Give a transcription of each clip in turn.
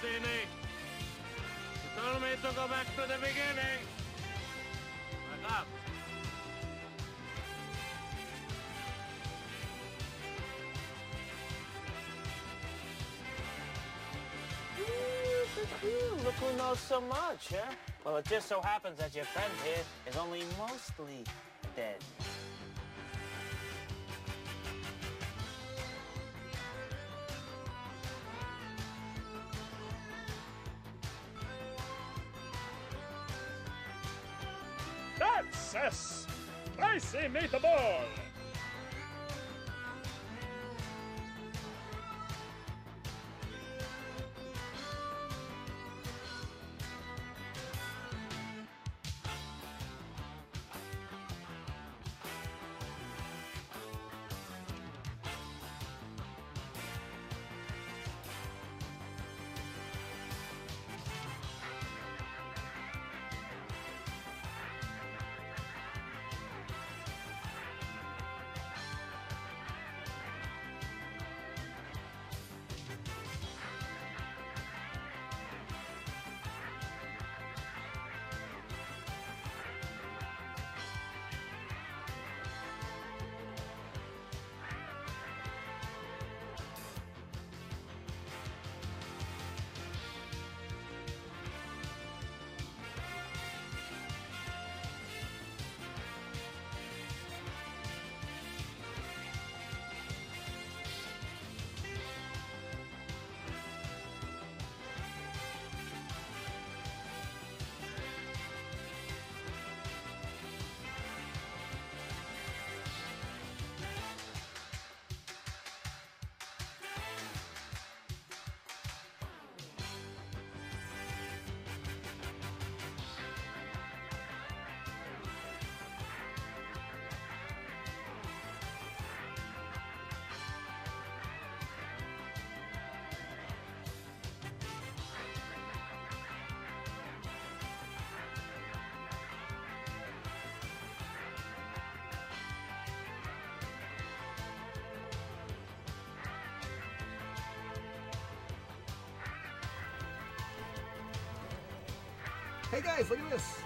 Martini. You told me to go back to the beginning. Wake up. Look who knows so much, huh? Well, it just so happens that your friend here is only mostly dead. That's a spicy meatball! Hey guys, look at this.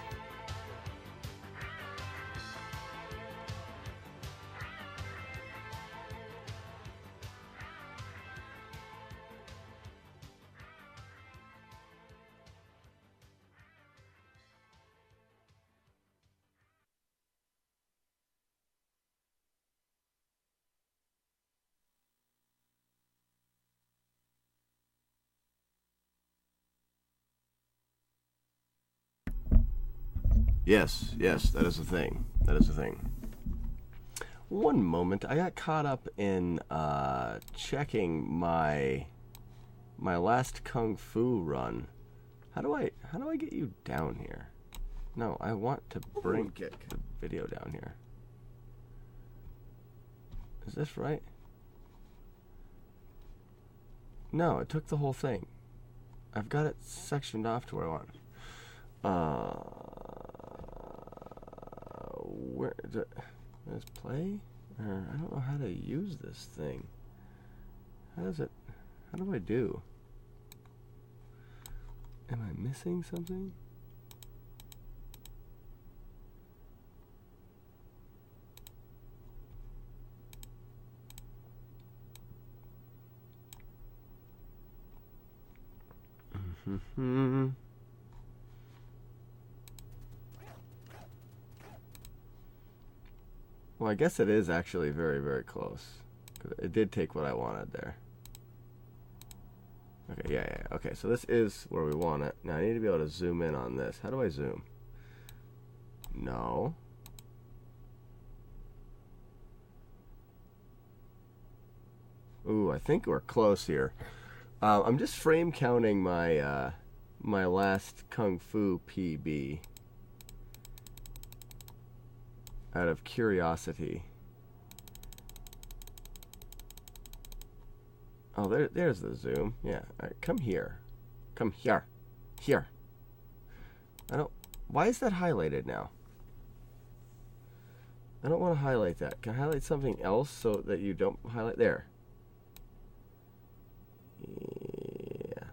Yes, that is a thing. That is a thing. One moment, I got caught up in checking my last Kung Fu run. How do I get you down here? No, I want to bring the video down here. Is this right? No, it took the whole thing. I've got it sectioned off to where I want. Where does play? I don't know how to use this thing. How do I do? Am I missing something? Well, I guess it is actually very, very close. 'Cause it did take what I wanted there. Okay, yeah. Okay, so this is where we want it. Now I need to be able to zoom in on this. How do I zoom? No. Ooh, I think we're close here. I'm just frame counting my my last Kung Fu PB out of curiosity. Oh, there's the zoom. Yeah, all right, come here. Come here. Here. Why is that highlighted now? I don't want to highlight that. Can I highlight something else so that you don't highlight there? Yeah.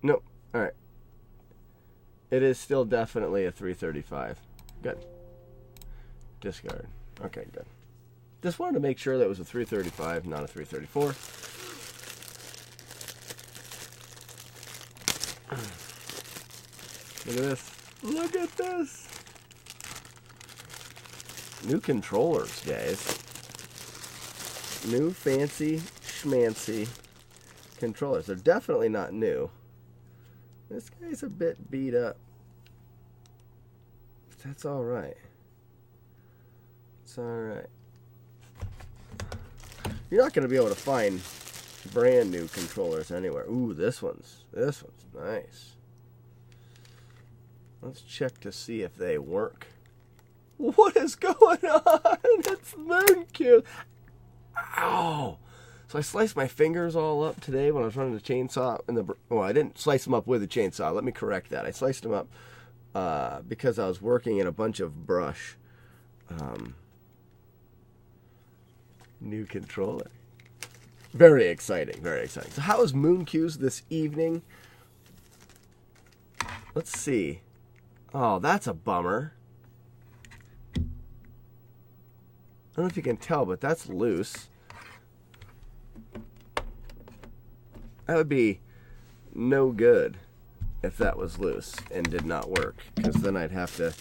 Nope. All right. It is still definitely a 335. Good. Discard. Okay, good. Just wanted to make sure that it was a 335, not a 334. Look at this. Look at this. New controllers, guys. New fancy schmancy controllers. They're definitely not new. This guy's a bit beat up. But that's alright. It's alright. You're not going to be able to find brand new controllers anywhere. Ooh, this one's nice. Let's check to see if they work. What is going on? It's Mooncube. Ow! So I sliced my fingers all up today when I was running the chainsaw. Well, I didn't slice them up with a chainsaw. Let me correct that. I sliced them up because I was working in a bunch of brush. New controller. Very exciting, very exciting. So how is Mooncubes this evening? Let's see. Oh, that's a bummer. I don't know if you can tell, but that's loose. That would be no good if that was loose and did not work, because then I'd have to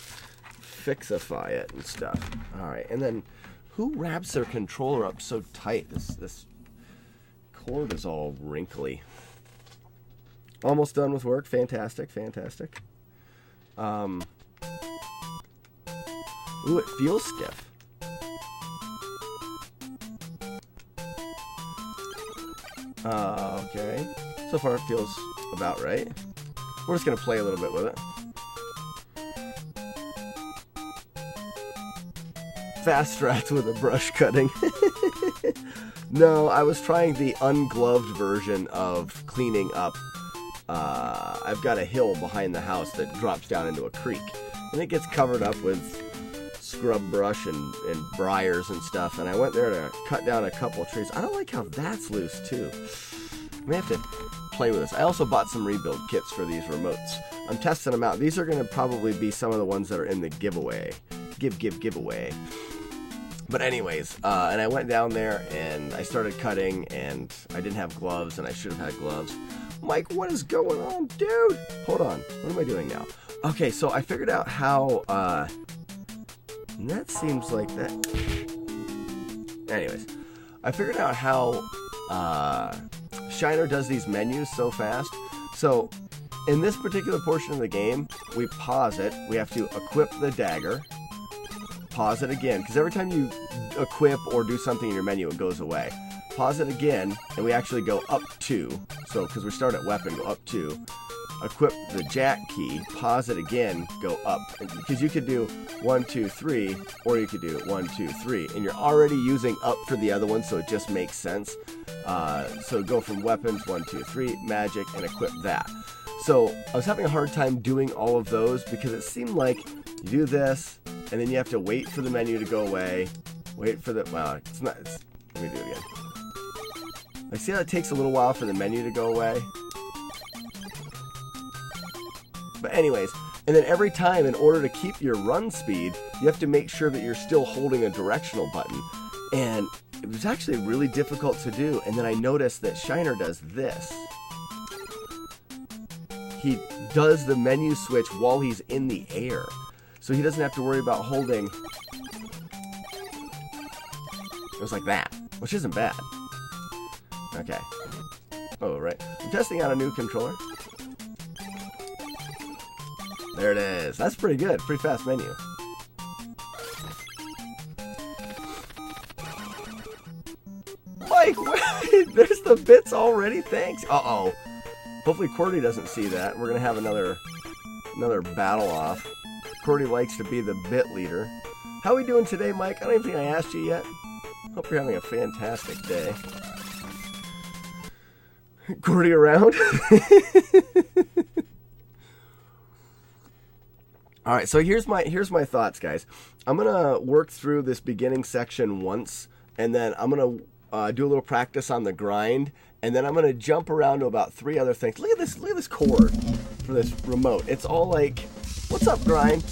fixify it and stuff. All right, and then who wraps their controller up so tight? This cord is all wrinkly. Almost done with work. Fantastic, fantastic. Ooh, it feels stiff. Okay. So far it feels about right. We're just going to play a little bit with it. Fast strats with a brush cutting. No, I was trying the ungloved version of cleaning up. I've got a hill behind the house that drops down into a creek. And it gets covered up with scrub brush and briars and stuff. And I went there to cut down a couple trees. I don't like how that's loose too. I may have to play with this. I also bought some rebuild kits for these remotes. I'm testing them out. These are going to probably be some of the ones that are in the giveaway. Giveaway. But anyways, and I went down there and I started cutting and I didn't have gloves and I should have had gloves. Mike, what is going on, dude? Hold on. What am I doing now? Okay, so I figured out how, that seems like that. Anyways, I figured out how Shiner does these menus so fast. So in this particular portion of the game, we pause it. We have to equip the dagger. Pause it again, because every time you equip or do something in your menu, it goes away. Pause it again, and we actually go up 2. So, because we start at weapon, go up 2. Equip the jack key, pause it again, go up. Because you could do 1, 2, 3, or you could do 1, 2, 3. And you're already using up for the other one, so it just makes sense. So go from weapons, 1, 2, 3, magic, and equip that. So I was having a hard time doing all of those because it seemed like you do this, and then you have to wait for the menu to go away. Wait for the, well, it's not, let me do it again. I see how it takes a little while for the menu to go away. But anyways, and then every time, in order to keep your run speed, you have to make sure that you're still holding a directional button. And it was actually really difficult to do. And then I noticed that Shiner does this. He does the menu switch while he's in the air. So he doesn't have to worry about holding. It was like that, which isn't bad. Okay. Oh, right. I'm testing out a new controller. There it is. That's pretty good. Pretty fast menu. Mike, wait! There's the bits already? Thanks. Uh-oh. Hopefully Cordy doesn't see that. We're going to have another battle off. Cordy likes to be the bit leader. How are we doing today, Mike? I don't even think I asked you yet. Hope you're having a fantastic day. Cordy around? All right, so here's my thoughts, guys. I'm gonna work through this beginning section once, and then I'm gonna do a little practice on the grind, and then I'm going to jump around to about 3 other things. Look at this cord for this remote. It's all like, what's up, grind?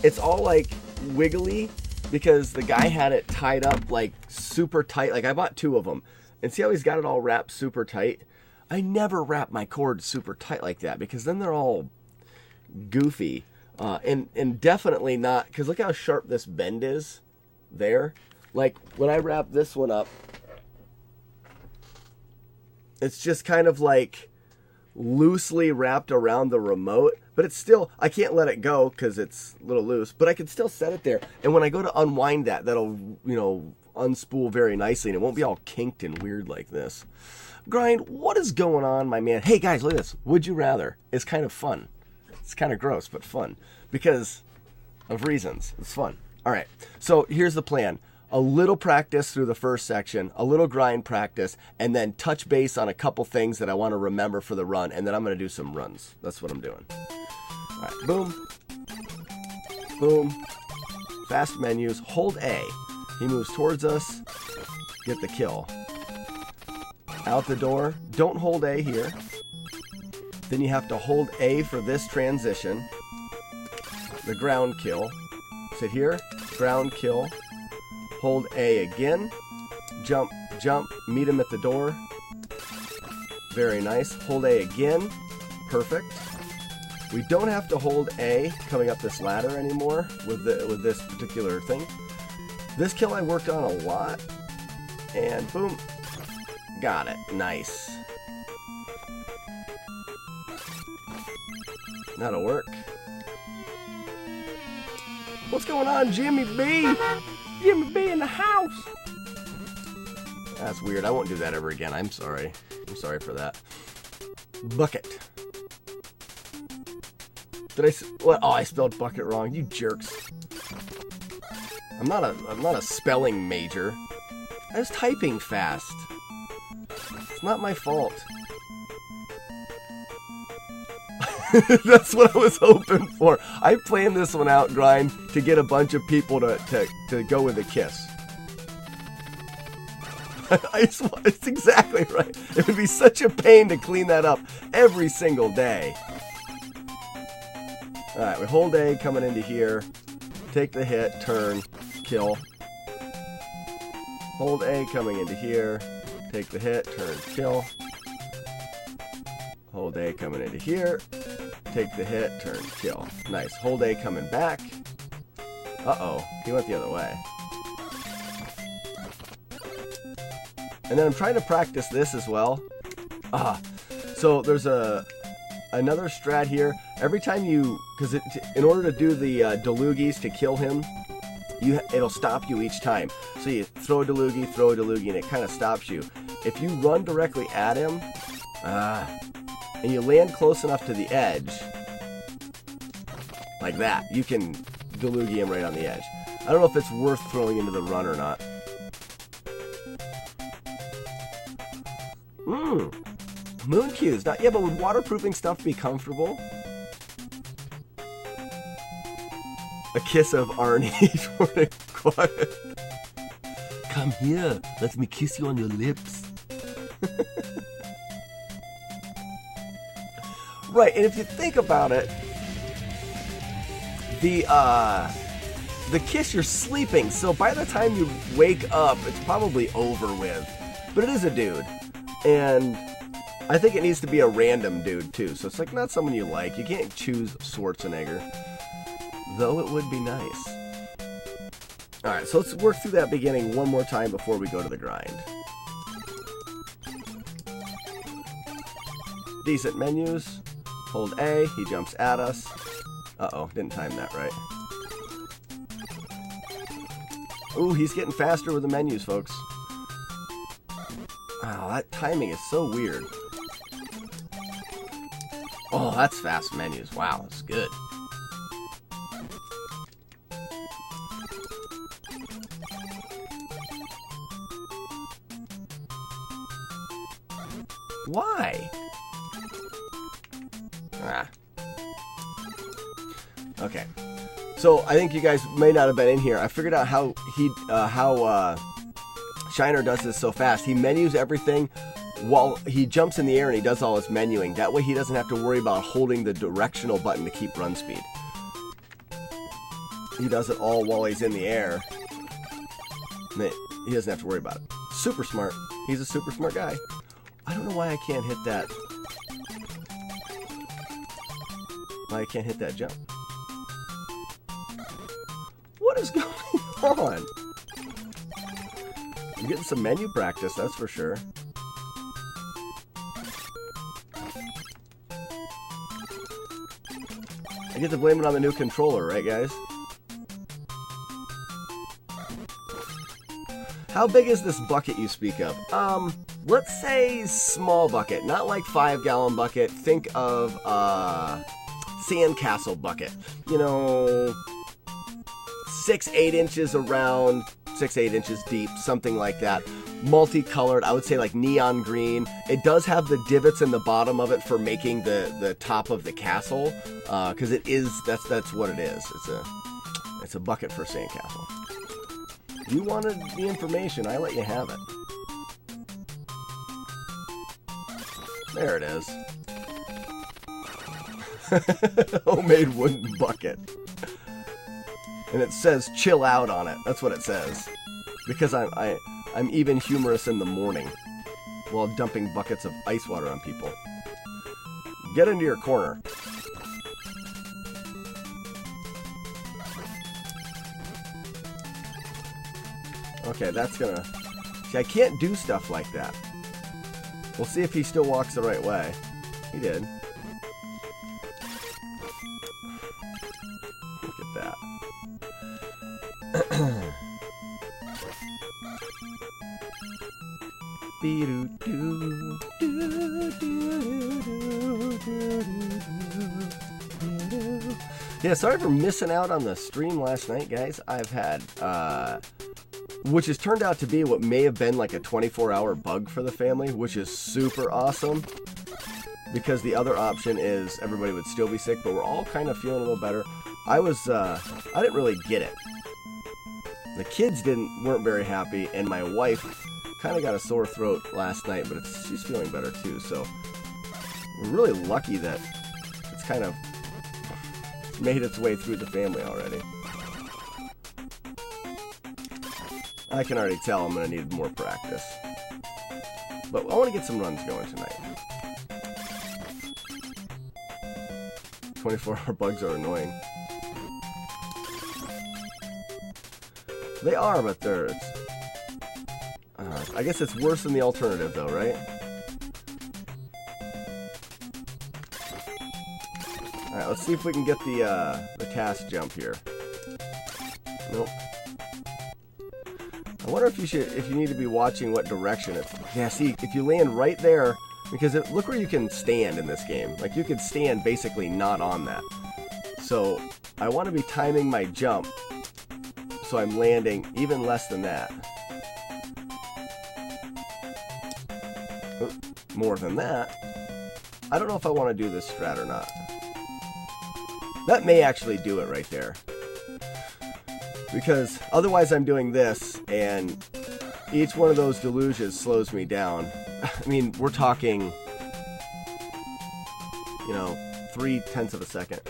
It's all like wiggly because the guy had it tied up like super tight. Like I bought 2 of them, and see how he's got it all wrapped super tight? I never wrap my cord super tight like that because then they're all goofy. And definitely not, because look how sharp this bend is there. Like when I wrap this one up, it's just kind of like loosely wrapped around the remote, but it's still, I can't let it go because it's a little loose, but I can still set it there. And when I go to unwind that, that'll, you know, unspool very nicely and it won't be all kinked and weird like this. Grind, what is going on, my man? Hey guys, look at this. Would you rather? It's kind of fun. It's kind of gross, but fun because of reasons. It's fun. All right, so here's the plan. A little practice through the first section, a little grind practice, and then touch base on a couple things that I want to remember for the run, and then I'm going to do some runs. That's what I'm doing. All right, boom. Boom. Fast menus. Hold A. He moves towards us. Get the kill. Out the door. Don't hold A here. Then you have to hold A for this transition. The ground kill. Sit here. Ground kill. Hold A again. Jump, jump. Meet him at the door. Very nice. Hold A again. Perfect. We don't have to hold A coming up this ladder anymore with this particular thing. This kill I worked on a lot. And boom. Got it. Nice. That'll work. What's going on, Jimmy B? Jimmy B in the house. That's weird. I won't do that ever again. I'm sorry. I'm sorry for that. Bucket. Did I? What? Oh, I spelled bucket wrong. You jerks. I'm not a spelling major. I was typing fast. It's not my fault. That's what I was hoping for. I planned this one out, Grind, to get a bunch of people to go with a kiss. It's exactly right. It would be such a pain to clean that up every single day. Alright, we hold A coming into here. Take the hit, turn, kill. Hold A coming into here. Take the hit, turn, kill. Hold A coming into here. Take the hit, turn, kill. Nice. Hold A coming back. Uh-oh. He went the other way. And then I'm trying to practice this as well. So there's another strat here. Every time you... Because in order to do the Delugis to kill him, it'll stop you each time. So you throw a Delugi, and it kind of stops you. If you run directly at him... and you land close enough to the edge, like that, you can Delugi him right on the edge. I don't know if it's worth throwing into the run or not. Moon cues. Not, yeah, but would waterproofing stuff be comfortable? A kiss of Arnie for the quiet. Come here, let me kiss you on your lips. Right, and if you think about it, the kiss, you're sleeping, so by the time you wake up, it's probably over with. But it is a dude, and I think it needs to be a random dude too. So it's like not someone you like. You can't choose Schwarzenegger, though it would be nice. All right, so let's work through that beginning one more time before we go to the grind. Decent menus. Hold A, he jumps at us. Uh-oh, didn't time that right. Ooh, he's getting faster with the menus, folks. Oh, that timing is so weird. Oh, that's fast menus. Wow, that's good. Why? Okay, so I think you guys may not have been in here. I figured out how Shiner does this so fast. He menus everything while he jumps in the air and he does all his menuing. That way he doesn't have to worry about holding the directional button to keep run speed. He does it all while he's in the air. He doesn't have to worry about it. Super smart. He's a super smart guy. I don't know why I can't hit that. Why I can't hit that jump. What is going on? I'm getting some menu practice, that's for sure. I get to blame it on the new controller, right, guys? How big is this bucket you speak of? Let's say small bucket, not like 5-gallon bucket. Think of sandcastle bucket. You know, 6-8 inches around, 6-8 inches deep, something like that. Multicolored, I would say like neon green. It does have the divots in the bottom of it for making the top of the castle, because it is that's what it is. It's a bucket for sandcastle. You wanted the information, I let you have it. There it is. Homemade wooden bucket. And it says chill out on it. That's what it says. Because I'm even humorous in the morning while dumping buckets of ice water on people. Get into your corner. Okay, that's gonna... See, I can't do stuff like that. We'll see if he still walks the right way. He did. Look at that. Yeah, sorry for missing out on the stream last night, guys. I've had, which has turned out to be what may have been like a 24-hour bug for the family, which is super awesome. Because the other option is everybody would still be sick, but we're all kind of feeling a little better. I didn't really get it. The kids weren't very happy, and my wife kind of got a sore throat last night, but she's feeling better too. So we're really lucky that it's kind of made its way through the family already. I can already tell I'm going to need more practice. But I want to get some runs going tonight. 24-hour bugs are annoying. They are, but I guess it's worse than the alternative, though, right? All right, let's see if we can get the task jump here. Nope. I wonder if you need to be watching what direction it's. Yeah, see, if you land right there, because look where you can stand in this game. Like you could stand basically not on that. So I want to be timing my jump so I'm landing even less than that. More than that. I don't know if I want to do this strat or not. That may actually do it right there. Because otherwise I'm doing this, and each one of those deluges slows me down. I mean, we're talking, you know, 0.3 of a second.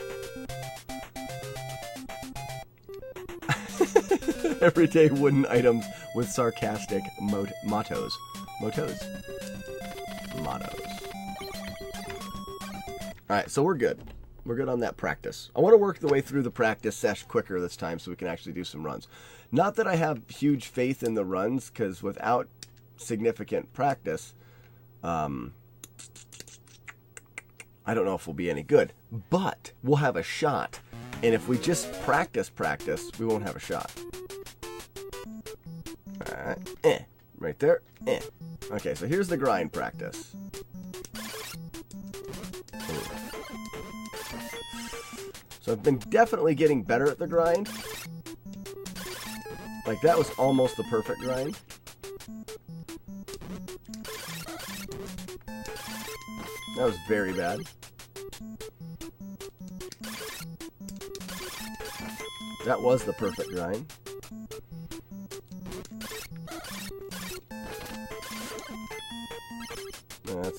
Everyday wooden items with sarcastic mottos. Mottos? Mottos. Alright, so we're good. We're good on that practice. I want to work the way through the practice sesh quicker this time so we can actually do some runs. Not that I have huge faith in the runs, because without significant practice, I don't know if we'll be any good. But we'll have a shot. And if we just practice, we won't have a shot. Alright, right there, Okay, so here's the grind practice. So I've been definitely getting better at the grind. Like, that was almost the perfect grind. That was very bad. That was the perfect grind.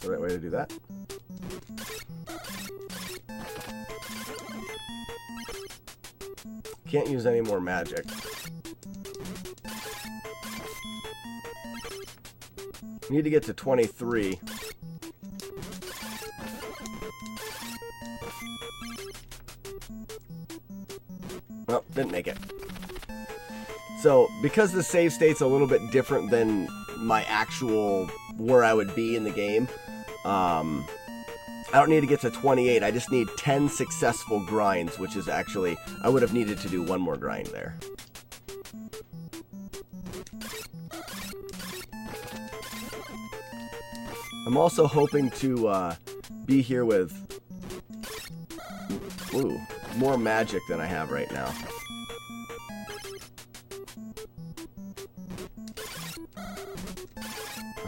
That's the right way to do that. Can't use any more magic. Need to get to 23. Well, didn't make it. So, because the save state's a little bit different than my actual where I would be in the game, I don't need to get to 28. I just need 10 successful grinds, which is actually, I would have needed to do one more grind there. I'm also hoping to be here with more magic than I have right now.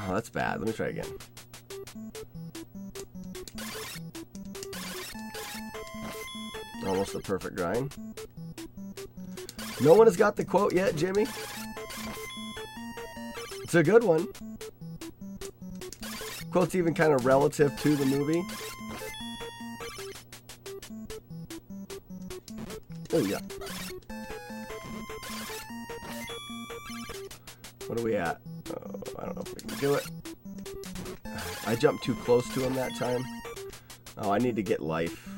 Oh, that's bad. Let me try again. Almost a perfect grind. No one has got the quote yet, Jimmy. It's a good one. Quote's even kind of relative to the movie. Oh, yeah. What are we at? Oh, I don't know if we can do it. I jumped too close to him that time. Oh, I need to get life.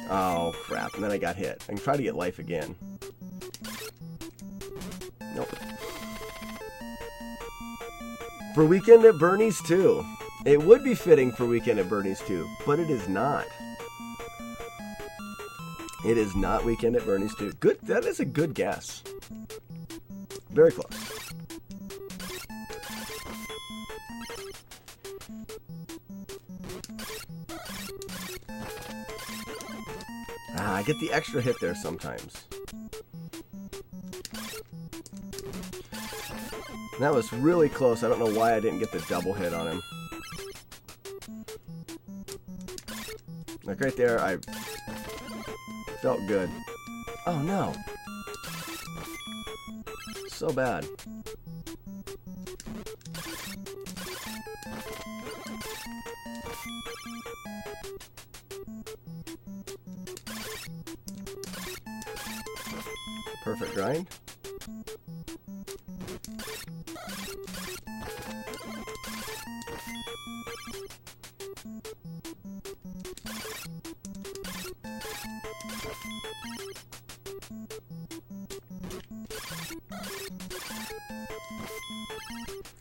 Oh, crap. And then I got hit. I can try to get life again. Nope. For Weekend at Bernie's 2. It would be fitting for Weekend at Bernie's 2, but it is not. It is not Weekend at Bernie's 2. Good. That is a good guess. Very close. I get the extra hit there sometimes. That was really close. I don't know why I didn't get the double hit on him. Like right there, I felt good. Oh no. So bad. Perfect grind.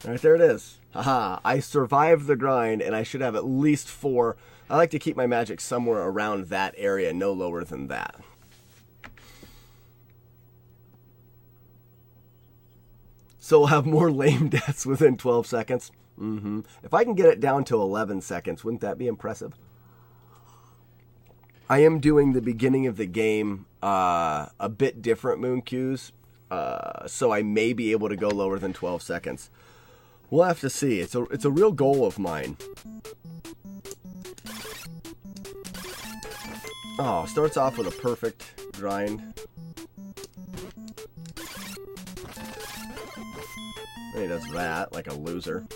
Alright, there it is. Haha, I survived the grind and I should have at least 4. I like to keep my magic somewhere around that area, no lower than that. So we'll have more lame deaths within 12 seconds. If I can get it down to 11 seconds, wouldn't that be impressive? I am doing the beginning of the game a bit different, Moon Q's, so I may be able to go lower than 12 seconds. We'll have to see. It's a real goal of mine. Oh, starts off with a perfect grind. And he does that like a loser.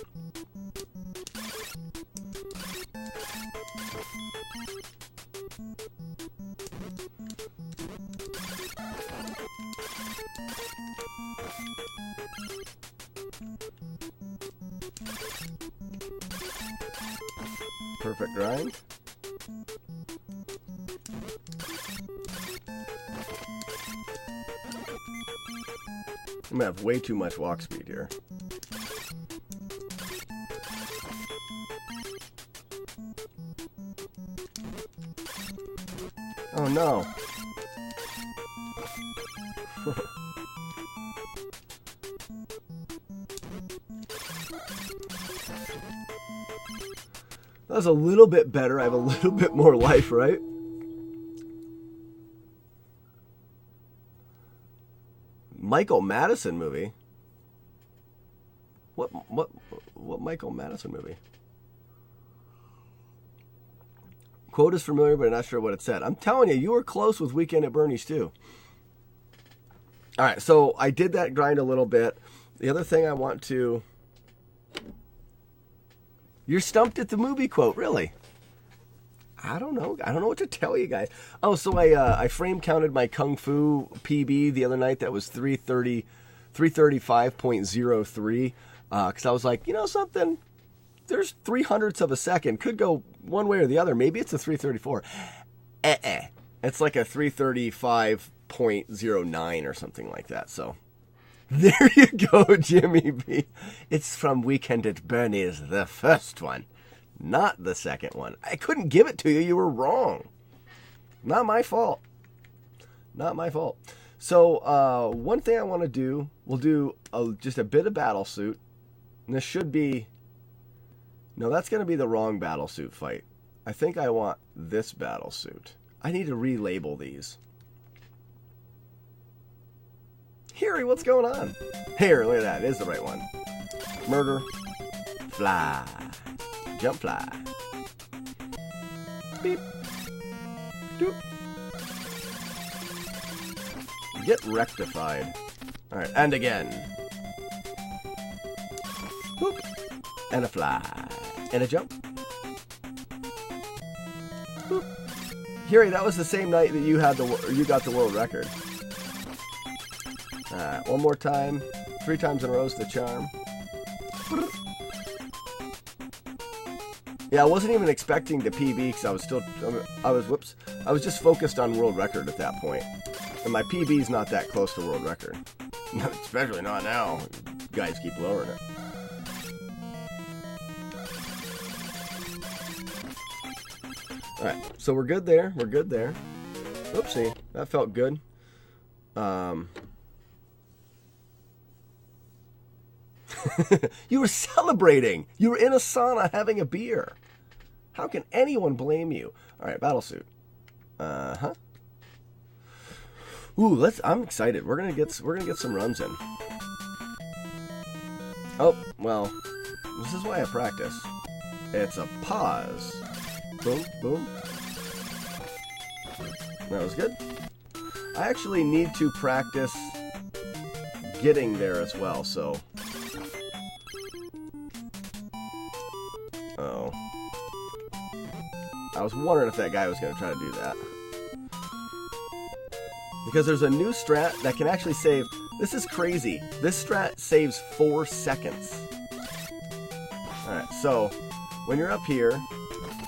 Perfect grind. I'm gonna have way too much walk speed here. Oh no. That was a little bit better. I have a little bit more life, right? Michael Madison movie? What Michael Madison movie? Quote is familiar, but I'm not sure what it said. I'm telling you, you were close with Weekend at Bernie's too. All right, so I did that grind a little bit. The other thing I want to... You're stumped at the movie quote, really? I don't know. I don't know what to tell you guys. Oh, so I frame counted my Kung Fu PB the other night. That was 335.03. Because I was like, you know something? There's 300ths of a second. Could go one way or the other. Maybe it's a 334. It's like a 335.09 or something like that. So there you go, Jimmy B. It's from Weekend at Bernie's, the first one, not the second one. I couldn't give it to you. You were wrong. Not my fault. Not my fault. So one thing I want to do, we'll do just a bit of battle suit. And this should be... No, that's going to be the wrong battle suit fight. I think I want this battle suit. I need to relabel these. Harry, what's going on? Here, look at that. It is the right one. Murder. Fly. Jump fly. Beep. Doop. Get rectified. Alright, and again. Whoop. And a fly. And a jump. Boop. Harry, that was the same night that you got the world record. One more time. 3 times in a row is the charm. Yeah, I wasn't even expecting the PB because I was just focused on world record at that point. And my PB is not that close to world record. Especially not now. You guys keep lowering it. Alright, so we're good there. We're good there. Oopsie, that felt good. You were celebrating. You were in a sauna having a beer. How can anyone blame you? Alright, battlesuit. Ooh, I'm excited. We're gonna get some runs in. Oh, well, this is why I practice. It's a pause. Boom, boom. That was good. I actually need to practice getting there as well, so... Oh. I was wondering if that guy was going to try to do that. Because there's a new strat that can actually save... This is crazy. This strat saves 4 seconds. Alright, so when you're up here...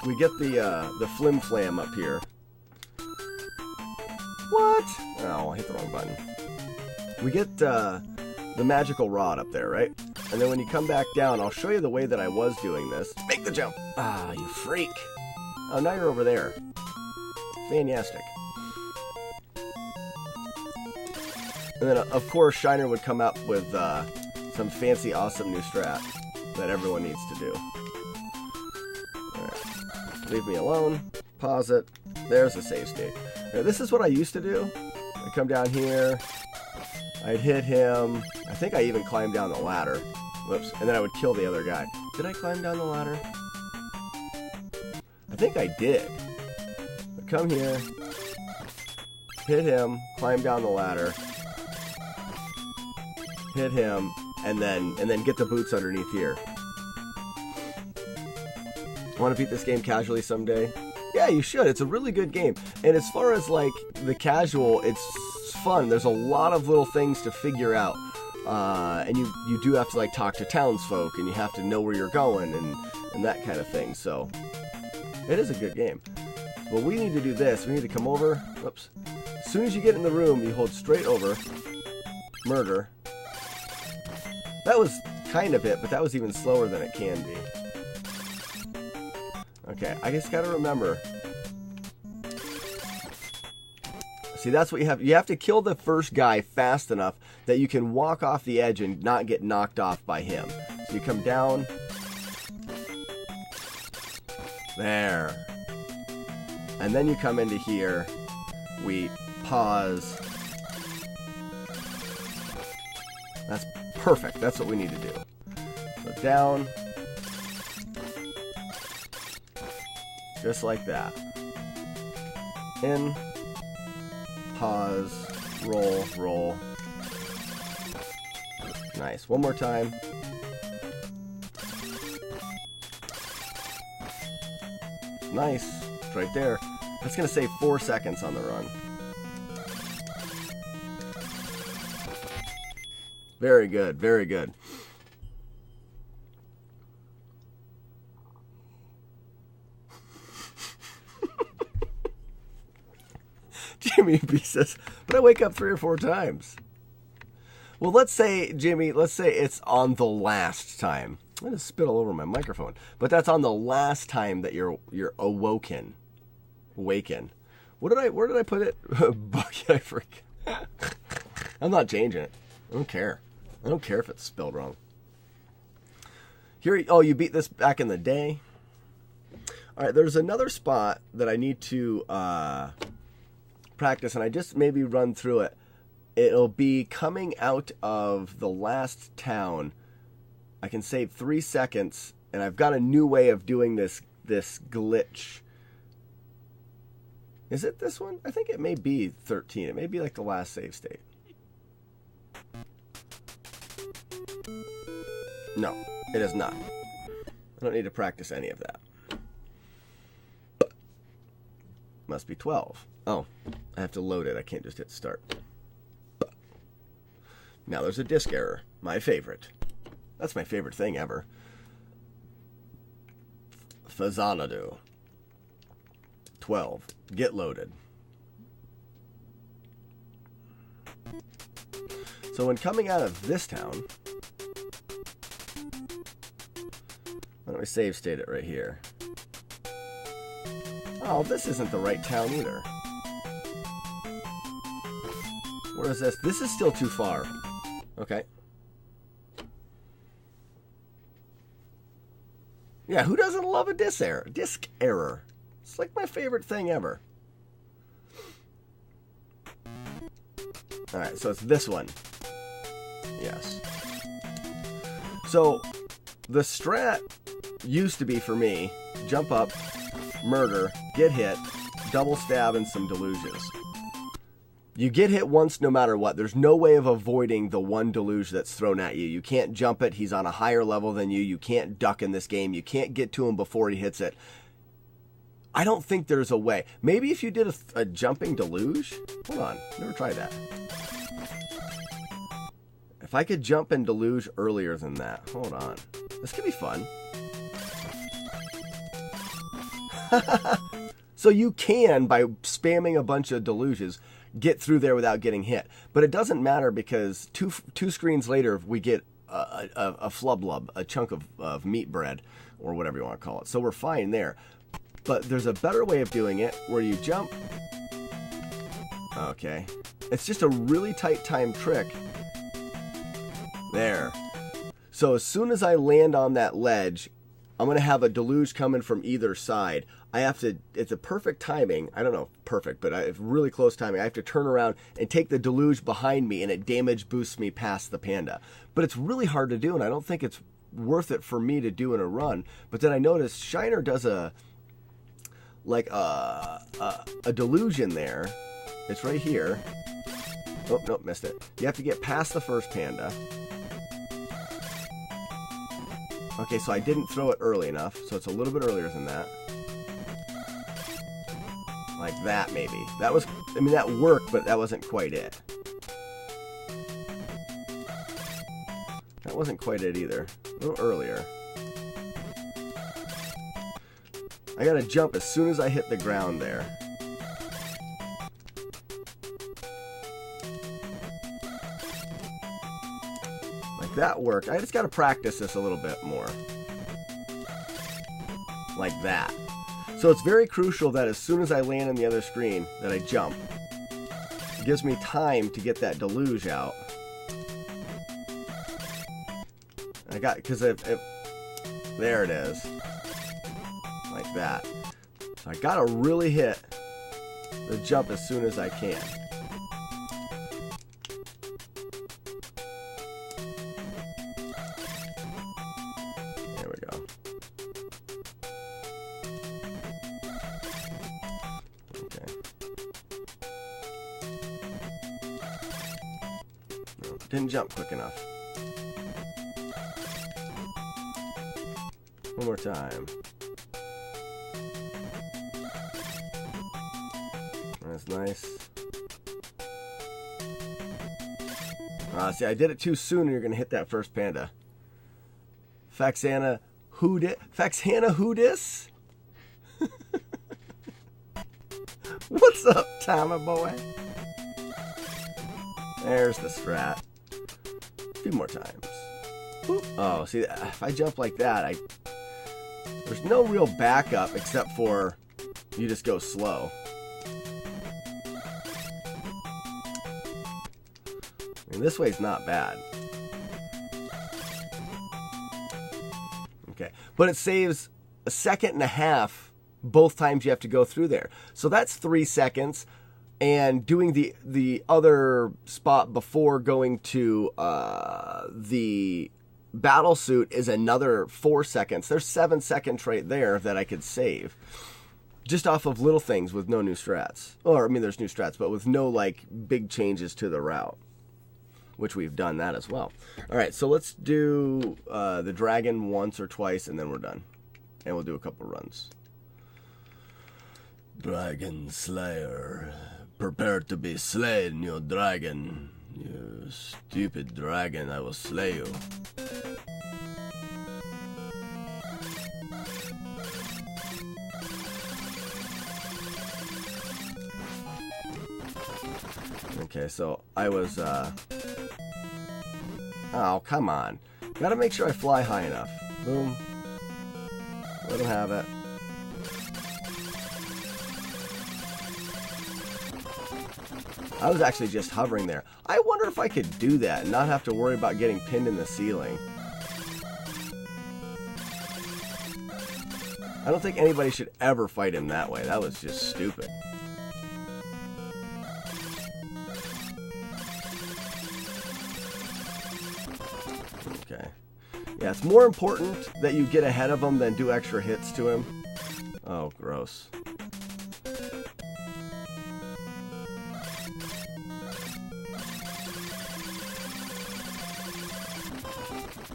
We get the flim flam up here. What? Oh, I hit the wrong button. We get the magical rod up there, right? And then when you come back down, I'll show you the way that I was doing this. Make the jump! Ah, you freak! Oh, now you're over there. Fantastic. And then, of course, Shiner would come up with some fancy, awesome new strat that everyone needs to do. Leave me alone. Pause it. There's the save state. Now, this is what I used to do. I'd come down here. I'd hit him. I think I even climbed down the ladder. Whoops. And then I would kill the other guy. Did I climb down the ladder? I think I did. I'd come here. Hit him. Climb down the ladder. Hit him. And then get the boots underneath here. Want to beat this game casually someday? Yeah, you should. It's a really good game. And as far as like the casual, it's fun. There's a lot of little things to figure out. And you do have to like talk to townsfolk, and you have to know where you're going and that kind of thing. So it is a good game. Well, we need to do this. We need to come over. Whoops. As soon as you get in the room, you hold straight over. Murder. That was kind of it, but that was even slower than it can be. Okay, I just gotta remember. See, that's what you have. You have to kill the first guy fast enough that you can walk off the edge and not get knocked off by him. So you come down. There. And then you come into here. We pause. That's perfect. That's what we need to do. So down. Just like that. In. Pause. Roll. Roll. Nice. One more time. Nice. It's right there. That's going to save 4 seconds on the run. Very good. Very good. Jimmy B says, but I wake up 3 or 4 times. Well, let's say, Jimmy, let's say it's on the last time. I'm gonna spit all over my microphone. But that's on the last time that you're awoken. Waken. Where did I put it? Bucket, I forget. I'm not changing it. I don't care. I don't care if it's spelled wrong. Here, oh, you beat this back in the day? Alright, there's another spot that I need to practice, and I just maybe run through it. It'll be coming out of the last town. I can save 3 seconds, and I've got a new way of doing this glitch. Is it this one? I think it may be 13. It may be like the last save state. No, it is not. I don't need to practice any of that. Must be 12. Oh, I have to load it. I can't just hit start. Now there's a disk error. My favorite. That's my favorite thing ever. Faxanadu. 12. Get loaded. So when coming out of this town, why don't we save state it right here? Oh, this isn't the right town either. Where is this? This is still too far. Okay. Yeah, who doesn't love a disk error? Disk error. It's like my favorite thing ever. Alright, so it's this one. Yes. So, the strat used to be for me, jump up, murder, get hit, double stab, and some deluges. You get hit once no matter what. There's no way of avoiding the one deluge that's thrown at you. You can't jump it. He's on a higher level than you. You can't duck in this game. You can't get to him before he hits it. I don't think there's a way. Maybe if you did a jumping deluge? Hold on. Never tried that. If I could jump and deluge earlier than that. Hold on. This could be fun. So you can, by spamming a bunch of deluges, get through there without getting hit. But it doesn't matter because two screens later we get a flublub, a chunk of meat bread, or whatever you want to call it. So we're fine there. But there's a better way of doing it where you jump. Okay. It's just a really tight time trick. There. So as soon as I land on that ledge, I'm going to have a deluge coming from either side. I have to, it's a perfect timing. I don't know perfect, but it's really close timing. I have to turn around and take the deluge behind me, and it damage boosts me past the panda. But it's really hard to do, and I don't think it's worth it for me to do in a run. But then I noticed Shiner does a deluge in there. It's right here. Oh, nope, missed it. You have to get past the first panda. Okay, so I didn't throw it early enough, so it's a little bit earlier than that. Like that, maybe. That was, I mean, that worked, but that wasn't quite it. That wasn't quite it either. A little earlier. I gotta jump as soon as I hit the ground there. Like that worked. I just gotta practice this a little bit more. Like that. So it's very crucial that as soon as I land on the other screen, that I jump. It gives me time to get that deluge out. I got, because there it is. Like that. So I gotta really hit the jump as soon as I can. There we go. Okay. No, didn't jump quick enough. One more time. That's nice. See, I did it too soon and you're going to hit that first panda. Faxanadu, who dis? What's up, Tommy boy? There's the strat. A few more times. Ooh. Oh, see, if I jump like that, there's no real backup except for you just go slow. And this way's not bad. Okay, but it saves a second and a half both times you have to go through there. So that's 3 seconds. And doing the other spot before going to the battle suit is another 4 seconds. There's 7 seconds right there that I could save. Just off of little things with no new strats. Or, I mean, there's new strats, but with no, like, big changes to the route. Which we've done that as well. Alright, so let's do the dragon once or twice, and then we're done. And we'll do a couple runs. Dragon Slayer, prepare to be slain, you dragon. You stupid dragon, I will slay you. Okay, so I was, oh, come on. Gotta make sure I fly high enough. Boom. Let him have it. I was actually just hovering there. I wonder if I could do that and not have to worry about getting pinned in the ceiling. I don't think anybody should ever fight him that way. That was just stupid. Okay. Yeah, it's more important that you get ahead of him than do extra hits to him. Oh, gross.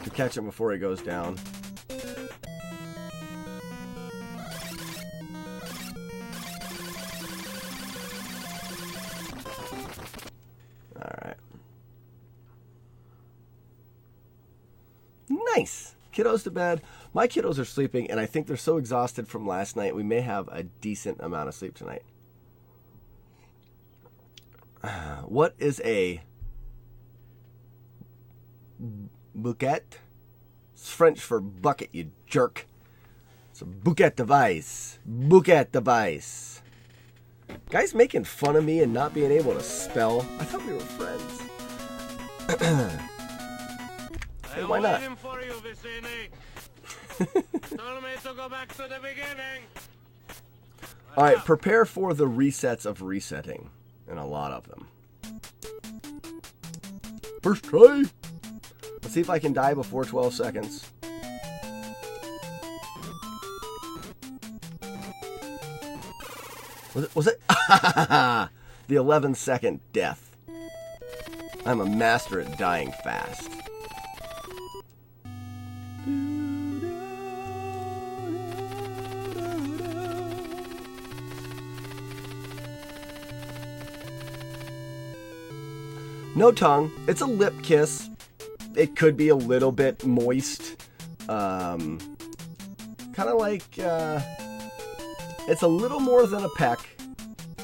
To catch him before he goes down. Alright. Nice! Kiddos to bed. My kiddos are sleeping, and I think they're so exhausted from last night, we may have a decent amount of sleep tonight. What is a bouquet? It's French for bucket, you jerk. It's a bouquet device. Bouquet device. Guy's making fun of me and not being able to spell. I thought we were friends. Hey, why not? For you, Told me to go back to the beginning. Alright, prepare for the resets of resetting. And a lot of them. First try. Let's see if I can die before 12 seconds. Was it? The 11-second death. I'm a master at dying fast. No tongue. It's a lip kiss. It could be a little bit moist. Kind of like, it's a little more than a peck,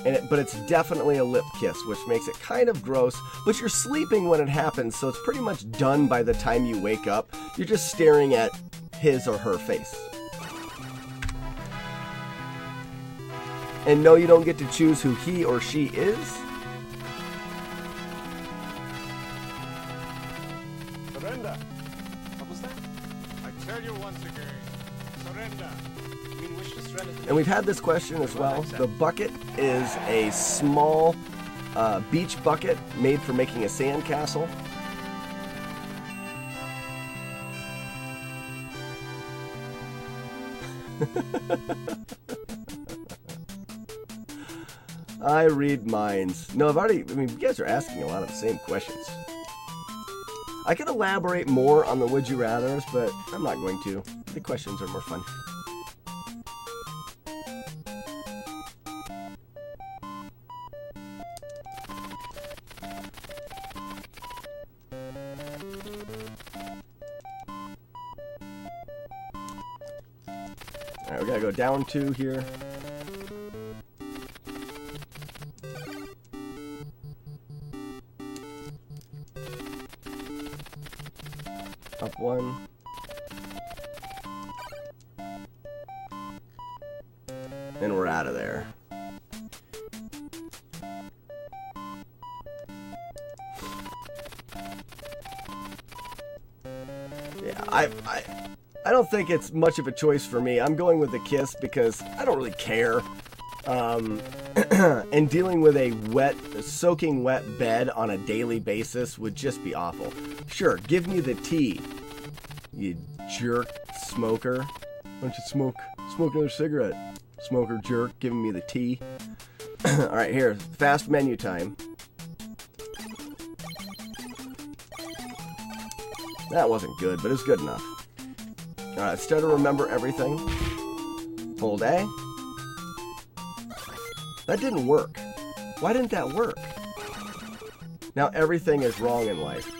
but it's definitely a lip kiss, which makes it kind of gross. But you're sleeping when it happens, so it's pretty much done by the time you wake up. You're just staring at his or her face. And no, you don't get to choose who he or she is. Surrender. What was that? I tell you once again, surrender. You mean wish to surrender? And we've had this question as well. The bucket is a small beach bucket made for making a sand castle. I read minds. No, I mean, you guys are asking a lot of the same questions. I could elaborate more on the Would You Rathers, but I'm not going to. The questions are more fun. Alright, we gotta go down 2 here. Up 1. And we're out of there. Yeah, I don't think it's much of a choice for me. I'm going with the kiss because I don't really care. And dealing with a soaking wet bed on a daily basis would just be awful. Sure, give me the tea, you jerk smoker. Why don't you smoke another cigarette, smoker jerk, giving me the tea. Alright, here, fast menu time. That wasn't good, but it's good enough. Alright, let's try to remember everything. Hold A. That didn't work. Why didn't that work? Now everything is wrong in life.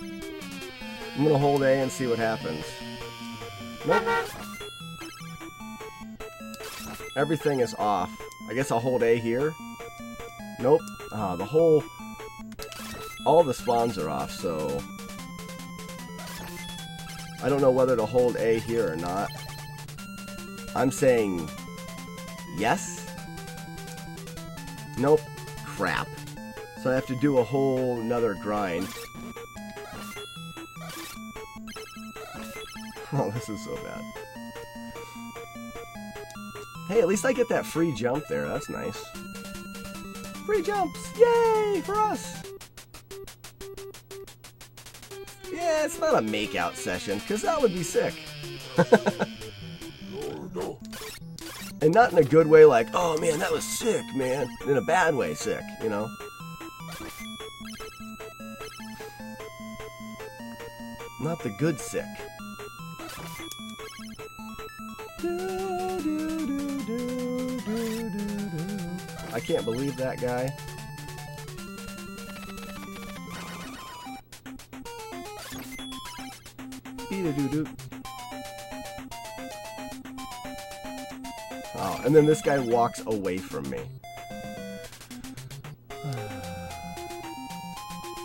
I'm gonna hold A and see what happens. Nope. Everything is off. I guess I'll hold A here. Nope. All the spawns are off, so I don't know whether to hold A here or not. I'm saying yes. Nope. Crap. So I have to do a whole nother grind. Oh, this is so bad. Hey, at least I get that free jump there. That's nice. Free jumps! Yay! For us! Yeah, it's not a make-out session, because that would be sick. And not in a good way like, oh man, that was sick, man. In a bad way sick, you know? Not the good sick. I can't believe that guy. Oh, and then this guy walks away from me.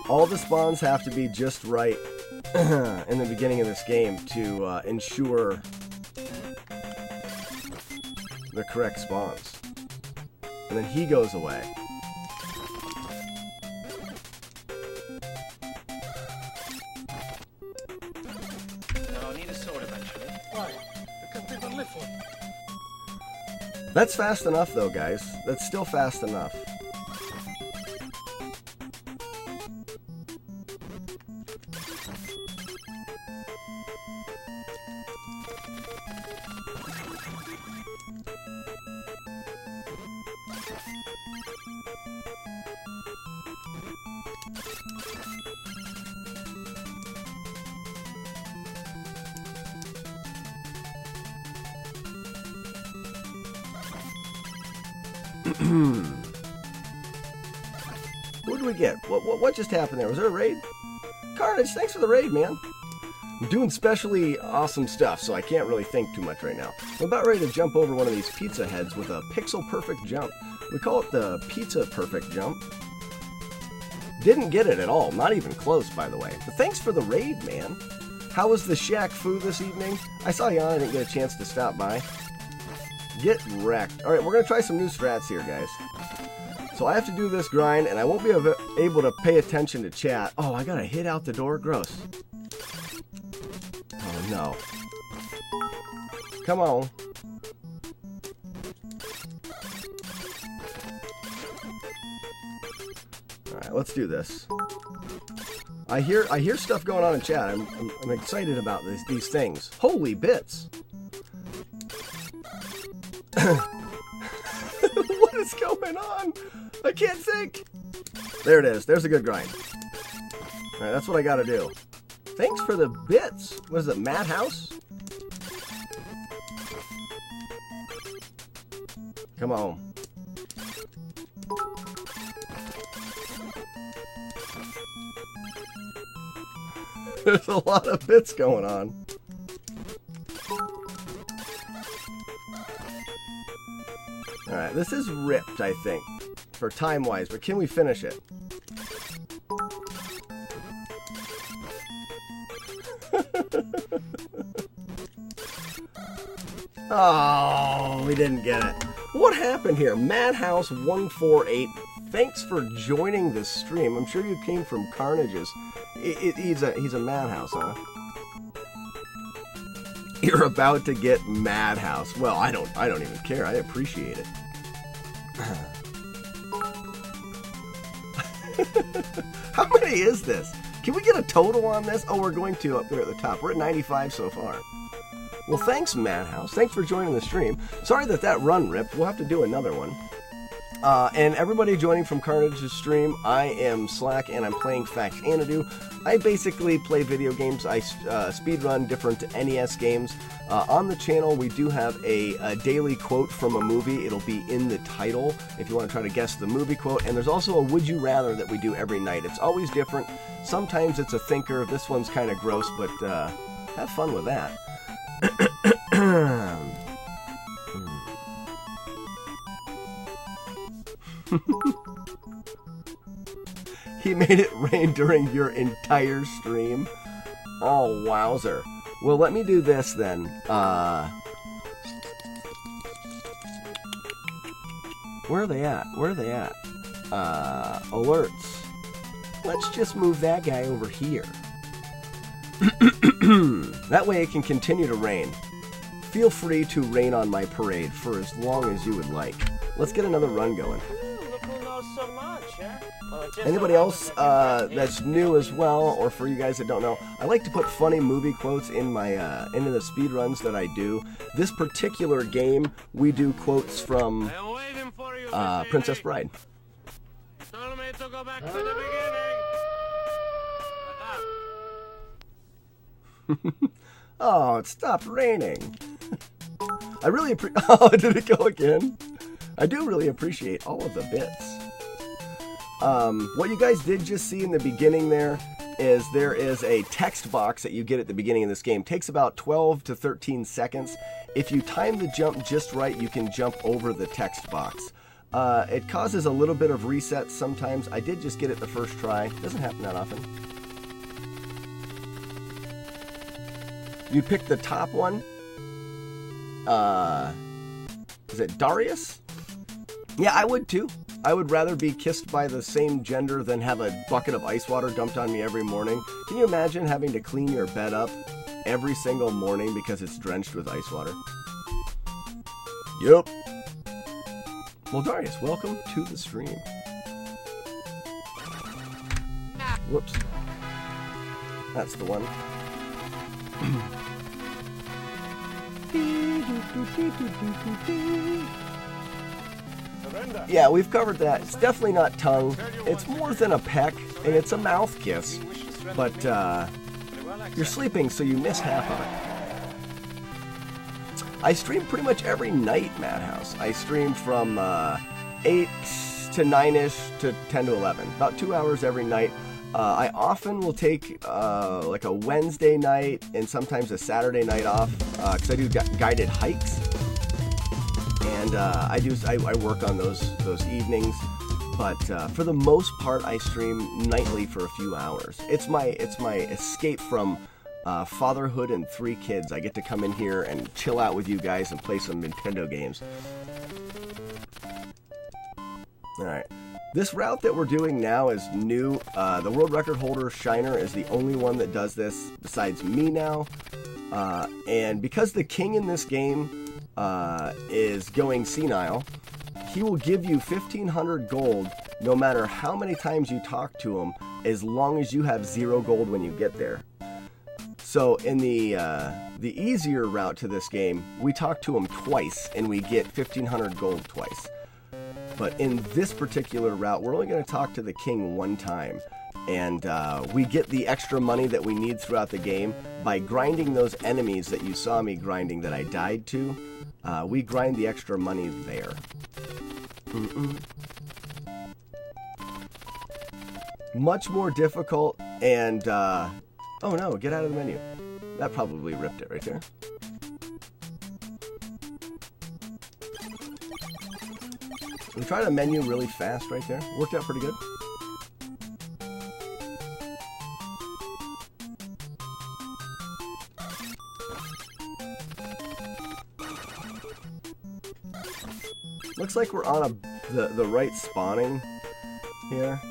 All the spawns have to be just right in the beginning of this game to ensure the correct spawns. And then he goes away. No, I need a sword eventually. Why? Because people live for it. That's fast enough though, guys. That's still fast enough. What did we get? What just happened there? Was there a raid? Carnage, thanks for the raid, man. I'm doing specially awesome stuff, so I can't really think too much right now. I'm about ready to jump over one of these pizza heads with a pixel-perfect jump. We call it the pizza-perfect jump. Didn't get it at all. Not even close, by the way. But thanks for the raid, man. How was the shack food this evening? I saw you on. I didn't get a chance to stop by. Get wrecked. Alright, we're going to try some new strats here, guys. So I have to do this grind, and I won't be able to pay attention to chat. Oh, I got to hit out the door? Gross. Oh, no. Come on. Alright, let's do this. I hear stuff going on in chat. I'm excited about these things. Holy bits. What is going on? I can't think. There it is. There's a good grind. Alright, that's what I gotta do. Thanks for the bits. What is it, Madhouse? Come on. There's a lot of bits going on. Alright, this is ripped, I think, for time-wise, but can we finish it? Oh, we didn't get it. What happened here? Madhouse148, thanks for joining this stream. I'm sure you came from Carnage's. He's a Madhouse, huh? You're about to get Madhouse. Well, I don't even care. I appreciate it. How many is this? Can we get a total on this? Oh, we're going to up there at the top. We're at 95 so far. Well, thanks, Madhouse. Thanks for joining the stream. Sorry that run ripped. We'll have to do another one. And everybody joining from Carnage's stream, I am Slack, and I'm playing Faxanadu. I basically play video games. I speedrun different NES games. On the channel, we do have a daily quote from a movie. It'll be in the title if you want to try to guess the movie quote. And there's also a Would You Rather that we do every night. It's always different. Sometimes it's a thinker. This one's kind of gross, but have fun with that. He made it rain during your entire stream. Oh, wowzer. Well, let me do this then. Where are they at? Where are they at? Alerts. Let's just move that guy over here. That way it can continue to rain. Feel free to rain on my parade for as long as you would like. Let's get another run going. Look who knows so much, huh? Well, anybody else that's new as well, or for you guys that don't know, I like to put funny movie quotes in my into the speed runs that I do. This particular game, we do quotes from Princess Bride. Told me to go back to the beginning. Oh, it stopped raining. I really appreciate... Oh, did it go again? I do really appreciate all of the bits. What you guys did just see in the beginning there is a text box that you get at the beginning of this game. It takes about 12 to 13 seconds. If you time the jump just right, you can jump over the text box. It causes a little bit of resets sometimes. I did just get it the first try. Doesn't happen that often. You pick the top one. Is it Darius? Yeah, I would too. I would rather be kissed by the same gender than have a bucket of ice water dumped on me every morning. Can you imagine having to clean your bed up every single morning because it's drenched with ice water? Yup. Well, Darius, welcome to the stream. Whoops. That's the one. Yeah, we've covered that. It's definitely not tongue. It's more than a peck, and it's a mouth kiss. But you're sleeping, so you miss half of it. I stream pretty much every night, Madhouse. I stream from 8 to 9-ish to 10 to 11. About 2 hours every night. I often will take like a Wednesday night and sometimes a Saturday night off because I do guided hikes, and I work on those evenings. But for the most part, I stream nightly for a few hours. It's my escape from fatherhood and 3 kids. I get to come in here and chill out with you guys and play some Nintendo games. All right. This route that we're doing now is new. The world record holder, Shiner, is the only one that does this besides me now. And because the king in this game is going senile, he will give you 1,500 gold no matter how many times you talk to him, as long as you have 0 gold when you get there. So in the easier route to this game, we talk to him twice and we get 1,500 gold twice. But in this particular route, we're only going to talk to the king 1 time. And we get the extra money that we need throughout the game by grinding those enemies that you saw me grinding that I died to. We grind the extra money there. Much more difficult and... oh no, get out of the menu. That probably ripped it right there. We tried a menu really fast right there. Worked out pretty good. Looks like we're on the right spawning here.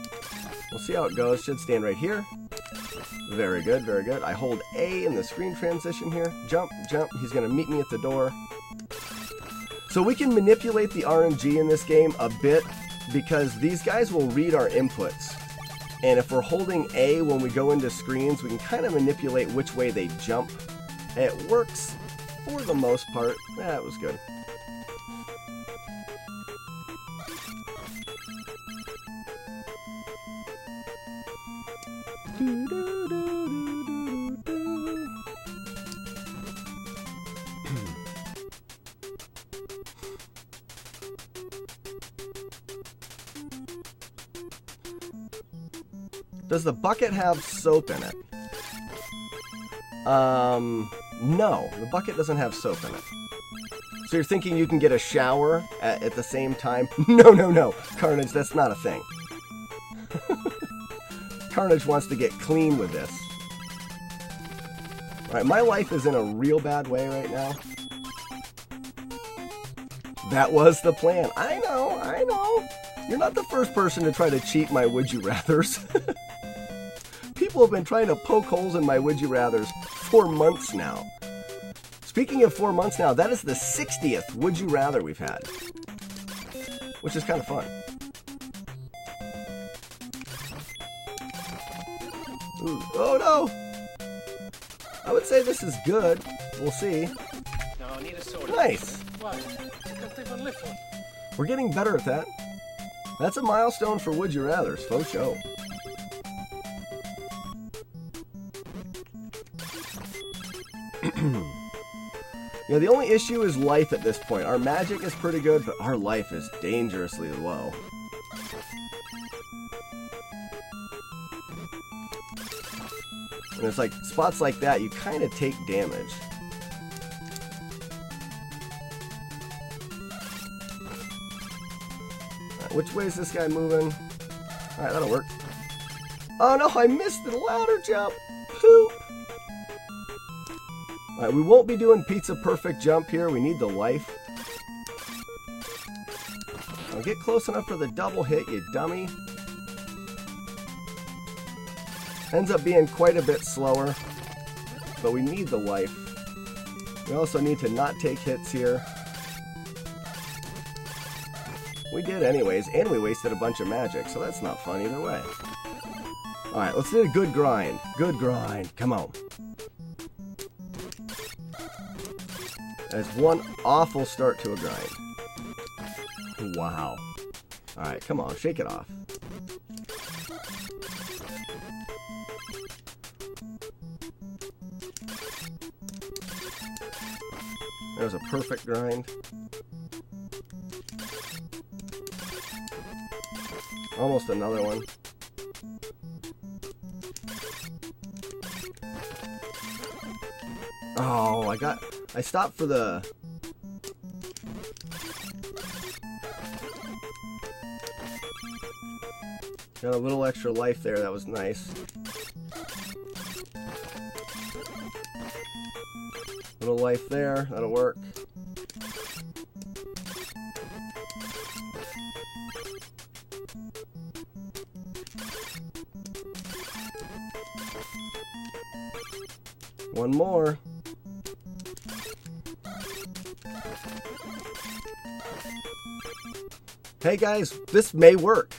We'll see how it goes. Should stand right here. Very good, very good. I hold A in the screen transition here. Jump, jump. He's going to meet me at the door. So we can manipulate the RNG in this game a bit because these guys will read our inputs. And if we're holding A when we go into screens, we can kind of manipulate which way they jump. It works for the most part. That was good. Does the bucket have soap in it? No, the bucket doesn't have soap in it. So you're thinking you can get a shower at the same time? No, no, no. Carnage, that's not a thing. Carnage wants to get clean with this. Alright, my life is in a real bad way right now. That was the plan. I know, I know. You're not the first person to try to cheat my Would You Rathers. People have been trying to poke holes in my Would You Rathers for months now. Speaking of 4 months now, that is the 60th Would You Rather we've had. Which is kind of fun. Ooh, oh no! I would say this is good. We'll see. No, I need a soda. Nice! What? You can't even lift one. We're getting better at that. That's a milestone for Would You Rathers, faux show. Yeah, the only issue is life at this point. Our magic is pretty good, but our life is dangerously low. And it's like, spots like that, you kind of take damage. Right, which way is this guy moving? Alright, that'll work. Oh no, I missed the ladder jump! Poop! Alright, we won't be doing pizza perfect jump here. We need the life. I'll get close enough for the double hit, you dummy. Ends up being quite a bit slower, but we need the life. We also need to not take hits here. We did anyways, and we wasted a bunch of magic, so that's not fun either way. Alright, let's do a good grind. Good grind. Come on. That's one awful start to a grind. Wow. Alright, come on, shake it off. There's a perfect grind. Almost another one. Oh, I stopped for the... Got a little extra life there, that was nice. Little life there, that'll work. One more. Hey guys, this may work.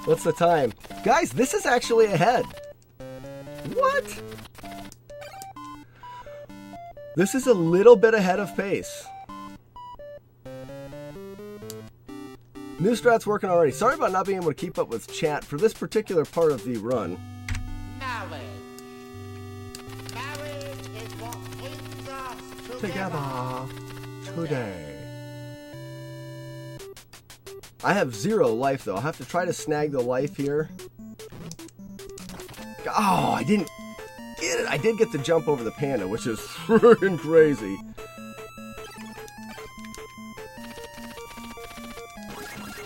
What's the time? Guys, this is actually ahead. What? This is a little bit ahead of pace. New strat's working already. Sorry about not being able to keep up with chat for this particular part of the run. Marriage. Marriage is what binds us Together today. I have 0 life though. I'll have to try to snag the life here. Oh, I didn't get it. I did get to jump over the panda, which is freaking crazy.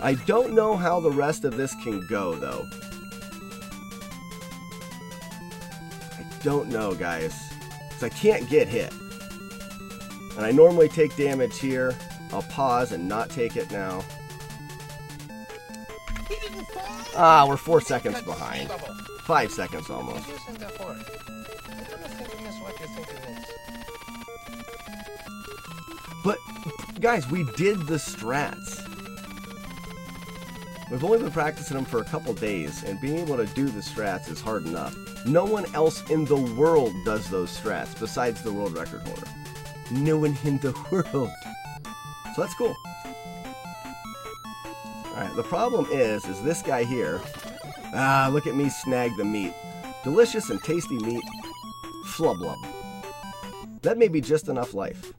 I don't know how the rest of this can go though. I don't know, guys. Because I can't get hit. And I normally take damage here. I'll pause and not take it now. Ah, we're 4 seconds behind. 5 seconds almost. But, guys, we did the strats. We've only been practicing them for a couple days, and being able to do the strats is hard enough. No one else in the world does those strats besides the world record holder. No one in the world. So that's cool. Alright, the problem is this guy here. Ah, look at me snag the meat. Delicious and tasty meat. Flublub. That may be just enough life.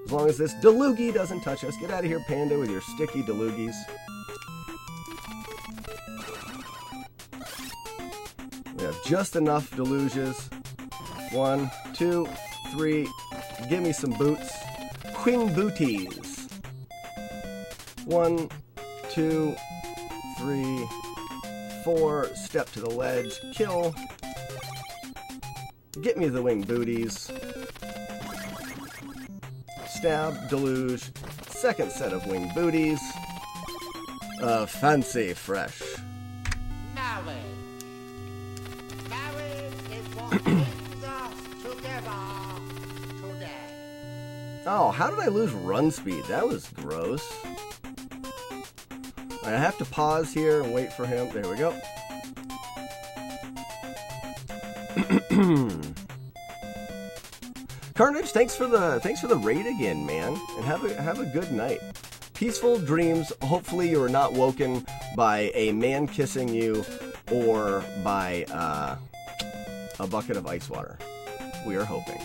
As long as this Delugi doesn't touch us. Get out of here, Panda, with your sticky Delugis. We have just enough Deluges. 1, 2, 3. Give me some boots. Queen booties. 1, 2, 3, 4. Step to the ledge. Kill. Get me the wing booties. Stab. Deluge. Second set of wing booties. Fancy fresh. Marriage. Marriage is what binds us together today. Oh, how did I lose run speed? That was gross. I have to pause here and wait for him. There we go. Carnage, thanks for the raid again, man, and have a good night. Peaceful dreams. Hopefully, you are not woken by a man kissing you or by a bucket of ice water. We are hoping.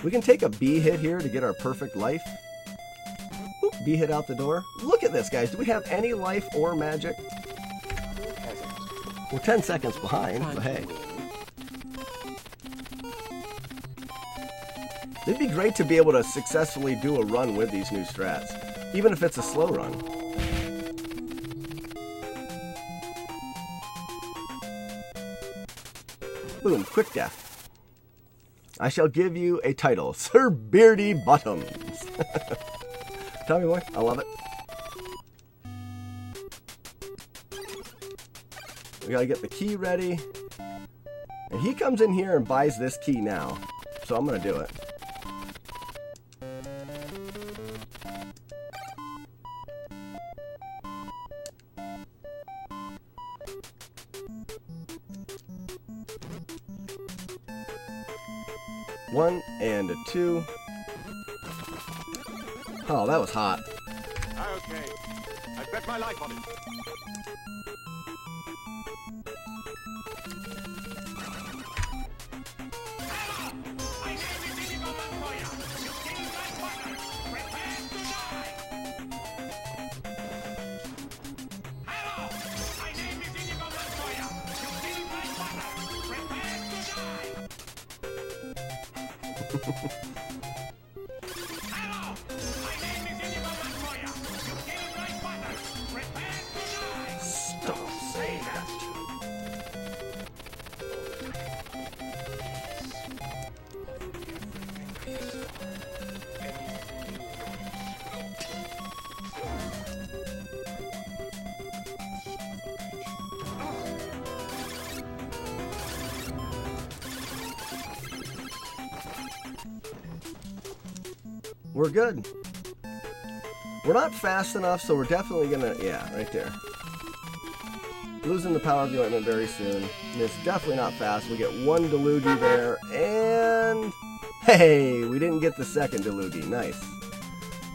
We can take a B hit here to get our perfect life. Oop, B hit out the door. Look at this, guys. Do we have any life or magic? We're 10 seconds behind, but hey. It'd be great to be able to successfully do a run with these new strats, even if it's a slow run. Boom, quick death. I shall give you a title, Sir Beardy Bottoms. Tommy boy, I love it. We gotta get the key ready. And he comes in here and buys this key now. So I'm gonna do it. One and a 2. Oh, that was hot. Okay. I bet my life on it. Stop saying that. We're good. We're not fast enough, so we're definitely gonna, yeah, right there. Losing the power of the ointment very soon. And it's definitely not fast. We get 1 Delugi there, and Hey, we didn't get the second Delugi. Nice.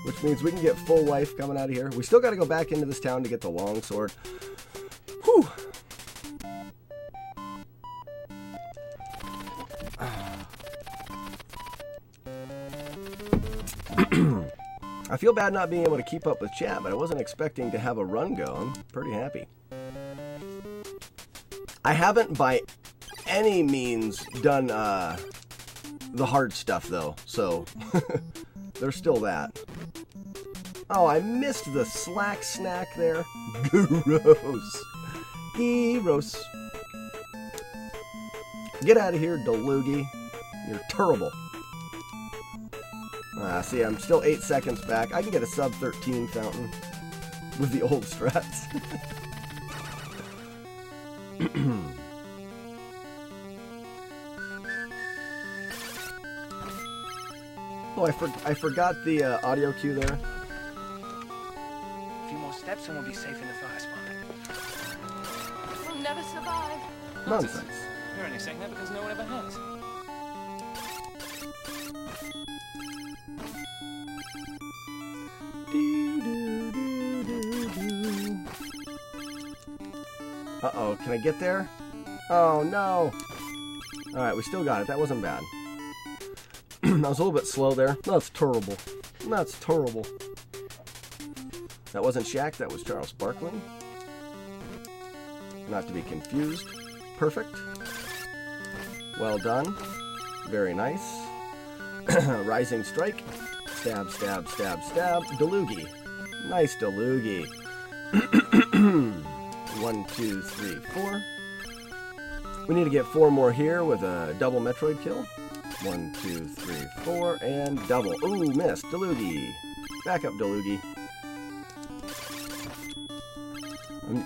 Which means we can get full life coming out of here. We still got to go back into this town to get the longsword. Whew. I feel bad not being able to keep up with chat, but I wasn't expecting to have a run go. I'm pretty happy. I haven't by any means done the hard stuff though, so there's still that. Oh, I missed the slack snack there. Gross. Gross. Get out of here, Delugi. You're terrible. See, I'm still 8 seconds back. I can get a sub 13 fountain with the old strats. Oh, I forgot the audio cue there. A few more steps and we'll be safe in the fire spot. We'll never survive. Nonsense. You're only saying that because no one ever has. Uh-oh, can I get there? Oh, no. Alright, we still got it. That wasn't bad. I was a little bit slow there. That's terrible. That's terrible. That wasn't Shaq, that was Charles Barkley. Not to be confused. Perfect. Well done. Very nice. Rising strike. Stab, stab, stab, stab. Delugi. Nice Delugi. 1, 2, 3, 4. We need to get 4 more here with a double Metroid kill. 1, 2, 3, 4, and double. Ooh, missed. Delugi. Back up, Delugi.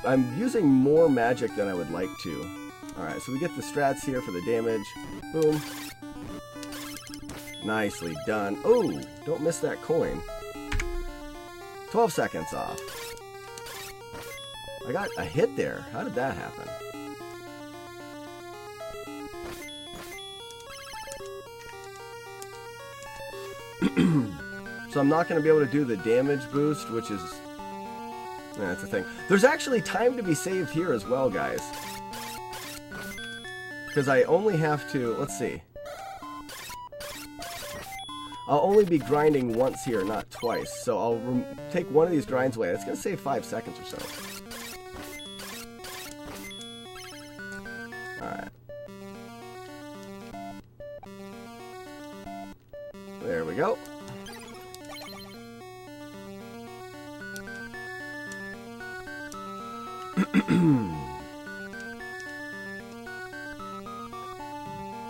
I'm using more magic than I would like to. Alright, so we get the strats here for the damage. Boom. Nicely done. Oh, don't miss that coin. 12 seconds off. I got a hit there. How did that happen? So I'm not going to be able to do the damage boost, which is... that's the thing. There's actually time to be saved here as well, guys. Because I only have to... let's see. I'll only be grinding once here, not twice. So I'll take one of these grinds away. It's going to save 5 seconds or so. Alright. There we go.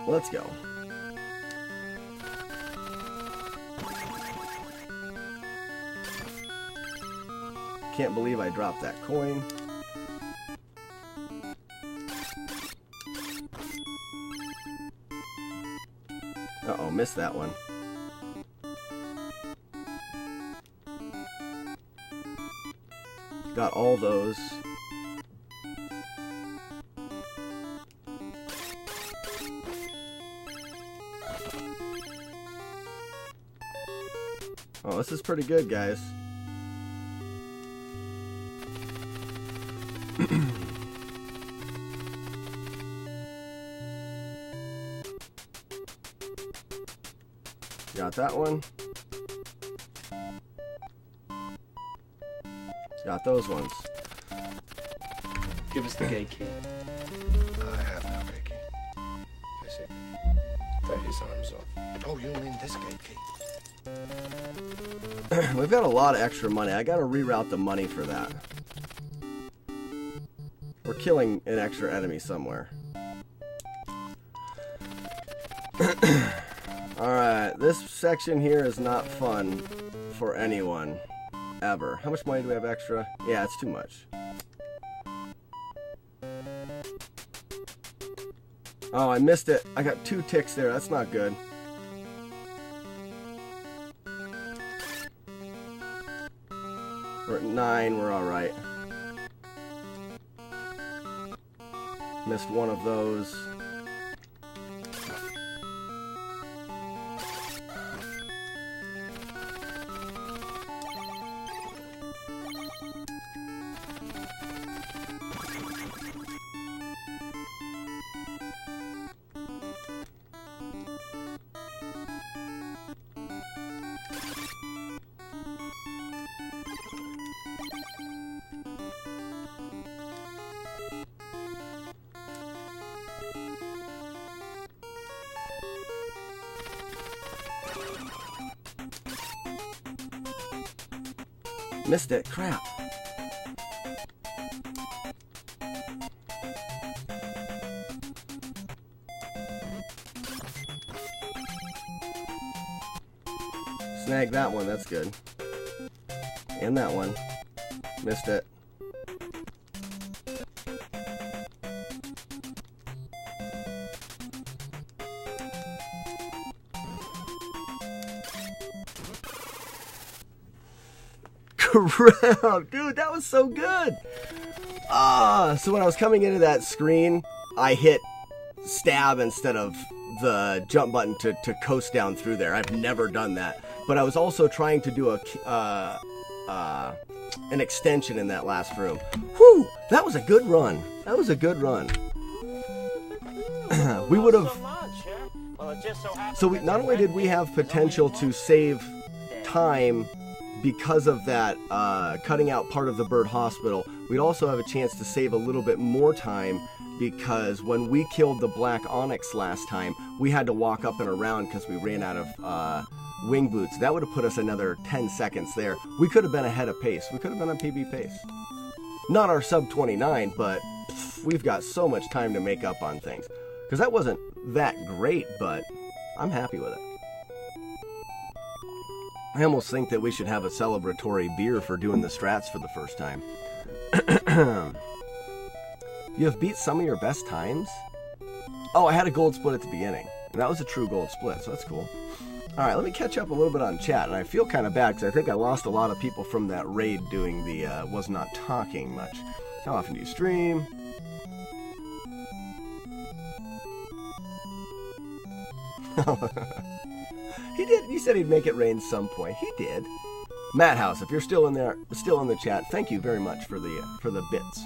Let's go. Can't believe I dropped that coin. Uh-oh, missed that one. Got all those. Oh, this is pretty good, guys. Got that one. Got those ones. Give us the gate key. I have no gate key. I see. Take his arms off. Oh, you mean this gate key? We've got a lot of extra money. I gotta reroute the money for that. We're killing an extra enemy somewhere. Alright, this section here is not fun for anyone. Ever. How much money do we have extra? Yeah, it's too much. Oh, I missed it. I got 2 ticks there. That's not good. We're at 9. We're alright. Missed one of those. Missed it. Crap. Snag that one. That's good. And that one. Missed it. Around. Dude, that was so good. So when I was coming into that screen, I hit stab instead of the jump button to coast down through there. I've never done that. But I was also trying to do an extension in that last room. Whew, that was a good run. That was a good run. We would have... So we, not only did we have potential to save time because of that cutting out part of the bird hospital, we'd also have a chance to save a little bit more time because when we killed the black onyx last time, we had to walk up and around because we ran out of wing boots. That would have put us another 10 seconds there. We could have been ahead of pace. We could have been on PB pace. Not our sub 29, but we've got so much time to make up on things. Because that wasn't that great, but I'm happy with it. I almost think that we should have a celebratory beer for doing the strats for the first time. You have beat some of your best times? Oh, I had a gold split at the beginning. And that was a true gold split, so that's cool. Alright, let me catch up a little bit on chat. And I feel kind of bad because I think I lost a lot of people from that raid doing the was not talking much. How often do you stream? He did. He said he'd make it rain some point. He did. Matt House, if you're still in there, still in the chat, thank you very much for the bits.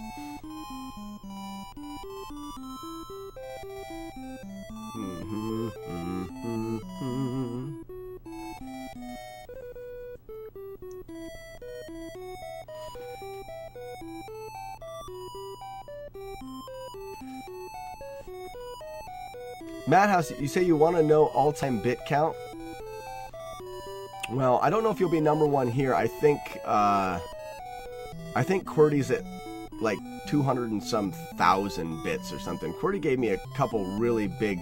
Matt House, you say you want to know all-time bit count? Well, I don't know if you'll be number one here. I think QWERTY's at like 200 and some thousand bits or something. QWERTY gave me a couple really big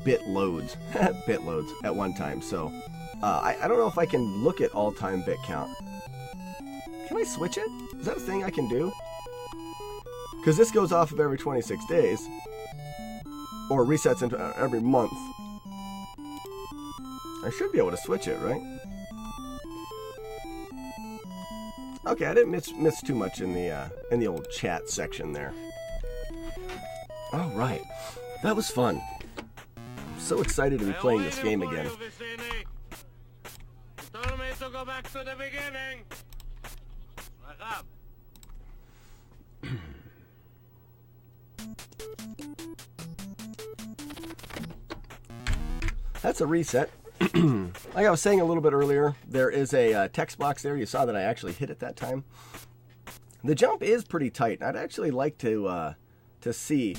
bit loads at one time. So I don't know if I can look at all-time bit count. Can I switch it? Is that a thing I can do? Because this goes off of every 26 days. Or resets into every month. I should be able to switch it, right? Okay, I didn't miss too much in the old chat section there. All right, that was fun. I'm so excited to be playing this game again. You told me to go back to the beginning. Wake up. That's a reset. Like I was saying a little bit earlier, there is a text box there. You saw that I actually hit it that time. The jump is pretty tight. I'd actually like to see.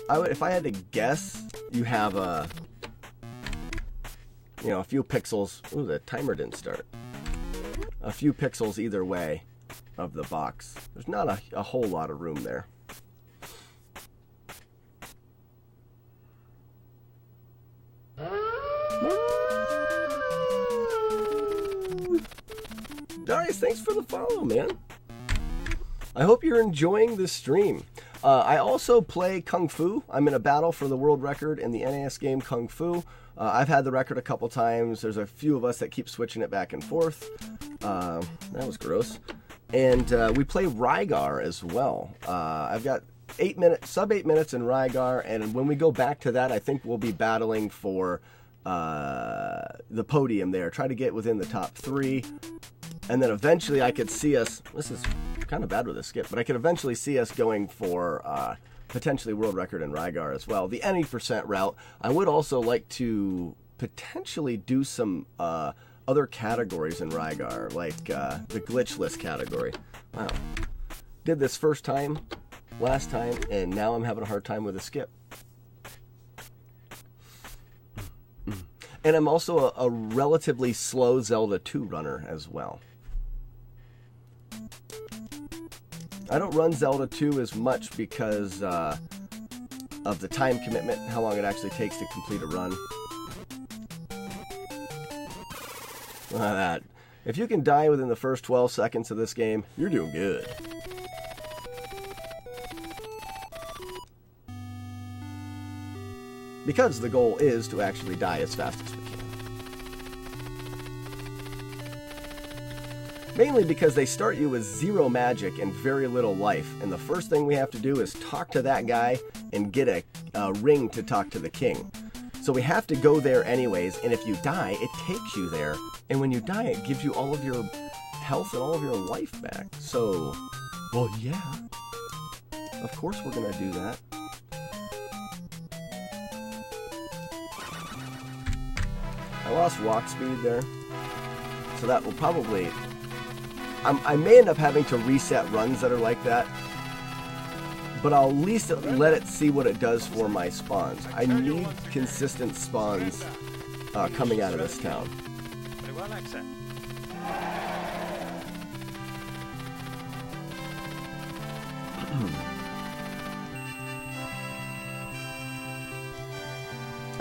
If I had to guess, you have a few pixels. Ooh, the timer didn't start. A few pixels either way of the box. There's not a whole lot of room there. Darius, thanks for the follow, man. I hope you're enjoying this stream. I also play Kung Fu. I'm in a battle for the world record in the NAS game Kung Fu. I've had the record a couple times. There's a few of us that keep switching it back and forth. That was gross. And we play Rygar as well. I've got sub 8 minutes in Rygar, and when we go back to that, I think we'll be battling for the podium there. Try to get within the top 3. And then eventually I could see us, this is kind of bad with a skip, but I could eventually see us going for potentially world record in Rygar as well. The any % route. I would also like to potentially do some other categories in Rygar, like the glitchless category. Wow. Did this last time, and now I'm having a hard time with a skip. And I'm also a relatively slow Zelda 2 runner as well. I don't run Zelda 2 as much because of the time commitment, how long it actually takes to complete a run. Look at that. If you can die within the first 12 seconds of this game, you're doing good. Because the goal is to actually die as fast as we can. Mainly because they start you with 0 magic and very little life, and the first thing we have to do is talk to that guy and get a ring to talk to the king. So we have to go there anyways, and if you die, it takes you there, and when you die, it gives you all of your health and all of your life back. So, well, yeah, of course we're gonna do that. I lost walk speed there, so that will probably... I may end up having to reset runs that are like that, but I'll at least let it see what it does for my spawns. I need consistent spawns coming out of this town.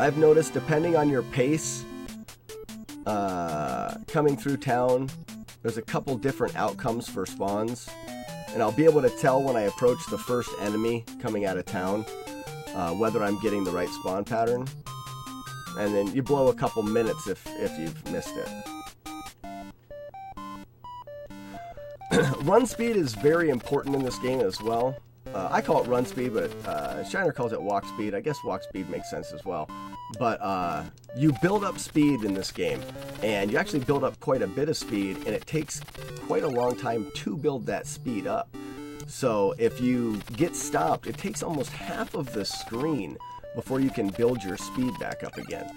I've noticed, depending on your pace, coming through town, there's a couple different outcomes for spawns, and I'll be able to tell when I approach the first enemy coming out of town whether I'm getting the right spawn pattern, and then you blow a couple minutes if you've missed it. Run speed is very important in this game as well. I call it run speed, but Shiner calls it walk speed. I guess walk speed makes sense as well. But you build up speed in this game, and you actually build up quite a bit of speed, and it takes quite a long time to build that speed up. So if you get stopped, it takes almost half of the screen before you can build your speed back up again.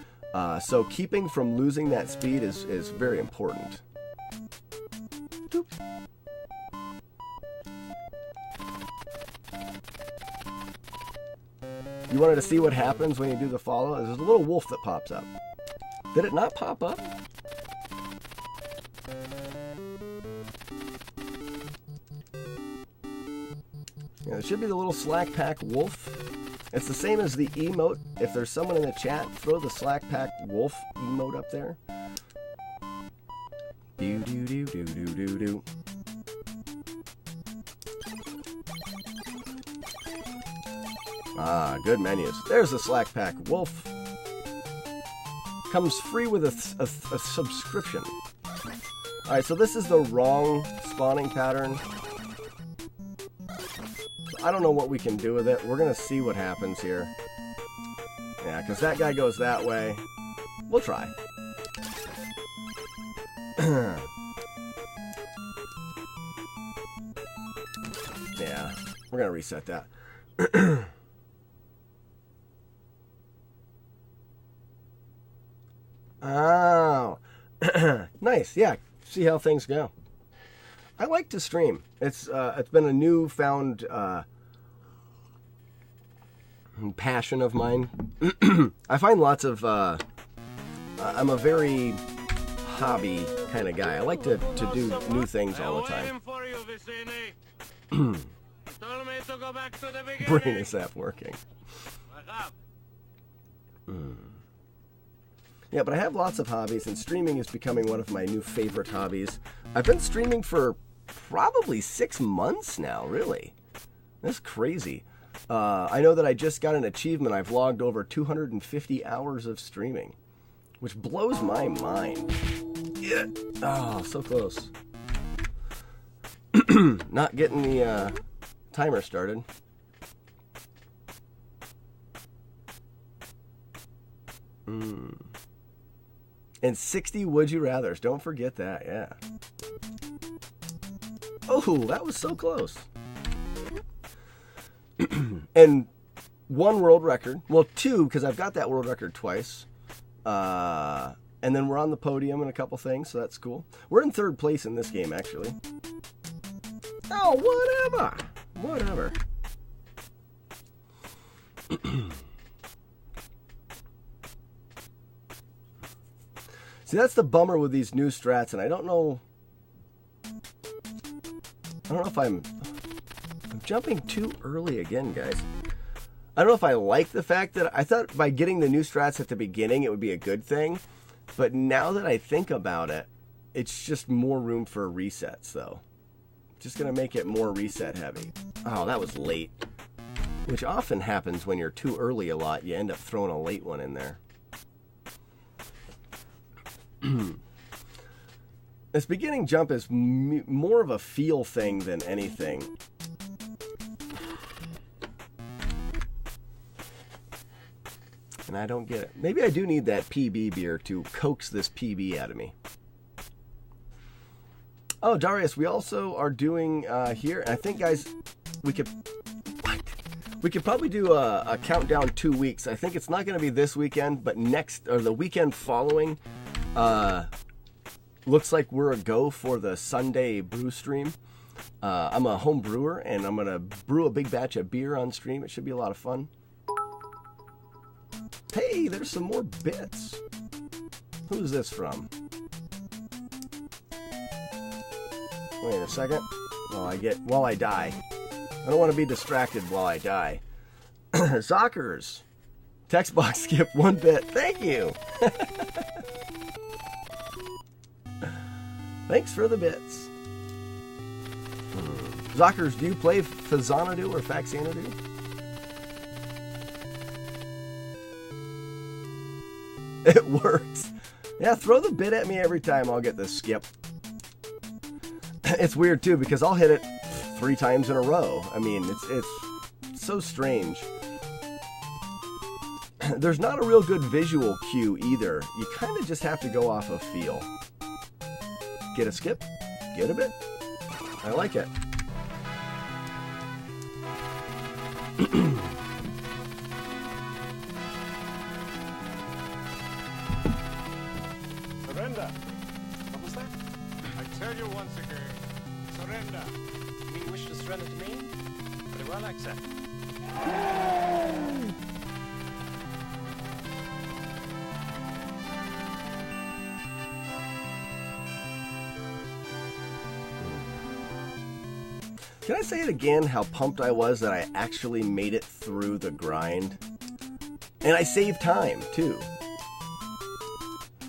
So keeping from losing that speed is very important. Oops. You wanted to see what happens when you do the follow? There's a little wolf that pops up. Did it not pop up? Yeah, it should be the little slack pack wolf. It's the same as the emote. If there's someone in the chat, throw the slack pack wolf emote up there. Do do do do do do do. Ah, good menus. There's the Slack Pack Wolf. Comes free with a subscription. Alright, so this is the wrong spawning pattern. I don't know what we can do with it. We're going to see what happens here. Yeah, because that guy goes that way. We'll try. Yeah, we're going to reset that. Oh, nice. Yeah, see how things go. I like to stream. It's been a newfound passion of mine. I find lots of I'm a very hobby kind of guy. I like to do new things all the time. Brain is that working? Yeah, but I have lots of hobbies, and streaming is becoming one of my new favorite hobbies. I've been streaming for probably 6 months now, really. That's crazy. I know that I just got an achievement. I've logged over 250 hours of streaming, which blows my mind. Yeah. Oh, so close. Not getting the timer started. And 60 would you rathers. Don't forget that, yeah. Oh, that was so close. And 1 world record. Well, 2, because I've got that world record twice. And then we're on the podium and a couple things, so that's cool. We're in 3rd place in this game, actually. Oh, whatever. Whatever. See, that's the bummer with these new strats, and I don't know if I'm jumping too early again, guys. I don't know if I like the fact that I thought by getting the new strats at the beginning it would be a good thing. But now that I think about it, it's just more room for resets, though. Just going to make it more reset heavy. Oh, that was late. Which often happens when you're too early a lot. You end up throwing a late one in there. This beginning jump is more of a feel thing than anything. And I don't get it. Maybe I do need that PB beer to coax this PB out of me. Oh, Darius, we also are doing here, and I think, guys, we could probably do a countdown 2 weeks. I think it's not going to be this weekend, but next, or the weekend following, looks like we're a go for the Sunday brew stream. I'm a home brewer, and I'm going to brew a big batch of beer on stream. It should be a lot of fun. Hey, there's some more bits. Who's this from? Wait a second. While I die. I don't want to be distracted while I die. Zockers. Text box skip 1 bit. Thank you. Thanks for the bits. Zockers, do you play Faxanadu or Faxanadu? It works. Yeah, throw the bit at me every time. I'll get this skip. It's weird too because I'll hit it 3 times in a row. I mean, it's so strange. There's not a real good visual cue either. You kind of just have to go off of feel. Get a skip, get a bit. I like it. Surrender. What was that? I tell you once again, surrender. You mean you wish to surrender to me? Very well, accept. Can I say it again, how pumped I was that I actually made it through the grind? And I saved time, too.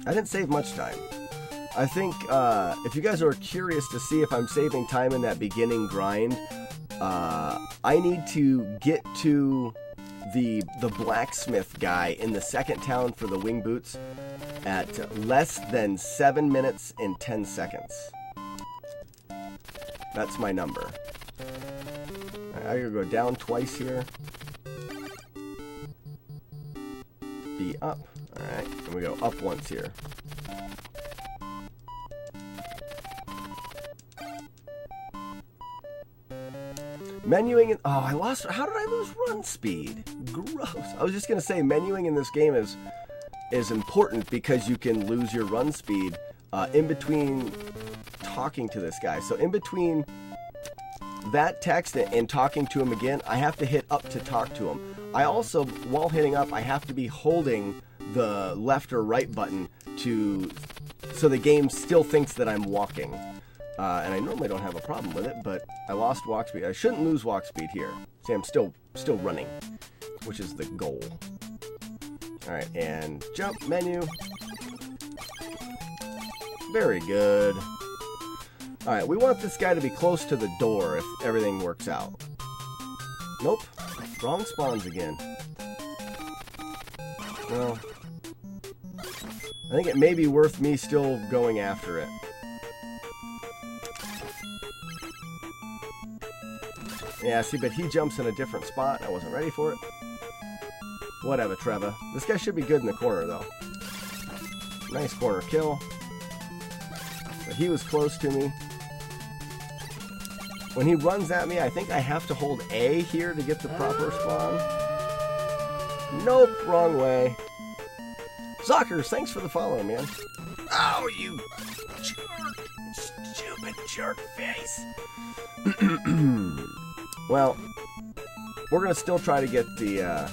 I didn't save much time. I think if you guys are curious to see if I'm saving time in that beginning grind, I need to get to the blacksmith guy in the second town for the wing boots at less than 7 minutes and 10 seconds. That's my number. I gotta go down twice here. Be up. Alright, and we go up once here. Menuing, oh, I lost, how did I lose run speed? Gross. I was just gonna say, menuing in this game is important because you can lose your run speed in between talking to this guy. So in between that text and talking to him again, I have to hit up to talk to him. I also, while hitting up, I have to be holding the left or right button so the game still thinks that I'm walking. And I normally don't have a problem with it, but I lost walk speed. I shouldn't lose walk speed here. See, I'm still running, which is the goal. All right, and jump menu. Very good. All right, we want this guy to be close to the door if everything works out. Nope, wrong spawns again. Well, I think it may be worth me still going after it. Yeah, see, but he jumps in a different spot. I wasn't ready for it. Whatever, Trevor. This guy should be good in the corner, though. Nice corner kill. But he was close to me. When he runs at me, I think I have to hold A here to get the proper spawn. Nope, wrong way. Zockers, thanks for the follow, man. Oh, you jerk. Stupid jerk face. Well, we're going to still try to get the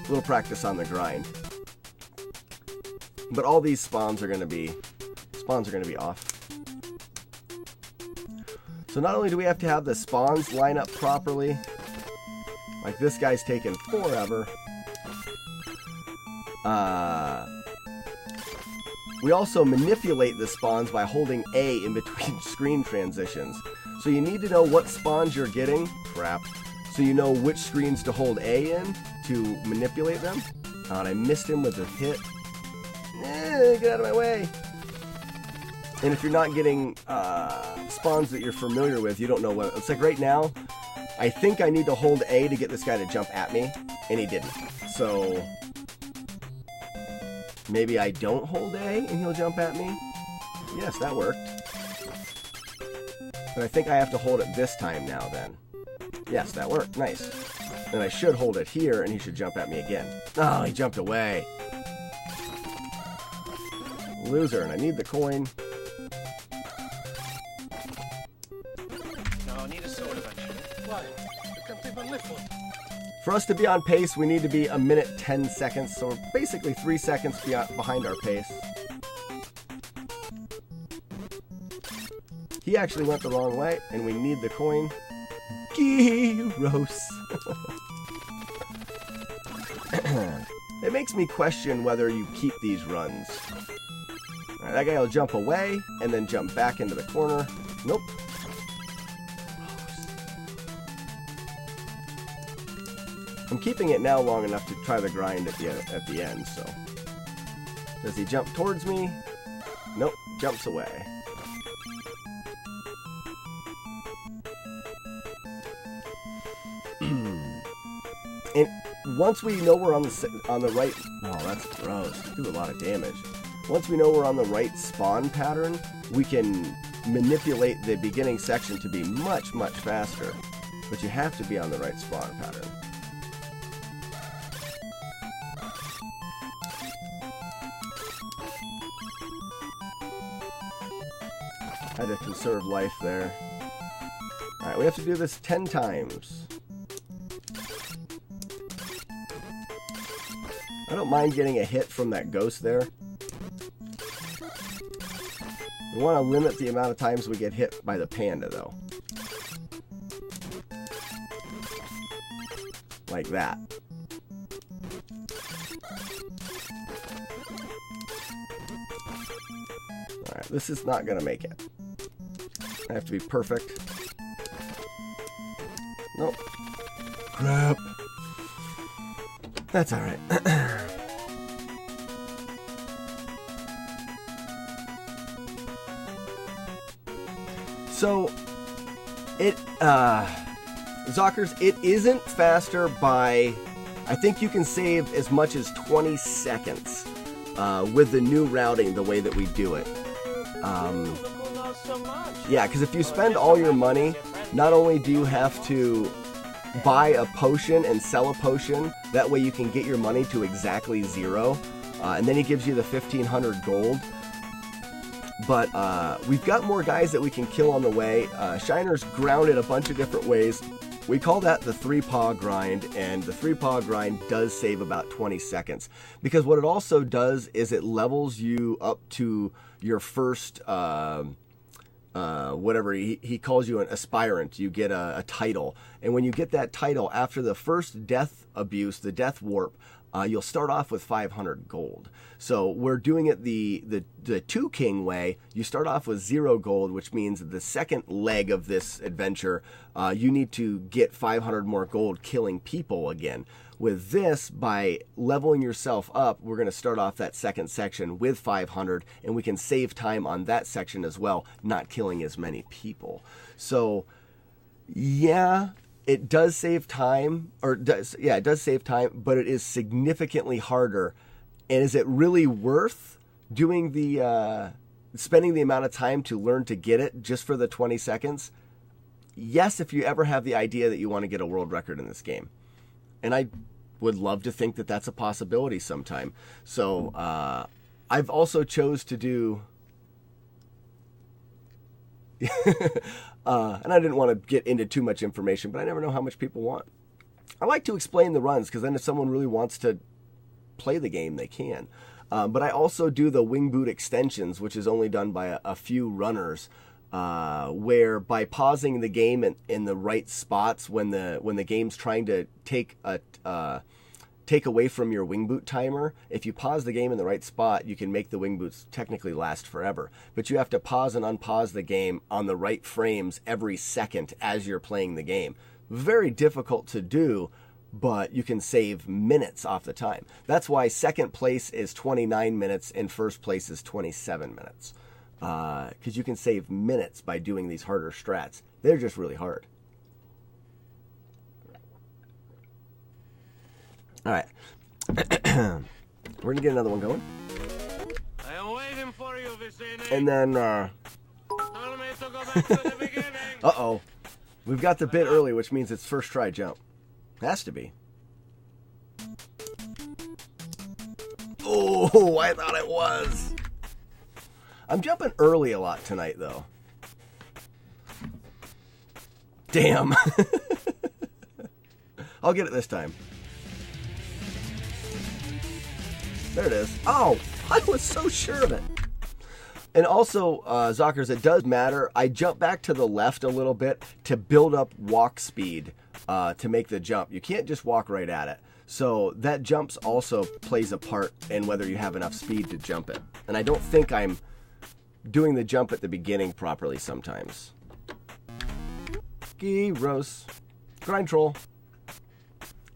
little practice on the grind. But all these spawns are going to be off. So not only do we have to have the spawns line up properly, like this guy's taking forever, we also manipulate the spawns by holding A in between screen transitions. So you need to know what spawns you're getting. Crap. So you know which screens to hold A in to manipulate them. Oh, and I missed him with a hit. Get out of my way. And if you're not getting spawns that you're familiar with, you don't know what... It's like right now, I think I need to hold A to get this guy to jump at me, and he didn't. So maybe I don't hold A and he'll jump at me? Yes, that worked. But I think I have to hold it this time now then. Yes, that worked. Nice. And I should hold it here and he should jump at me again. Oh, he jumped away. Loser, and I need the coin. No, I need a sword eventually. Why? You can't even lift one. For us to be on pace, we need to be 1 minute 10 seconds, so we're basically 3 seconds behind our pace. He actually went the wrong way, and we need the coin. Gyros. It makes me question whether you keep these runs. Alright, that guy will jump away, and then jump back into the corner. Nope. I'm keeping it now long enough to try the grind at the end, so. Does he jump towards me? Nope, jumps away. And once we know we're on the right... Oh, that's gross. Do a lot of damage. Once we know we're on the right spawn pattern, we can manipulate the beginning section to be much, much faster. But you have to be on the right spawn pattern. Had to conserve life there. Alright, we have to do this 10 times. I don't mind getting a hit from that ghost there. We want to limit the amount of times we get hit by the panda, though. Like that. Alright, this is not going to make it. I have to be perfect. Nope. Crap. That's alright. So, Zockers, it isn't faster by, I think you can save as much as 20 seconds with the new routing, the way that we do it. Yeah, because if you spend all your money, not only do you have to buy a potion and sell a potion, that way you can get your money to exactly 0, and then he gives you the 1500 gold. But we've got more guys that we can kill on the way. Shiner's grounded a bunch of different ways. We call that the 3-paw grind, and the 3-paw grind does save about 20 seconds. Because what it also does is it levels you up to your first, whatever, he calls you an aspirant. You get a title. And when you get that title, after the first death abuse, the death warp, you'll start off with 500 gold. So we're doing it the 2 King way. You start off with 0 gold, which means the second leg of this adventure, you need to get 500 more gold killing people again. With this, by leveling yourself up, we're going to start off that second section with 500, and we can save time on that section as well, not killing as many people. So, yeah, it does save time, it does save time, but it is significantly harder. And is it really worth doing the, spending the amount of time to learn to get it just for the 20 seconds? Yes, if you ever have the idea that you want to get a world record in this game. And I would love to think that that's a possibility sometime. So, I've also chose to do... and I didn't want to get into too much information, but I never know how much people want. I like to explain the runs, because then if someone really wants to play the game, they can. But I also do the wing boot extensions, which is only done by a few runners. where by pausing the game in the right spots when the game's trying to take away from your wing boot timer, if you pause the game in the right spot, you can make the wing boots technically last forever. But you have to pause and unpause the game on the right frames every second as you're playing the game. Very difficult to do, but you can save minutes off the time. That's why second place is 29 minutes and first place is 27 minutes. Because you can save minutes by doing these harder strats. They're just really hard. All right. We're going to get another one going. I am waiting for you, Vicini. And then, Tell me to go back to the beginning. uh-oh. We've got the bit early, which means it's first try jump. Has to be. Oh, I thought it was. I'm jumping early a lot tonight, though. Damn. I'll get it this time. There it is. Oh, I was so sure of it. And also, Zockers, it does matter. I jump back to the left a little bit to build up walk speed to make the jump. You can't just walk right at it. So that jumps also plays a part in whether you have enough speed to jump it. And I don't think I'm doing the jump at the beginning properly sometimes. Gyros. Grind troll.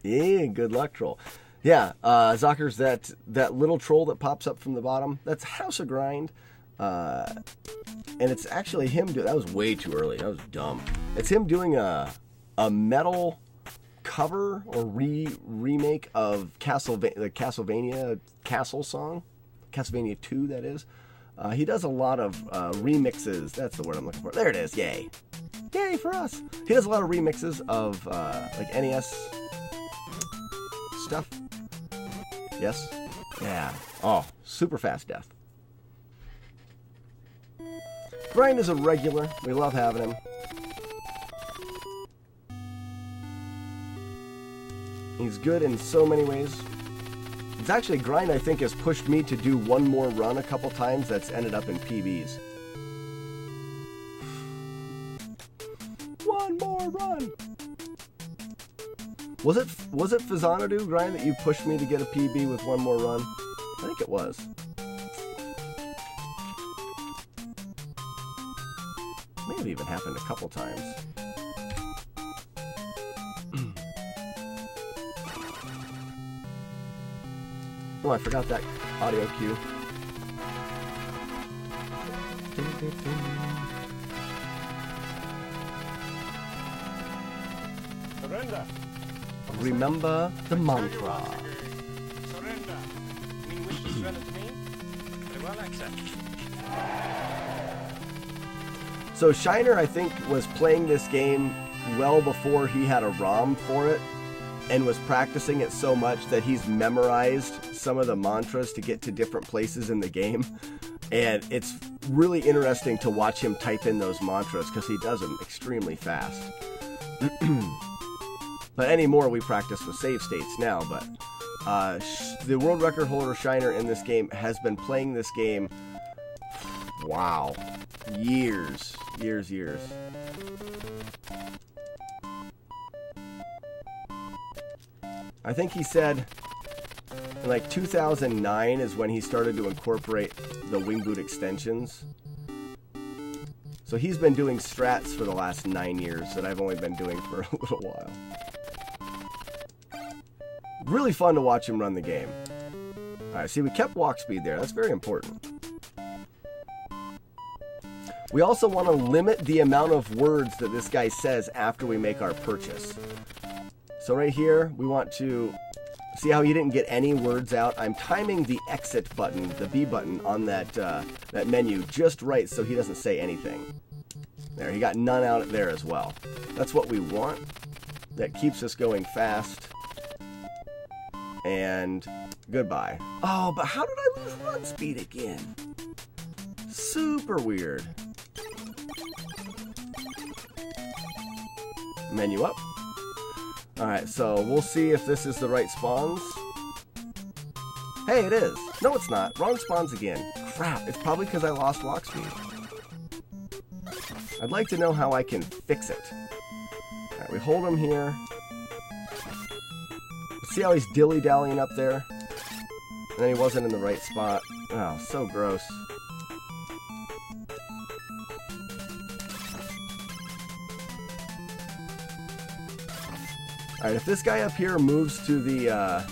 Yeah, good luck, troll. Yeah, Zockers, that little troll that pops up from the bottom, that's House of Grind. And it's actually him doing... That was way too early. That was dumb. It's him doing a metal cover or remake of the Castlevania Castle song. Castlevania 2, that is. He does a lot of remixes. That's the word I'm looking for. There it is. Yay. Yay for us. He does a lot of remixes of like NES stuff. Yes? Yeah. Oh, super fast death. Grind is a regular. We love having him. He's good in so many ways. It's actually Grind, I think, has pushed me to do one more run a couple times that's ended up in PBs. One more run! Was it Faxanadu, Grind, that you pushed me to get a PB with one more run? I think it was. May have even happened a couple times. Oh, I forgot that audio cue. Surrender. Remember the mantra. Surrender. You mean wish to surrender to me? Very well, accept. So Shiner, I think, was playing this game well before he had a ROM for it, and was practicing it so much that he's memorized some of the mantras to get to different places in the game. And it's really interesting to watch him type in those mantras because he does them extremely fast. But anymore, we practice with save states now. But the world record holder Shiner in this game has been playing this game, wow, years. I think he said in like 2009 is when he started to incorporate the wing boot extensions. So he's been doing strats for the last 9 years that I've only been doing for a little while. Really fun to watch him run the game. Alright, see, we kept walk speed there. That's very important. We also want to limit the amount of words that this guy says after we make our purchase. So right here, we want to see how he didn't get any words out. I'm timing the exit button, the B button, on that menu just right so he doesn't say anything. There, he got none out there as well. That's what we want. That keeps us going fast. And goodbye. Oh, but how did I lose run speed again? Super weird. Menu up. Alright, so we'll see if this is the right spawns. Hey, it is. No, it's not. Wrong spawns again. Crap, it's probably because I lost walk speed. I'd like to know how I can fix it. Alright, we hold him here. See how he's dilly-dallying up there? And then he wasn't in the right spot. Oh, so gross. Alright, if this guy up here moves to the,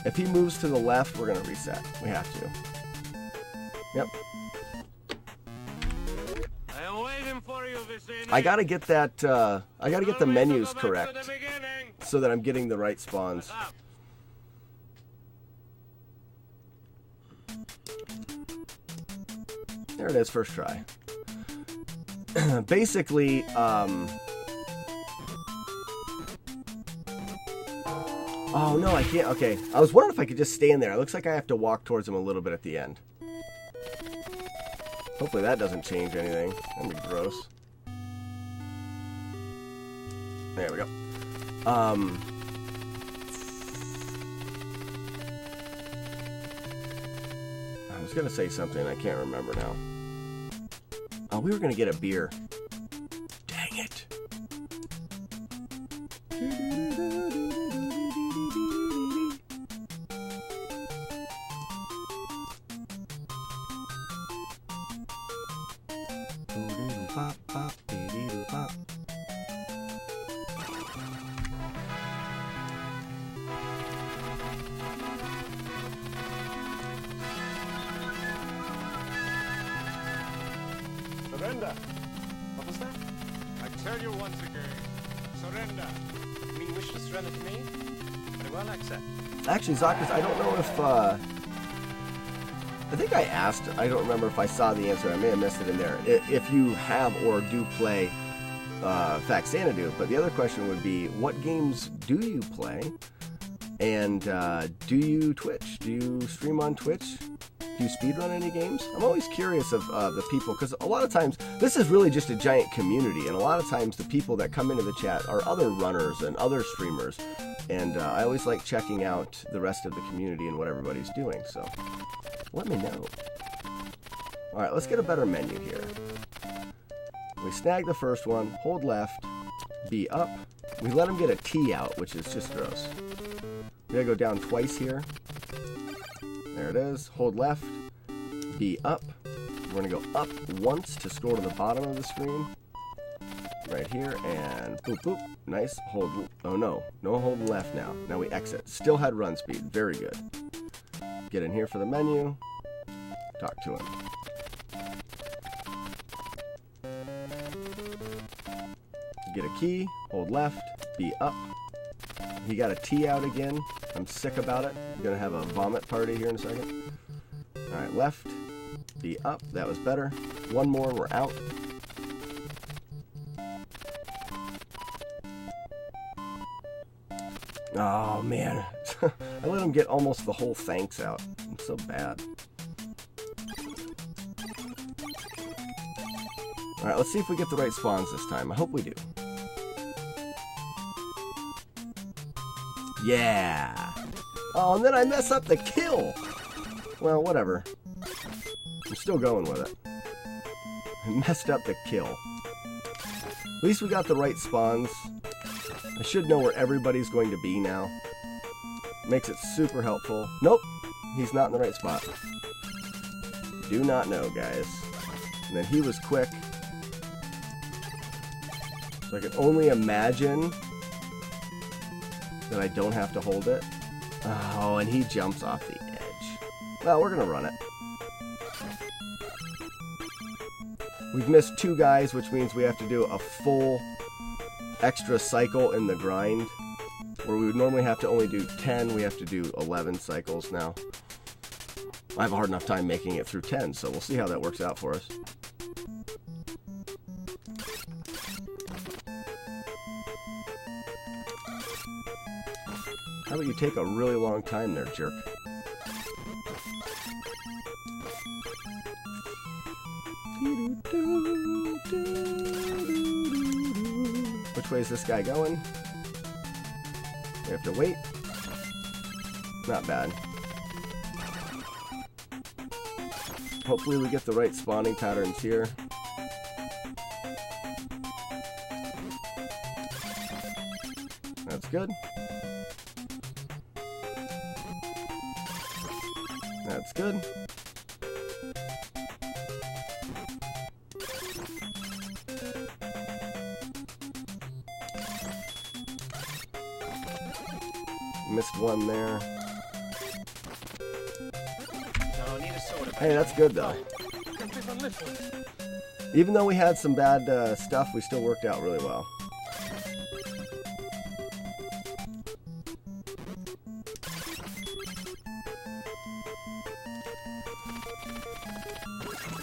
if he moves to the left, we're gonna reset. We have to. Yep. I am waiting for you, Vicini. I gotta get that, I gotta get the menus correct so that I'm getting the right spawns. There it is, first try. Basically, oh, no, I can't. Okay. I was wondering if I could just stay in there. It looks like I have to walk towards him a little bit at the end. Hopefully that doesn't change anything. That'd be gross. There we go. I was going to say something. I can't remember now. Oh, we were going to get a beer. Dang it. Surrender. What was that? I tell you once again, surrender. You mean you wish to surrender to me? Very well, I accept. Actually, Zakas, I don't know if, I think I asked, I don't remember if I saw the answer, I may have missed it in there, if you have or do play Faxanadu, but the other question would be, what games do you play? And do you Twitch? Do you stream on Twitch? Do you speedrun any games? I'm always curious of the people, because a lot of times, this is really just a giant community, and a lot of times the people that come into the chat are other runners and other streamers, and I always like checking out the rest of the community and what everybody's doing, so let me know. Alright, let's get a better menu here. We snag the first one, hold left, B up. We let him get a T out, which is just gross. We gotta go down twice here. There it is. Hold left, B up. We're gonna go up once to scroll to the bottom of the screen. Right here, and boop, boop. Nice. Hold, oh no. No hold left now. Now we exit. Still had run speed. Very good. Get in here for the menu. Talk to him. Get a key. Hold left, B up. He got a T out again. I'm sick about it. I'm gonna have a vomit party here in a second. Alright, left, B up. That was better. One more, we're out. Oh, man. I let him get almost the whole thanks out. I'm so bad. Alright, let's see if we get the right spawns this time. I hope we do. Yeah! Oh, and then I mess up the kill! Well, whatever. I'm still going with it. I messed up the kill. At least we got the right spawns. I should know where everybody's going to be now. Makes it super helpful. Nope! He's not in the right spot. Do not know, guys. And then he was quick. So I can only imagine that I don't have to hold it. Oh, and he jumps off the edge. Well, we're gonna run it. We've missed 2 guys, which means we have to do a full extra cycle in the grind. Where we would normally have to only do 10, we have to do 11 cycles now. I have a hard enough time making it through 10, so we'll see how that works out for us. How about you take a really long time there, jerk? Which way is this guy going? We have to wait. Not bad. Hopefully we get the right spawning patterns here. That's good. That's good. Missed one there. No, need a soda. Hey, that's good though. Even though we had some bad stuff, we still worked out really well.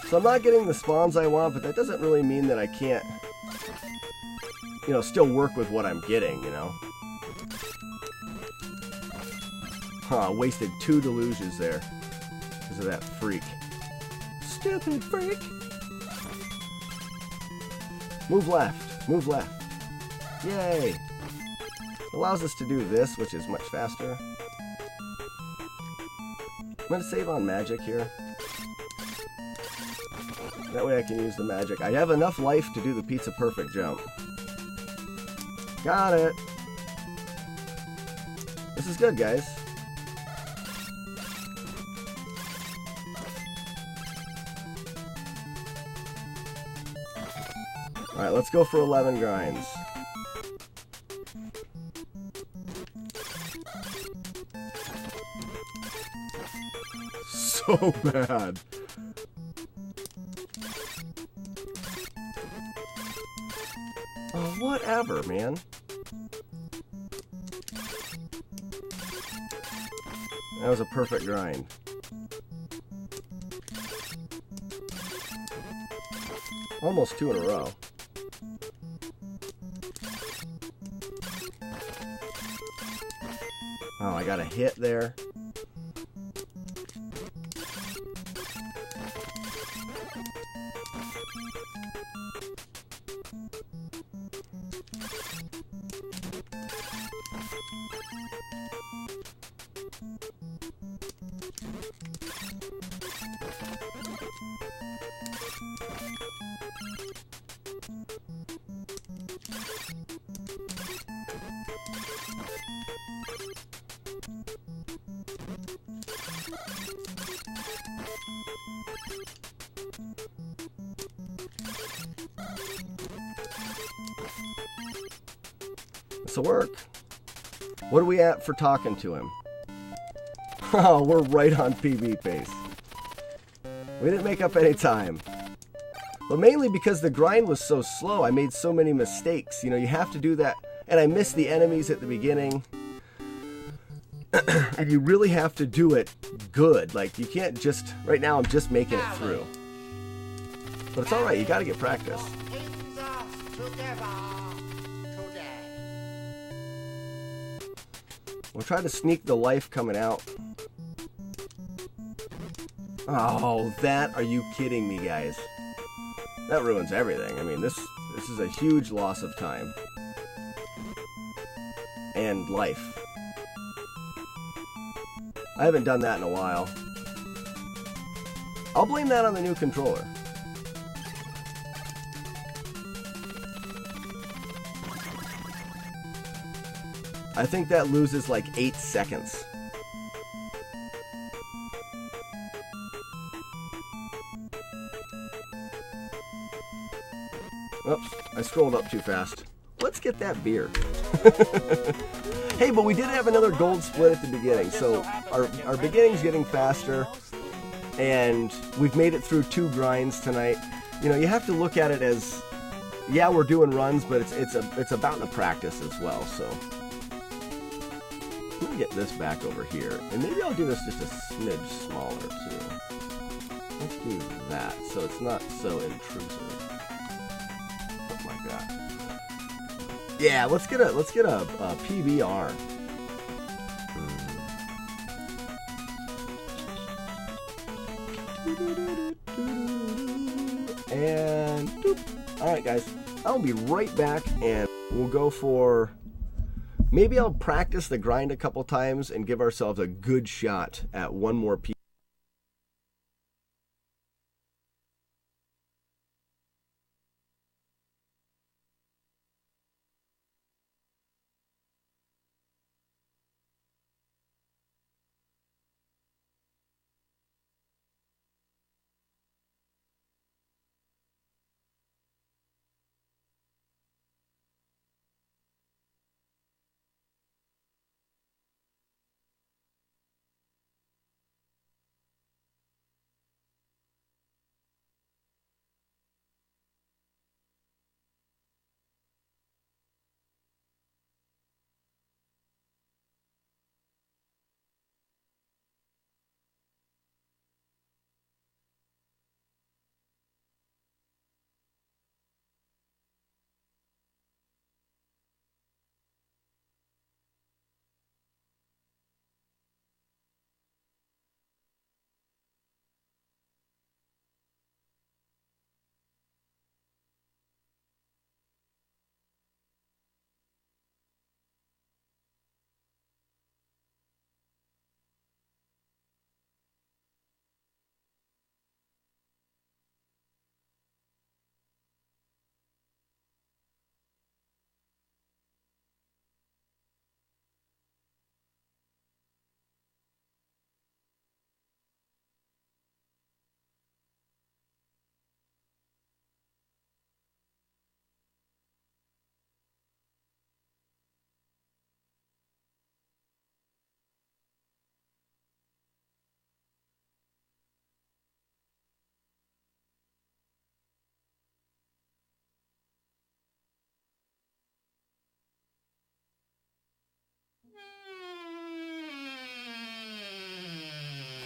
So I'm not getting the spawns I want, but that doesn't really mean that I can't, you know, still work with what I'm getting, you know? Huh, wasted 2 deluges there because of that freak. Stupid freak! Move left. Move left. Yay! Allows us to do this, which is much faster. I'm going to save on magic here. That way I can use the magic. I have enough life to do the pizza perfect jump. Got it! This is good, guys. Alright, let's go for 11 grinds. So bad. Oh, whatever, man. That was a perfect grind. Almost 2 in a row. Oh, I got a hit there. This'll work. What are we at for talking to him? Oh, we're right on PB pace. We didn't make up any time. But mainly because the grind was so slow, I made so many mistakes. You know, you have to do that. And I missed the enemies at the beginning. And you really have to do it good. Like, you can't just... Right now, I'm just making it through. But it's alright, you gotta get practice. We'll try to sneak the life coming out. Oh, that... Are you kidding me, guys? That ruins everything. I mean, this is a huge loss of time. And life. I haven't done that in a while. I'll blame that on the new controller. I think that loses like 8 seconds. Oops, I scrolled up too fast. Let's get that beer. Hey, but we did have another gold split at the beginning, so our beginning's getting faster, and we've made it through 2 grinds tonight. You know, you have to look at it as, yeah, we're doing runs, but it's about the practice as well. So let me get this back over here, and maybe I'll do this just a smidge smaller too. Let's do that, so it's not so intrusive. Something like that. Yeah, let's get a PBR. And doop. All right, guys, I'll be right back, and we'll go for. Maybe I'll practice the grind a couple times and give ourselves a good shot at one more PB.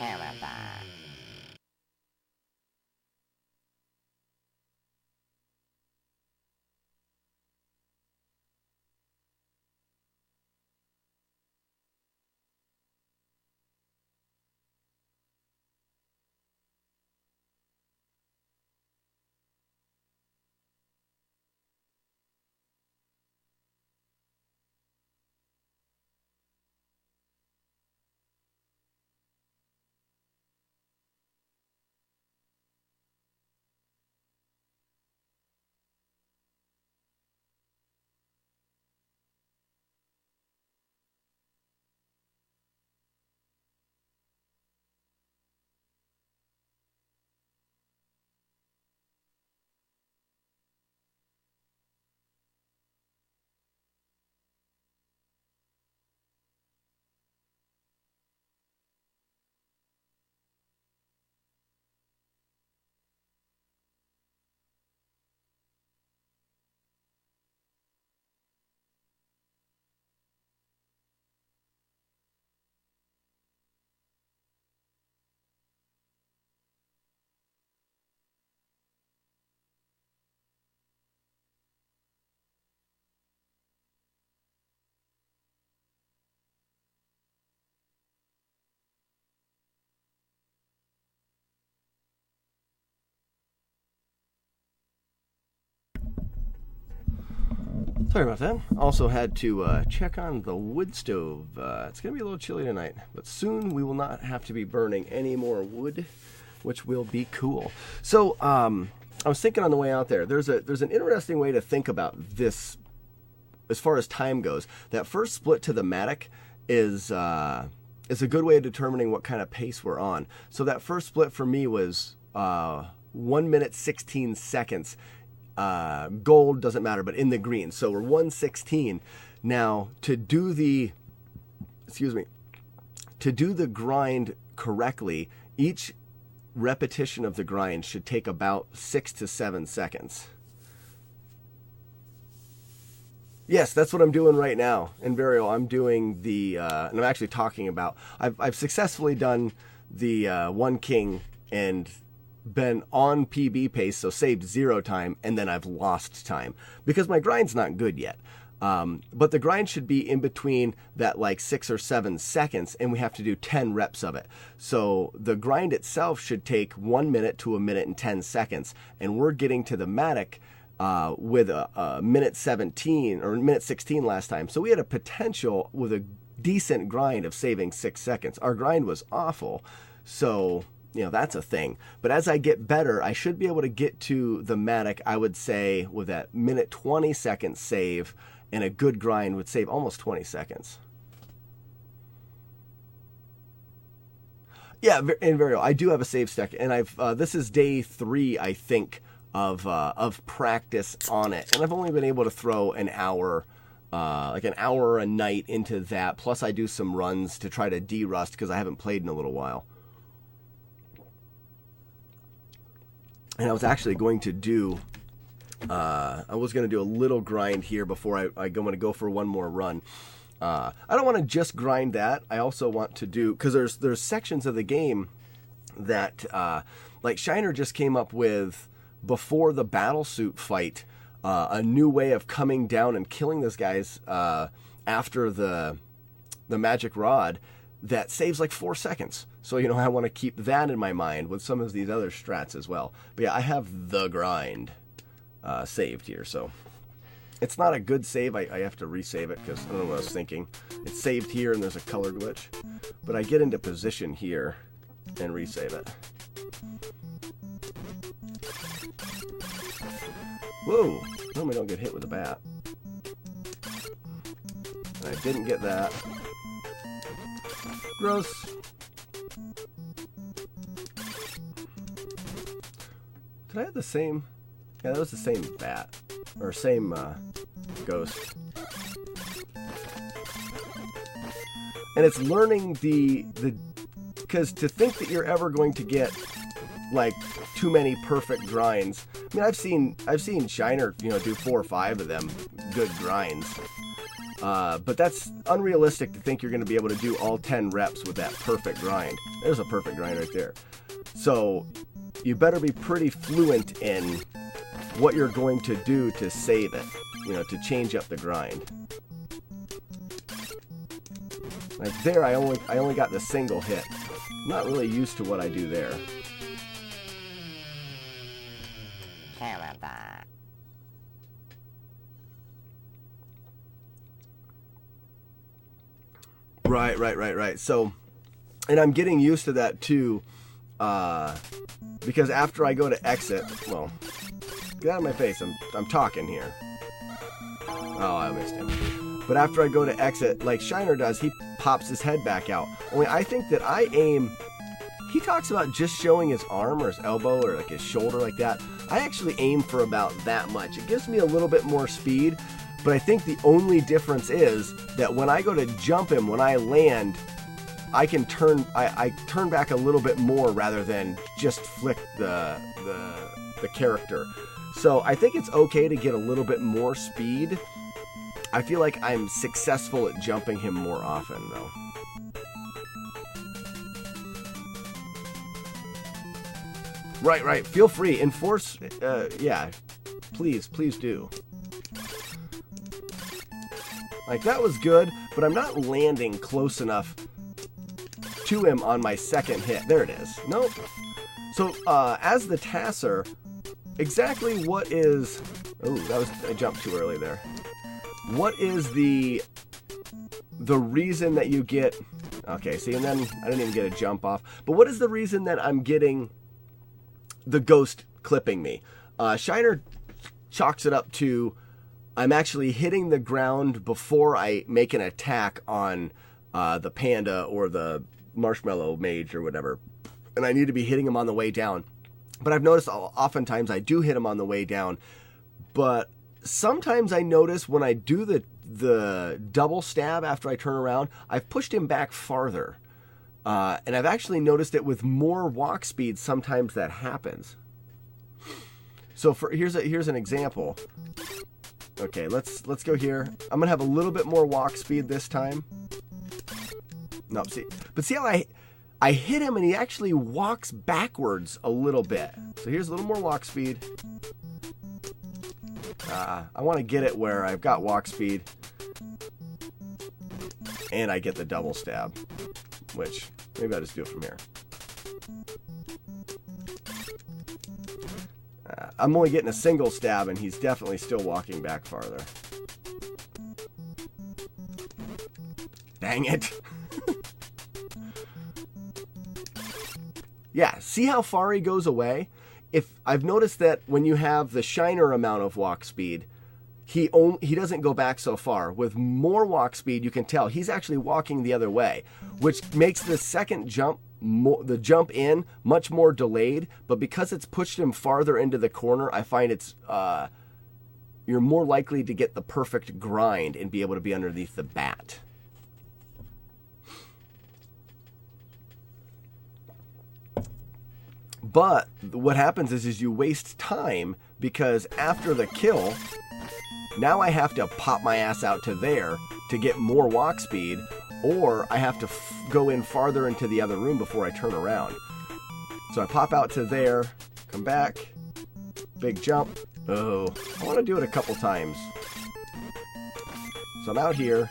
caravan. Sorry about that. Also had to check on the wood stove. It's going to be a little chilly tonight, but soon we will not have to be burning any more wood, which will be cool. So I was thinking on the way out there, there's an interesting way to think about this as far as time goes. That first split to the Matic is a good way of determining what kind of pace we're on. So that first split for me was 1 minute 16 seconds. Gold doesn't matter, but in the green. So we're 1:16. Now to do the grind correctly, each repetition of the grind should take about 6 to 7 seconds. Yes, that's what I'm doing right now. In Burial, I'm doing the, and I'm actually talking about, I've successfully done the One King and been on PB pace, so saved 0 time, and then I've lost time because my grind's not good yet. But the grind should be in between that like 6 or 7 seconds, and we have to do 10 reps of it. So the grind itself should take 1 minute to 1 minute and 10 seconds, and we're getting to the Matic with a minute 17 or minute 16 last time. So we had a potential with a decent grind of saving 6 seconds. Our grind was awful, so you know, that's a thing. But as I get better, I should be able to get to the Matic, I would say, with that minute 20 second save, and a good grind would save almost 20 seconds. Yeah, in Vario, I do have a save stack, and I've this is day 3, I think, of practice on it, and I've only been able to throw an hour, like an hour a night into that. Plus, I do some runs to try to de-rust because I haven't played in a little while. And I was actually going to do, a little grind here before I'm going to go for one more run. I don't want to just grind that. I also want to do, because there's sections of the game that, like Shiner just came up with, before the battlesuit fight, a new way of coming down and killing those guys after the magic rod that saves like 4 seconds. So, you know, I want to keep that in my mind with some of these other strats as well. But yeah, I have the grind saved here, so it's not a good save. I have to resave it because I don't know what I was thinking. It's saved here and there's a color glitch. But I get into position here and resave it. Whoa! Normally don't get hit with a bat. And I didn't get that. Gross. Did I have the same? Yeah, that was the same bat. Or same ghost. And it's learning the because to think that you're ever going to get like too many perfect grinds. I mean, I've seen Shiner, you know, do 4 or 5 of them good grinds. But that's unrealistic to think you're going to be able to do all 10 reps with that perfect grind. There's a perfect grind right there. So you better be pretty fluent in what you're going to do to save it, you know, to change up the grind. Like there, I only got the single hit. I'm not really used to what I do there. Right. So, and I'm getting used to that too, because after I go to exit, well, get out of my face, I'm talking here. Oh, I missed him. But after I go to exit, like Shiner does, he pops his head back out. Only I think that I aim, he talks about just showing his arm or his elbow or like his shoulder like that. I actually aim for about that much. It gives me a little bit more speed. But I think the only difference is that when I go to jump him, when I land, I can turn back a little bit more rather than just flick the character. So I think it's okay to get a little bit more speed. I feel like I'm successful at jumping him more often though. Right. Feel free. Enforce, yeah. Please do. Like, that was good, but I'm not landing close enough to him on my second hit. There it is. Nope. So, as the tasser, exactly what is... Oh, I jumped too early there. What is the reason that you get... Okay, see, and then I didn't even get a jump off. But what is the reason that I'm getting the ghost clipping me? Shiner chalks it up to... I'm actually hitting the ground before I make an attack on the panda or the marshmallow mage or whatever. And I need to be hitting him on the way down. But I've noticed oftentimes I do hit him on the way down. But sometimes I notice when I do the double stab after I turn around, I've pushed him back farther. And I've actually noticed it with more walk speed, sometimes that happens. So here's an example. Okay, let's go here. I'm gonna have a little bit more walk speed this time. No, see how I hit him and he actually walks backwards a little bit. So here's a little more walk speed. I want to get it where I've got walk speed and I get the double stab, which maybe I'll just do it from here. I'm only getting a single stab, and he's definitely still walking back farther. Dang it. Yeah, see how far he goes away? If I've noticed that when you have the Shiner amount of walk speed, he doesn't go back so far. With more walk speed, you can tell he's actually walking the other way, which makes the second jump, the jump in, much more delayed. But because it's pushed him farther into the corner, I find it's you're more likely to get the perfect grind and be able to be underneath the bat. But what happens is you waste time, because after the kill, now I have to pop my ass out to there to get more walk speed, or I have to go in farther into the other room before I turn around. So I pop out to there, come back, big jump. Oh, I want to do it a couple times. So I'm out here.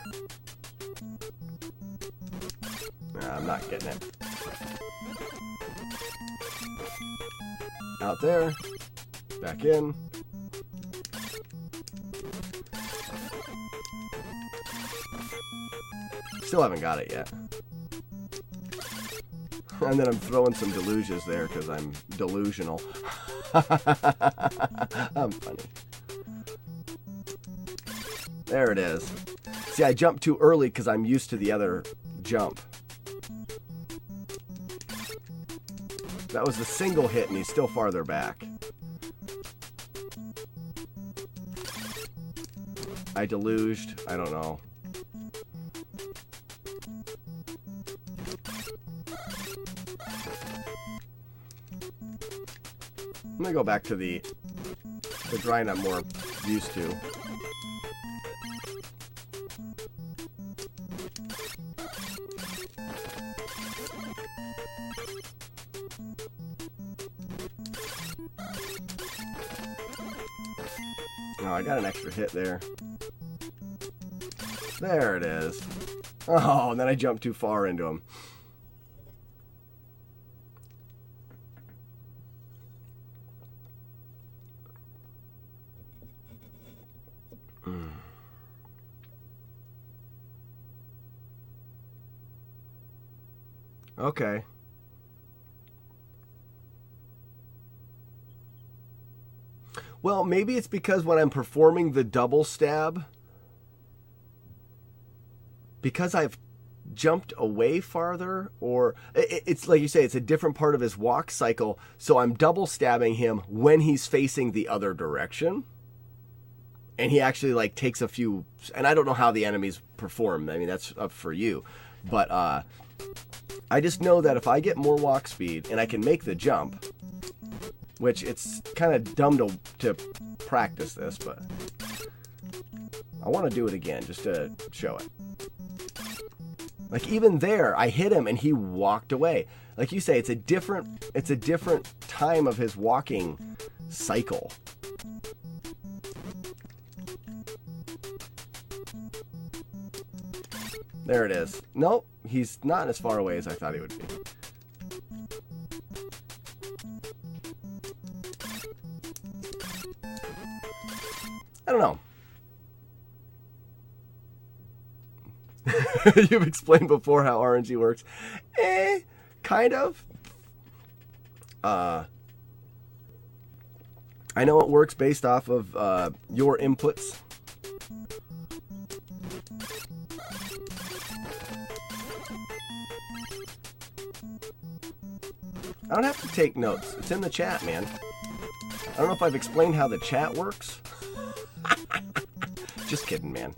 Nah, I'm not getting it. Out there, back in. Still haven't got it yet. And then I'm throwing some delusions there because I'm delusional. I'm funny. There it is. See, I jumped too early because I'm used to the other jump. That was the single hit, and he's still farther back. I deluged. I don't know. I'm gonna go back to the grind I'm more used to. Oh, I got an extra hit there. There it is. Oh, and then I jumped too far into him. Okay. Well, maybe it's because when I'm performing the double stab, because I've jumped away farther, or it's like you say, it's a different part of his walk cycle, so I'm double stabbing him when he's facing the other direction. And he actually like takes a few, and I don't know how the enemies perform. I mean, that's up for you. But I just know that if I get more walk speed and I can make the jump, which it's kind of dumb to practice this, but I want to do it again just to show it. Like even there, I hit him and he walked away. Like you say, it's a different time of his walking cycle. There it is. Nope, he's not as far away as I thought he would be. I don't know. You've explained before how RNG works. Kind of. I know it works based off of your inputs. I don't have to take notes. It's in the chat, man. I don't know if I've explained how the chat works. Just kidding, man.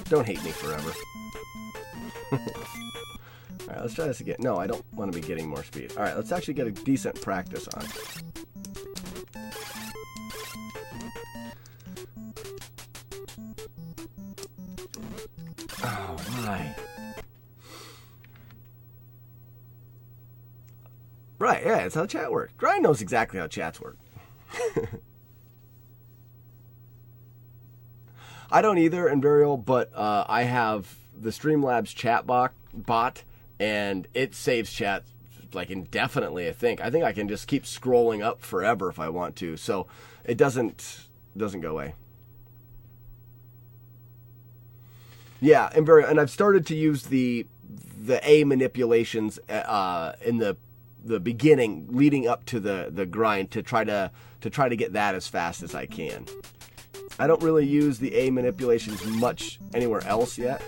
Don't hate me forever. Alright, let's try this again. No, I don't want to be getting more speed. Alright, let's actually get a decent practice on. Oh, my. Right, yeah, it's how chat works. Grind knows exactly how chats work. I don't either in Burial, but I have the Streamlabs chat bot, and it saves chat like indefinitely, I think. I think I can just keep scrolling up forever if I want to, so it doesn't go away. Yeah, and I've started to use the A manipulations in the beginning leading up to the grind to try to get that as fast as I can. I don't really use the A manipulations much anywhere else yet.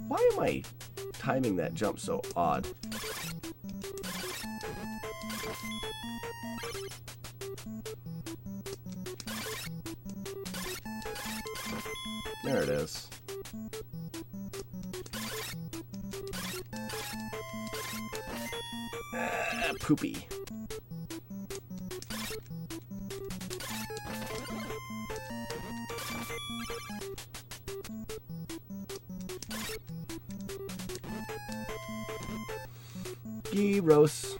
Why am I timing that jump so odd? There it is. Poopy. Gross.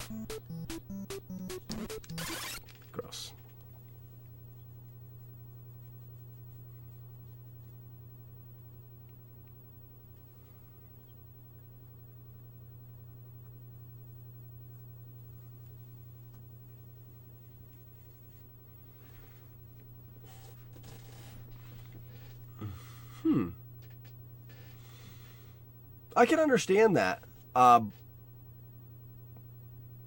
Gross. I can understand that.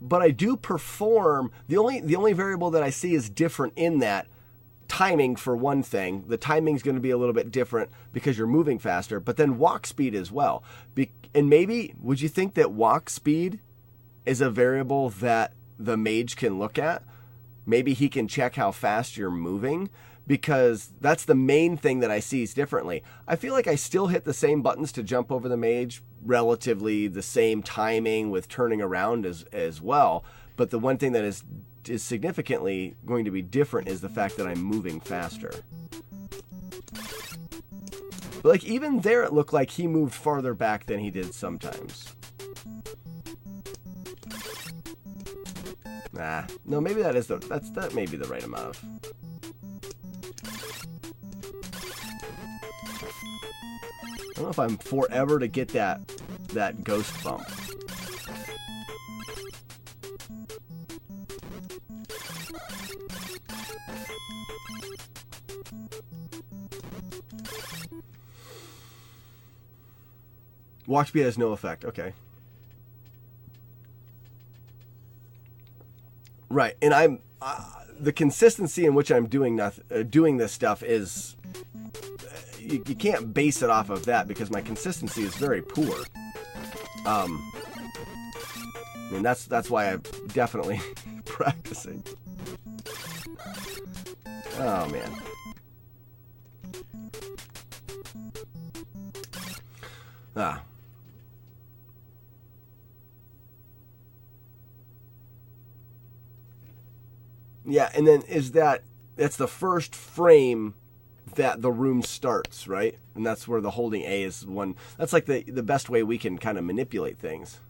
But I do perform, the only variable that I see is different in that timing, for one thing. The timing's going to be a little bit different because you're moving faster, but then walk speed as well. And maybe, would you think that walk speed is a variable that the mage can look at? Maybe he can check how fast you're moving, because that's the main thing that I see is differently. I feel like I still hit the same buttons to jump over the mage, relatively the same timing with turning around as well. But the one thing that is significantly going to be different is the fact that I'm moving faster. But like even there, it looked like he moved farther back than he did sometimes. Nah, no, maybe that may be the right amount of. I don't know if I'm forever to get that ghost bump. Walk speed has no effect. Okay. Right, and I'm the consistency in which I'm doing this stuff is you can't base it off of that because my consistency is very poor. I mean that's why I'm definitely practicing. Oh man. Ah. Yeah, and then that's the first frame that the room starts, right? And that's where the holding A is one. That's like the best way we can kind of manipulate things.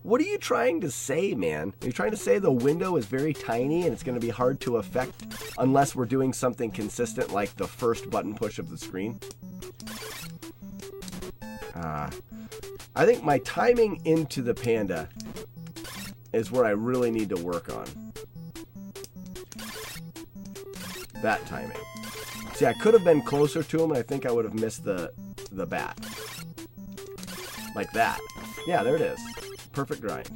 What are you trying to say, man? Are you trying to say the window is very tiny and it's going to be hard to affect unless we're doing something consistent like the first button push of the screen? I think my timing into the panda is where I really need to work on. That timing. See, I could have been closer to him and I think I would have missed the bat. Like that. Yeah, there it is. Perfect grind.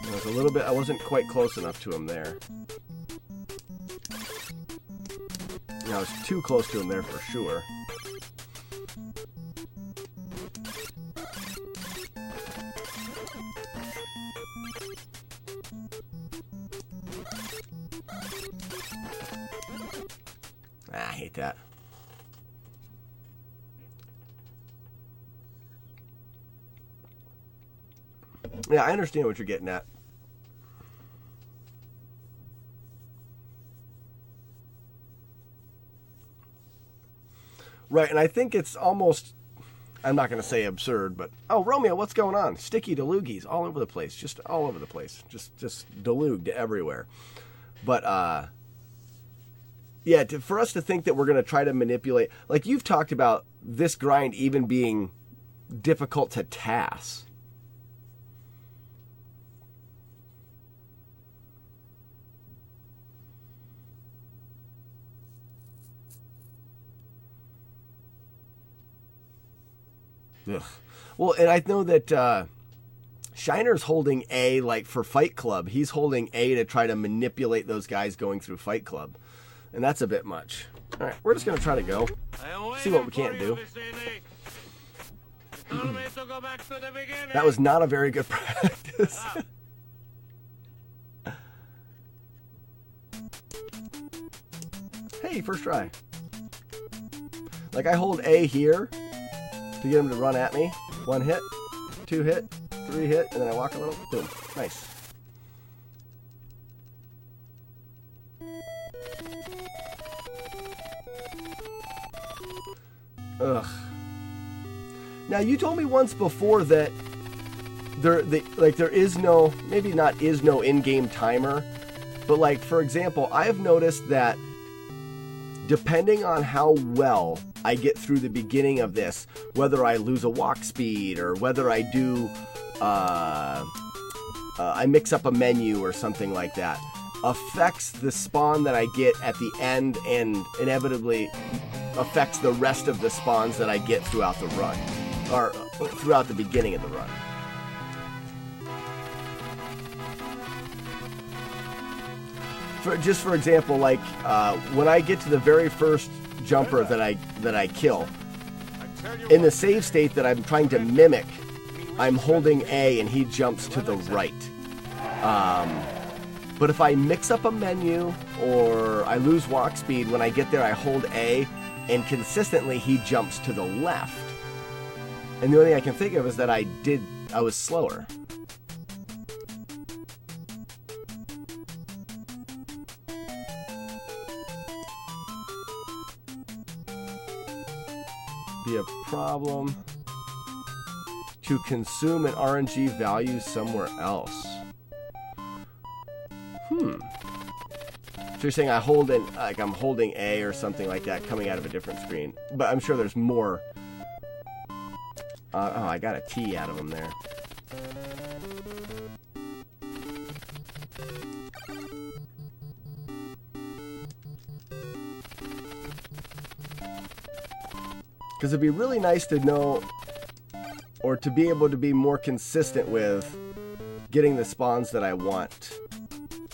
It was a little bit, I wasn't quite close enough to him there. I was too close to him there for sure. I hate that. Yeah, I understand what you're getting at. Right, and I think it's almost, I'm not going to say absurd, but, oh, Romeo, what's going on? Sticky delugis all over the place, just all over the place, just deluged everywhere. But, yeah, for us to think that we're going to try to manipulate, like you've talked about this grind even being difficult to task. Ugh. Well, and I know that Shiner's holding A, like for Fight Club. He's holding A to try to manipulate those guys going through Fight Club. And that's a bit much. All right, we're just going to try to go. See what we can't do. That was not a very good practice. Hey, first try. Like I hold A here to get him to run at me. 1 hit, 2 hit, 3 hit, and then I walk a little. Boom. Nice. Ugh. Now you told me once before that there is no, maybe not is no in-game timer, but like for example, I have noticed that depending on how well I get through the beginning of this, whether I lose a walk speed or whether I do, I mix up a menu or something like that, affects the spawn that I get at the end and inevitably affects the rest of the spawns that I get throughout the run, or throughout the beginning of the run. For example, like when I get to the very first jumper that I kill, in the save state that I'm trying to mimic, I'm holding A and he jumps to the right. But if I mix up a menu or I lose walk speed, when I get there I hold A, and consistently he jumps to the left. And the only thing I can think of is that I was slower. Be a problem to consume an RNG value somewhere else. So you're saying I hold in, like I'm holding A or something like that coming out of a different screen. But I'm sure there's more. Oh, I got a T out of them there. Because it'd be really nice to know, or to be able to be more consistent with getting the spawns that I want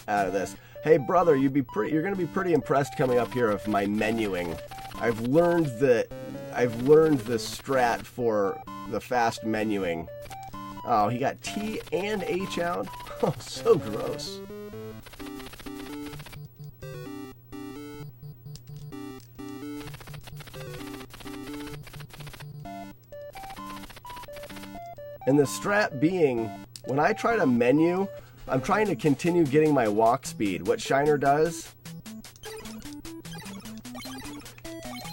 out of this. Hey brother, you're gonna be pretty impressed coming up here of my menuing. I've learned the strat for the fast menuing. Oh, he got T and H out? Oh, so gross. And the strat being, when I try to menu, I'm trying to continue getting my walk speed. What Shiner does,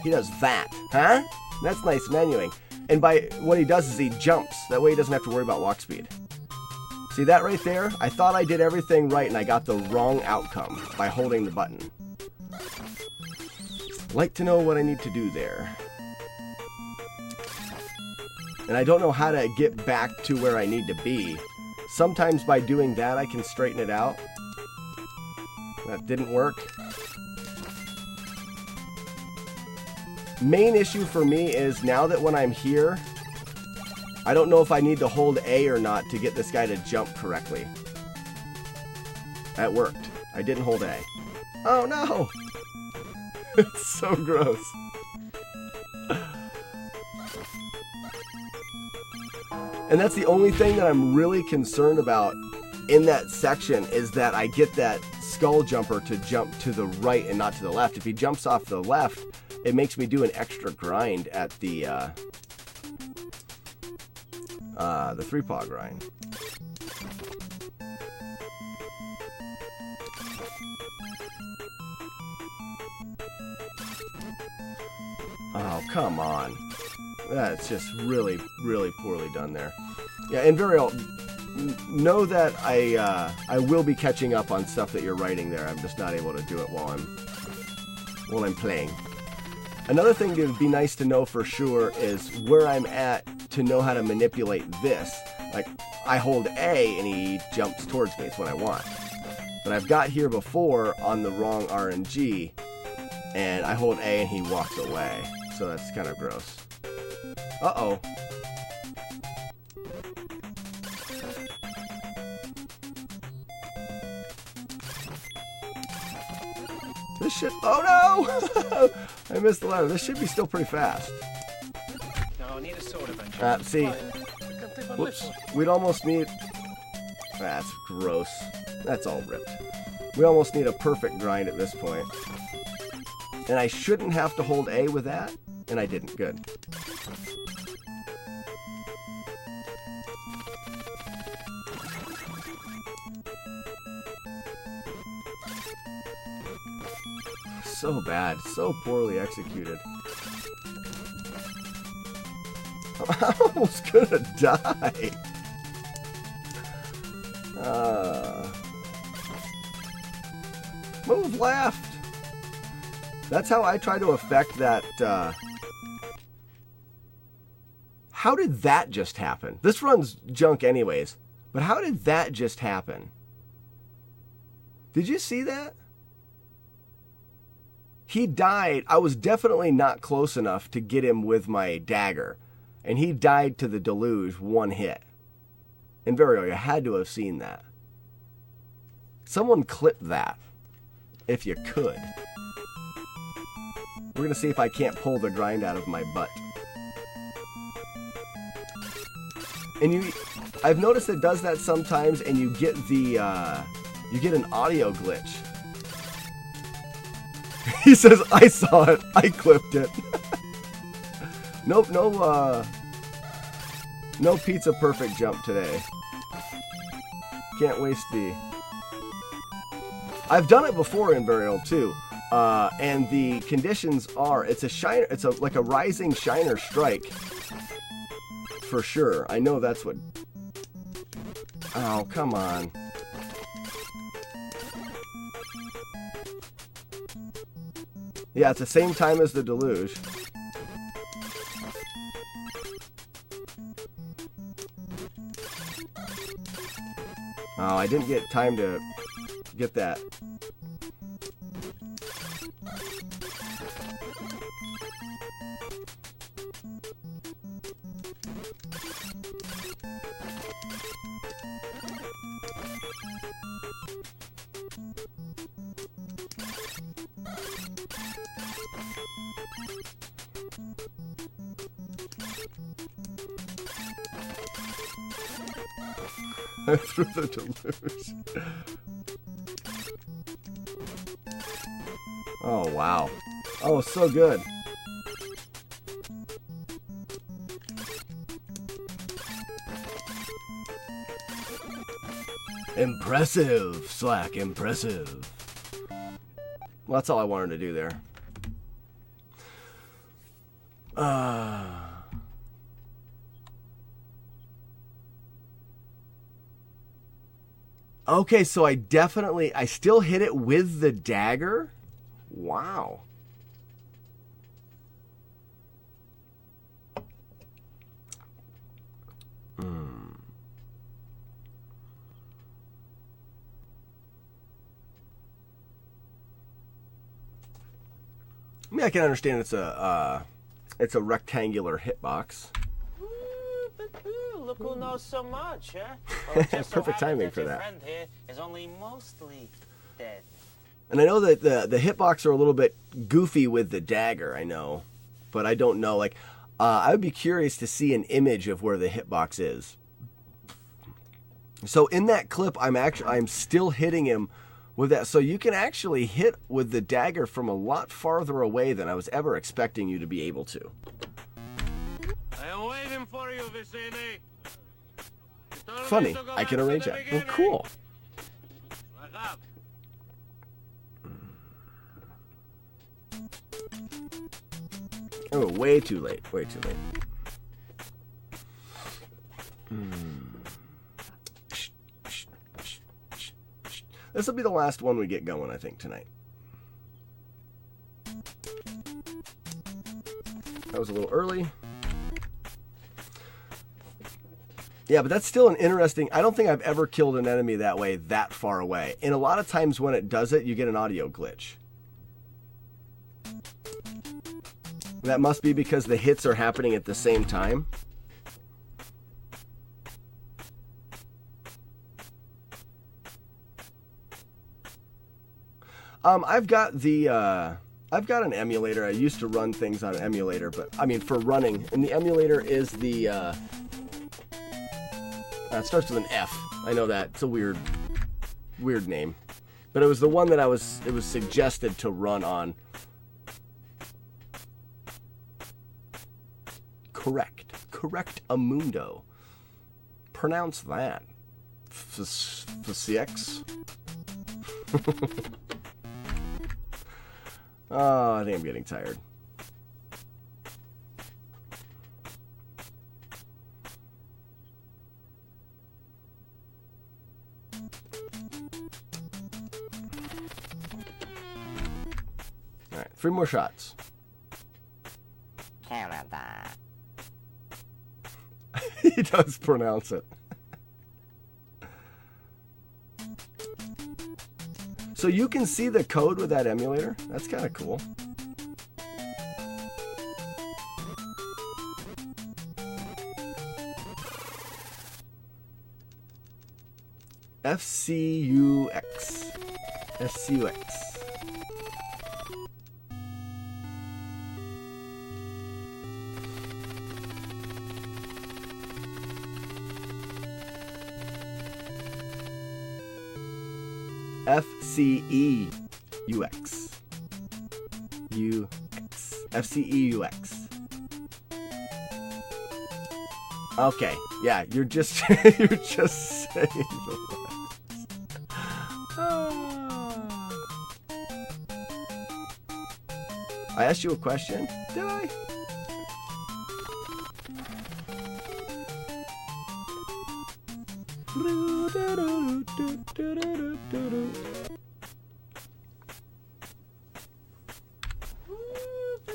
he does that, huh? That's nice menuing. And by what he does is he jumps. That way he doesn't have to worry about walk speed. See that right there? I thought I did everything right and I got the wrong outcome by holding the button. Like to know what I need to do there. And I don't know how to get back to where I need to be. Sometimes by doing that, I can straighten it out. That didn't work. Main issue for me is now that when I'm here, I don't know if I need to hold A or not to get this guy to jump correctly. That worked. I didn't hold A. Oh no! It's so gross. And that's the only thing that I'm really concerned about in that section, is that I get that skull jumper to jump to the right and not to the left. If he jumps off the left, it makes me do an extra grind at the 3-paw grind. Oh, come on. That's just really, really poorly done there. Yeah, and Varial, know that I will be catching up on stuff that you're writing there. I'm just not able to do it while I'm playing. Another thing that would be nice to know for sure is where I'm at to know how to manipulate this. Like, I hold A and he jumps towards me. It's what I want. But I've got here before on the wrong RNG, and I hold A and he walks away. So that's kind of gross. Uh-oh. This should... Oh, no! I missed the ladder. This should be still pretty fast. No, I need a soda bench. See. Whoops. We'd almost need... That's gross. That's all ripped. We almost need a perfect grind at this point. And I shouldn't have to hold A with that. And I didn't. Good. So bad. So poorly executed. I'm almost gonna die. Move left. That's how I try to affect that. How did that just happen? This run's junk anyways, but how did that just happen? Did you see that? He died. I was definitely not close enough to get him with my dagger, and he died to the deluge one hit. And Vario, you had to have seen that. Someone clip that, if you could. We're gonna see if I can't pull the grind out of my butt. And I've noticed it does that sometimes, and you get the you get an audio glitch. He says, "I saw it. I clipped it." Nope, no pizza perfect jump today. Can't waste the. I've done it before in Burial too, and the conditions are it's like a rising shiner strike for sure. I know that's what. Oh, come on. Yeah, it's the same time as the deluge. Oh, I didn't get time to get that. Through the deluge. Oh, wow. Oh, so good. Impressive, Slack, impressive. Well, that's all I wanted to do there. Okay, so I still hit it with the dagger? Wow. I mean, I can understand it's a rectangular hitbox. Look who knows so much, huh? Well, it just so Perfect happens timing for your that. friend here is only mostly dead. And I know that the hitbox are a little bit goofy with the dagger, I know. But I don't know, like, I would be curious to see an image of where the hitbox is. So in that clip, I'm still hitting him with that. So you can actually hit with the dagger from a lot farther away than I was ever expecting you to be able to. I am waiting for you, Vicini. Funny, I can arrange that. Well, cool. Oh, way too late. Way too late. This will be the last one we get going, I think, tonight. That was a little early. Yeah, but that's still an interesting... I don't think I've ever killed an enemy that way, that far away. And a lot of times when it does it, you get an audio glitch. That must be because the hits are happening at the same time. I've got an emulator. I used to run things on an emulator, but I mean for running. And the emulator is the it starts with an F. I know that. It's a weird name. But it was the one that it was suggested to run on. Correct Amundo. Pronounce that. F6. Oh, I think I'm getting tired. All right, 3 more shots. Canada. He does pronounce it. So you can see the code with that emulator? That's kind of cool. FCUX. FCUX. FCEUX. FCEUX. Okay, yeah, you're just you're just saying the I asked you a question, did I?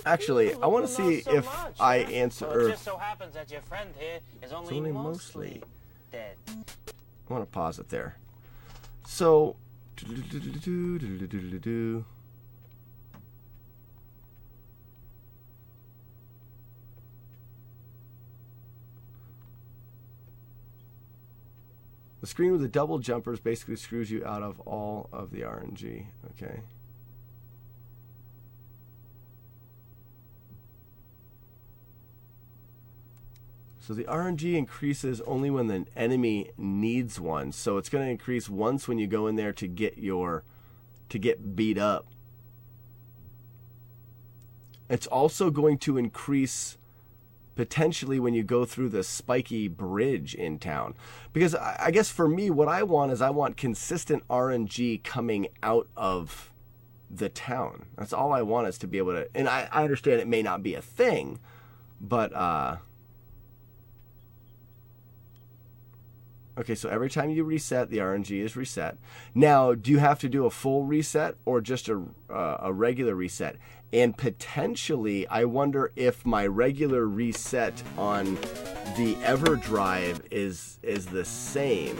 Actually, I want to see if I answer. Well, it just so happens that your friend here is only mostly dead. I want to pause it there. So, the screen with the double jumpers basically screws you out of all of the RNG. Okay. So the RNG increases only when the enemy needs one. So it's going to increase once when you go in there to get beat up. It's also going to increase potentially when you go through the spiky bridge in town. Because I guess for me, what I want is I want consistent RNG coming out of the town. That's all I want, is to be able to, and I understand it may not be a thing, but okay, so every time you reset, the RNG is reset. Now, do you have to do a full reset or just a regular reset? And potentially, I wonder if my regular reset on the EverDrive is the same,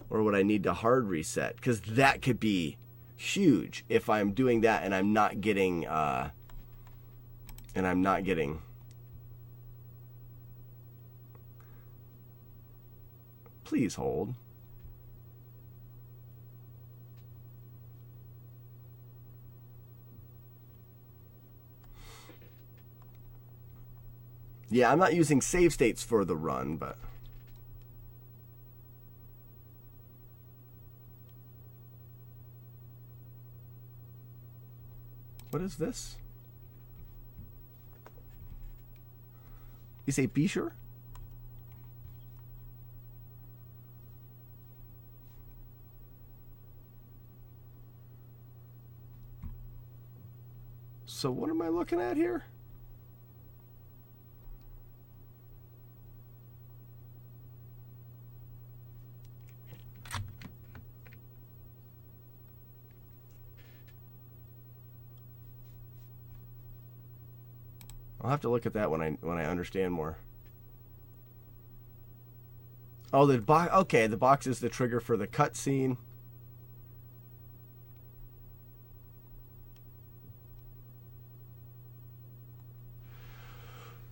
or would I need to hard reset? Because that could be huge if I'm doing that and I'm not getting Please hold. Yeah, I'm not using save states for the run, but what is this? You say be sure? So what am I looking at here? I'll have to look at that when I understand more. Oh, the box. Okay, the box is the trigger for the cutscene.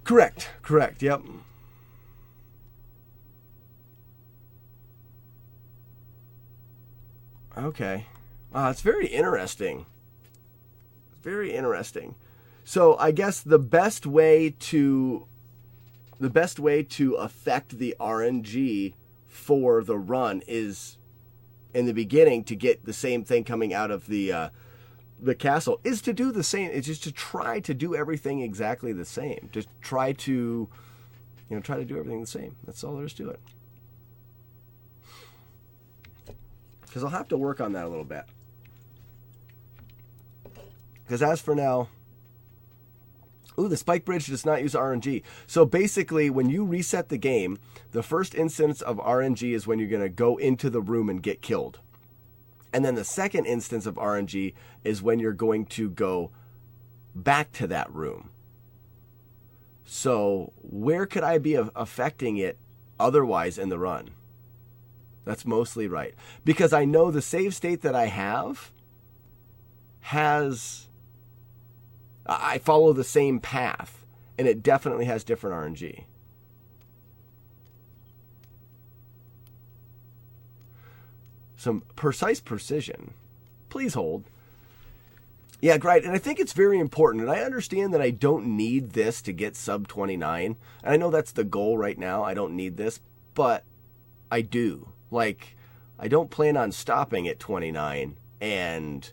Correct, yep. Okay. It's very interesting. Very interesting. So I guess the best way to affect the RNG for the run is in the beginning to get the same thing coming out of the castle is to do the same. It's just to try to do everything exactly the same. Just try to do everything the same. That's all there is to it. Because I'll have to work on that a little bit. Because as for now, ooh, the spike bridge does not use RNG. So basically, when you reset the game, the first instance of RNG is when you're going to go into the room and get killed. And then the second instance of RNG is when you're going to go back to that room. So where could I be affecting it otherwise in the run? That's mostly right. Because I know the save state that I have I follow the same path, and it definitely has different RNG. Some precise precision. Please hold. Yeah, great. And I think it's very important. And I understand that I don't need this to get sub 29. And I know that's the goal right now. I don't need this, but I do. Like, I don't plan on stopping at 29. and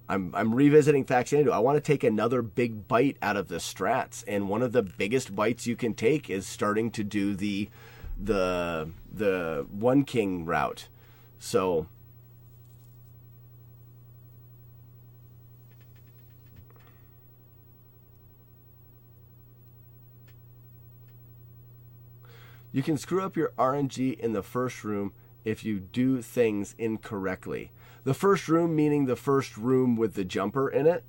I'm revisiting Faxanadu. I want to take another big bite out of the strats, and one of the biggest bites you can take is starting to do the one king route. So you can screw up your RNG in the first room if you do things incorrectly. The first room meaning the first room with the jumper in it.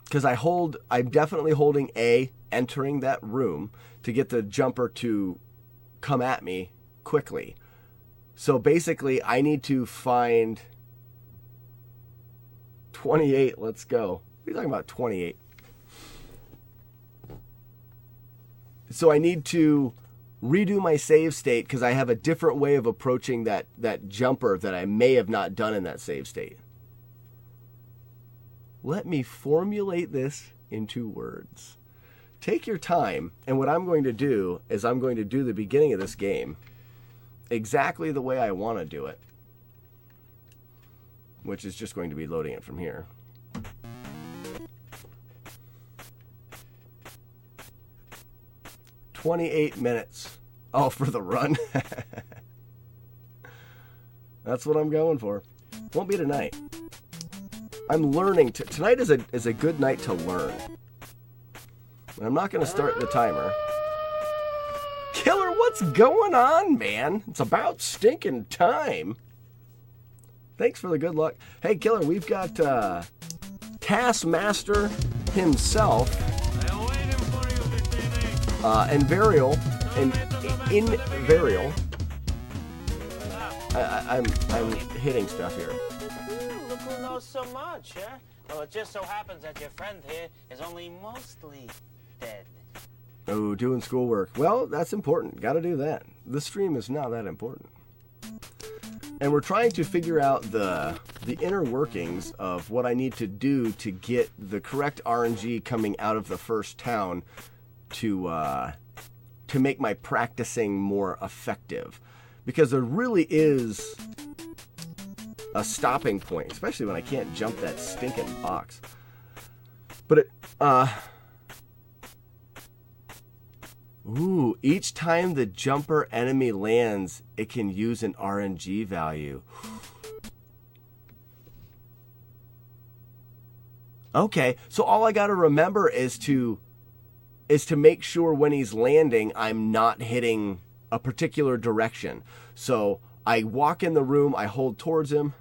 Because I'm definitely holding A, entering that room, to get the jumper to come at me quickly. So basically, I need to find 28. Let's go. What are you talking about, 28? So I need to redo my save state because I have a different way of approaching that jumper that I may have not done in that save state. Let me formulate this into words. Take your time, and what I'm going to do is I'm going to do the beginning of this game exactly the way I want to do it, which is just going to be loading it from here. "28 minutes. Oh, for the run. That's what I'm going for. Won't be tonight. I'm learning. Tonight is a good night to learn. And I'm not going to start the timer. Killer, what's going on, man? It's about stinking time. Thanks for the good luck. Hey, Killer, we've got Taskmaster himself and Varial and Invarial. I'm hitting stuff here. Look who knows so much, huh? Well, it just so happens that your friend here is only mostly dead. Oh, doing schoolwork. Well, that's important. Got to do that. The stream is not that important. And we're trying to figure out the inner workings of what I need to do to get the correct RNG coming out of the first town to make my practicing more effective. Because there really is a stopping point, especially when I can't jump that stinking box. But ooh, each time the jumper enemy lands, it can use an RNG value. Okay, so all I got to remember is to make sure when he's landing, I'm not hitting a particular direction. So I walk in the room, I hold towards him.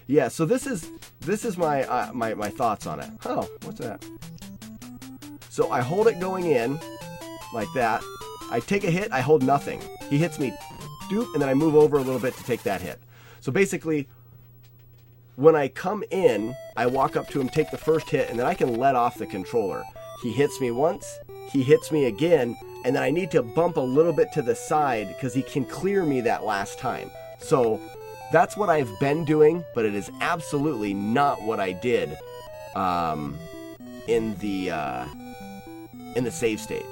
Yeah, so this is my my thoughts on it. Oh, what's that? So I hold it going in like that. I take a hit, I hold nothing. He hits me, doop, and then I move over a little bit to take that hit. So basically, when I come in, I walk up to him, take the first hit, and then I can let off the controller. He hits me once, he hits me again, and then I need to bump a little bit to the side because he can clear me that last time. So that's what I've been doing, but it is absolutely not what I did in the save state.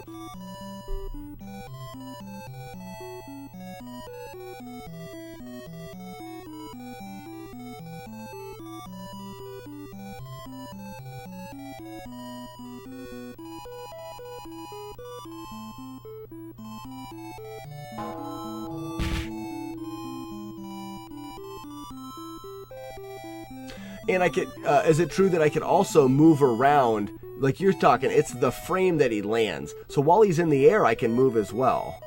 And I could, is it true that I could also move around, like you're talking, it's the frame that he lands. So while he's in the air, I can move as well.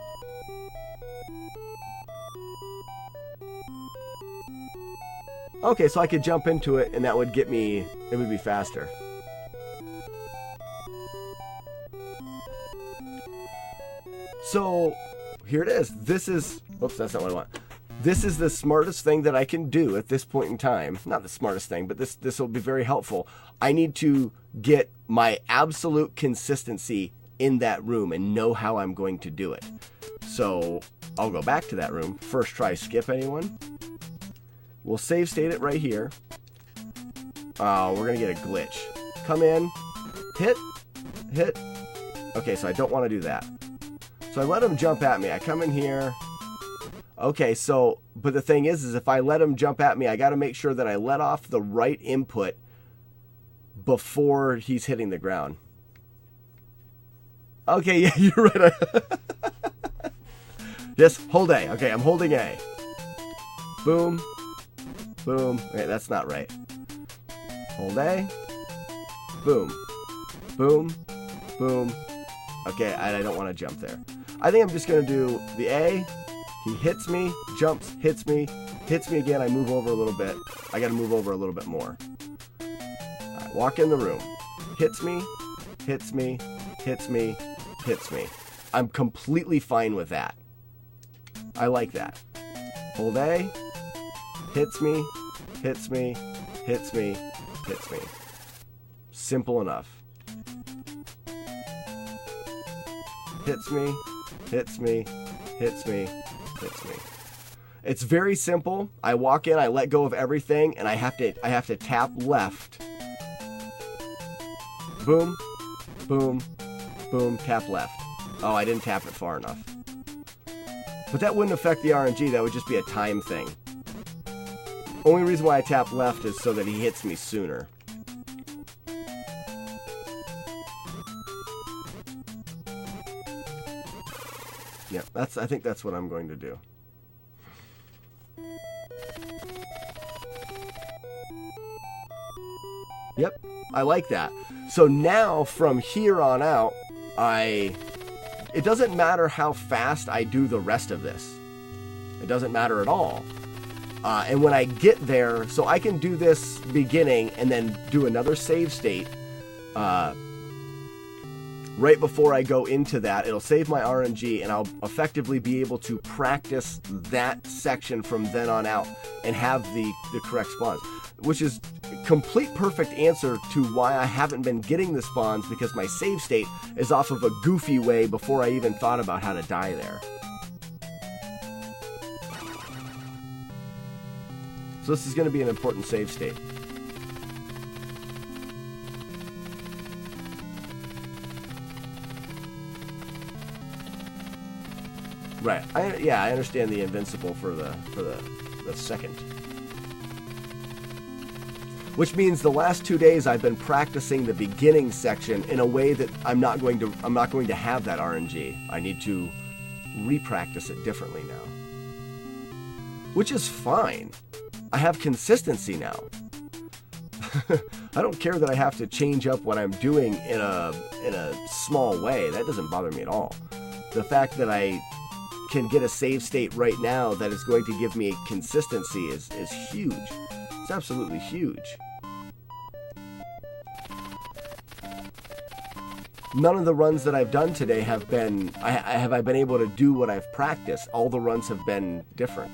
Okay, so I could jump into it and that would get me, it would be faster. So, here it is. This is, oops, that's not what I want. This is the smartest thing that I can do at this point in time. Not the smartest thing, but this will be very helpful. I need to get my absolute consistency in that room and know how I'm going to do it. So I'll go back to that room. First try skip anyone. We'll save state it right here. Oh, we're going to get a glitch. Come in, hit. Okay, so I don't want to do that. So I let him jump at me. I come in here. Okay, so, but the thing is if I let him jump at me, I got to make sure that I let off the right input before he's hitting the ground. Okay, yeah, you're right. Yes, hold A. Okay, I'm holding A. Boom. Boom. Okay, that's not right. Hold A. Boom. Boom. Boom. Okay, I don't want to jump there. I think I'm just going to do the A. He hits me, jumps, hits me again. I move over a little bit. I got to move over a little bit more. All right, walk in the room. Hits me, hits me, hits me, hits me. I'm completely fine with that. I like that. Hold A. Hits me, hits me, hits me, hits me. Simple enough. Hits me, hits me, hits me, hits me. It's very simple. I walk in, I let go of everything, and I have to tap left. Boom, boom, boom, tap left. Oh, I didn't tap it far enough. But that wouldn't affect the RNG, that would just be a time thing. Only reason why I tap left is so that he hits me sooner. Yeah, I think that's what I'm going to do. Yep, I like that. So now from here on out, it doesn't matter how fast I do the rest of this. It doesn't matter at all. And when I get there, so I can do this beginning and then do another save state right before I go into that. It'll save my RNG, and I'll effectively be able to practice that section from then on out and have the correct spawns, which is a complete perfect answer to why I haven't been getting the spawns, because my save state is off of a goofy way before I even thought about how to die there. So this is going to be an important save state. Right. I understand the invincible for the second. Which means the last 2 days I've been practicing the beginning section in a way that I'm not going to have that RNG. I need to re-practice it differently now. Which is fine. I have consistency now. I don't care that I have to change up what I'm doing in a small way. That doesn't bother me at all. The fact that I can get a save state right now that is going to give me consistency is huge. It's absolutely huge. None of the runs that I've done today have been I been able to do what I've practiced. All the runs have been different.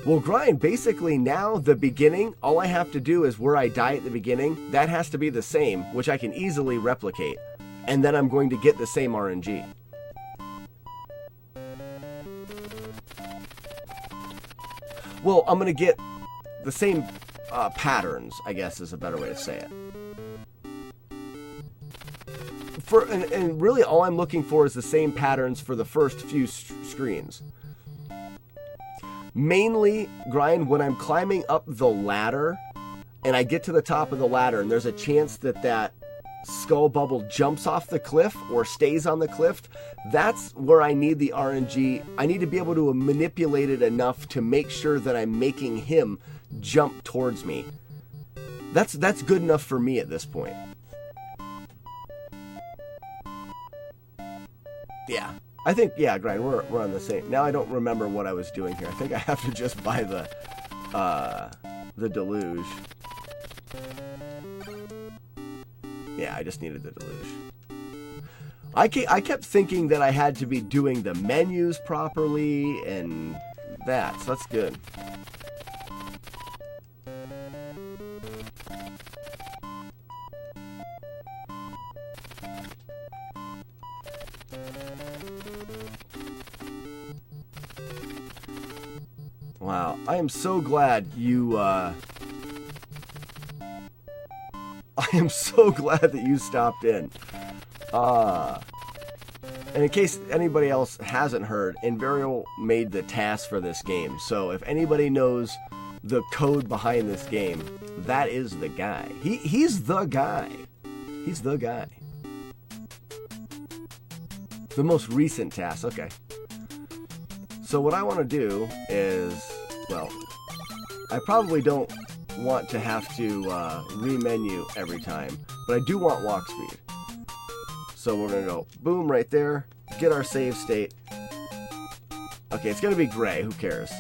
Well, grind, basically now, the beginning, all I have to do is where I die at the beginning, that has to be the same, which I can easily replicate. And then I'm going to get the same RNG. Well, I'm going to get the same patterns, I guess is a better way to say it. And really all I'm looking for is the same patterns for the first few screens. Mainly, grind, when I'm climbing up the ladder and I get to the top of the ladder and there's a chance that skull bubble jumps off the cliff or stays on the cliff, that's where I need the RNG. I need to be able to manipulate it enough to make sure that I'm making him jump towards me. That's good enough for me at this point. Yeah. I think, yeah, grind, we're on the same. Now I don't remember what I was doing here. I think I have to just buy the deluge. Yeah, I just needed the deluge. I kept thinking that I had to be doing the menus properly and that, so that's good. Wow, I am so glad you I am so glad that you stopped in. And in case anybody else hasn't heard, Invarial made the task for this game. So if anybody knows the code behind this game, that is the guy. He's the guy. He's the guy. The most recent task. Okay. So what I want to do is, well, I probably don't want to have to remenu every time, but I do want walk speed. So we're going to go boom right there, get our save state. Okay, it's going to be gray, who cares?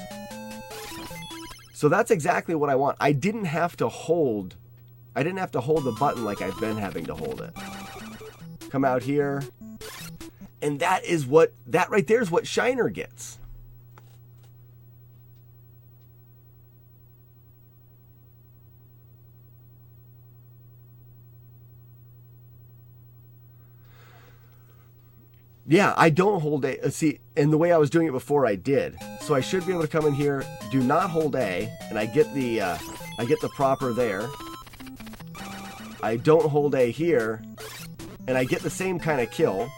So that's exactly what I want. I didn't have to hold the button like I've been having to hold it. Come out here. And that right there is what Shiner gets. Yeah, I don't hold A. See, and the way I was doing it before, I did. So I should be able to come in here, do not hold A, and I get the proper there. I don't hold A here, and I get the same kind of kill.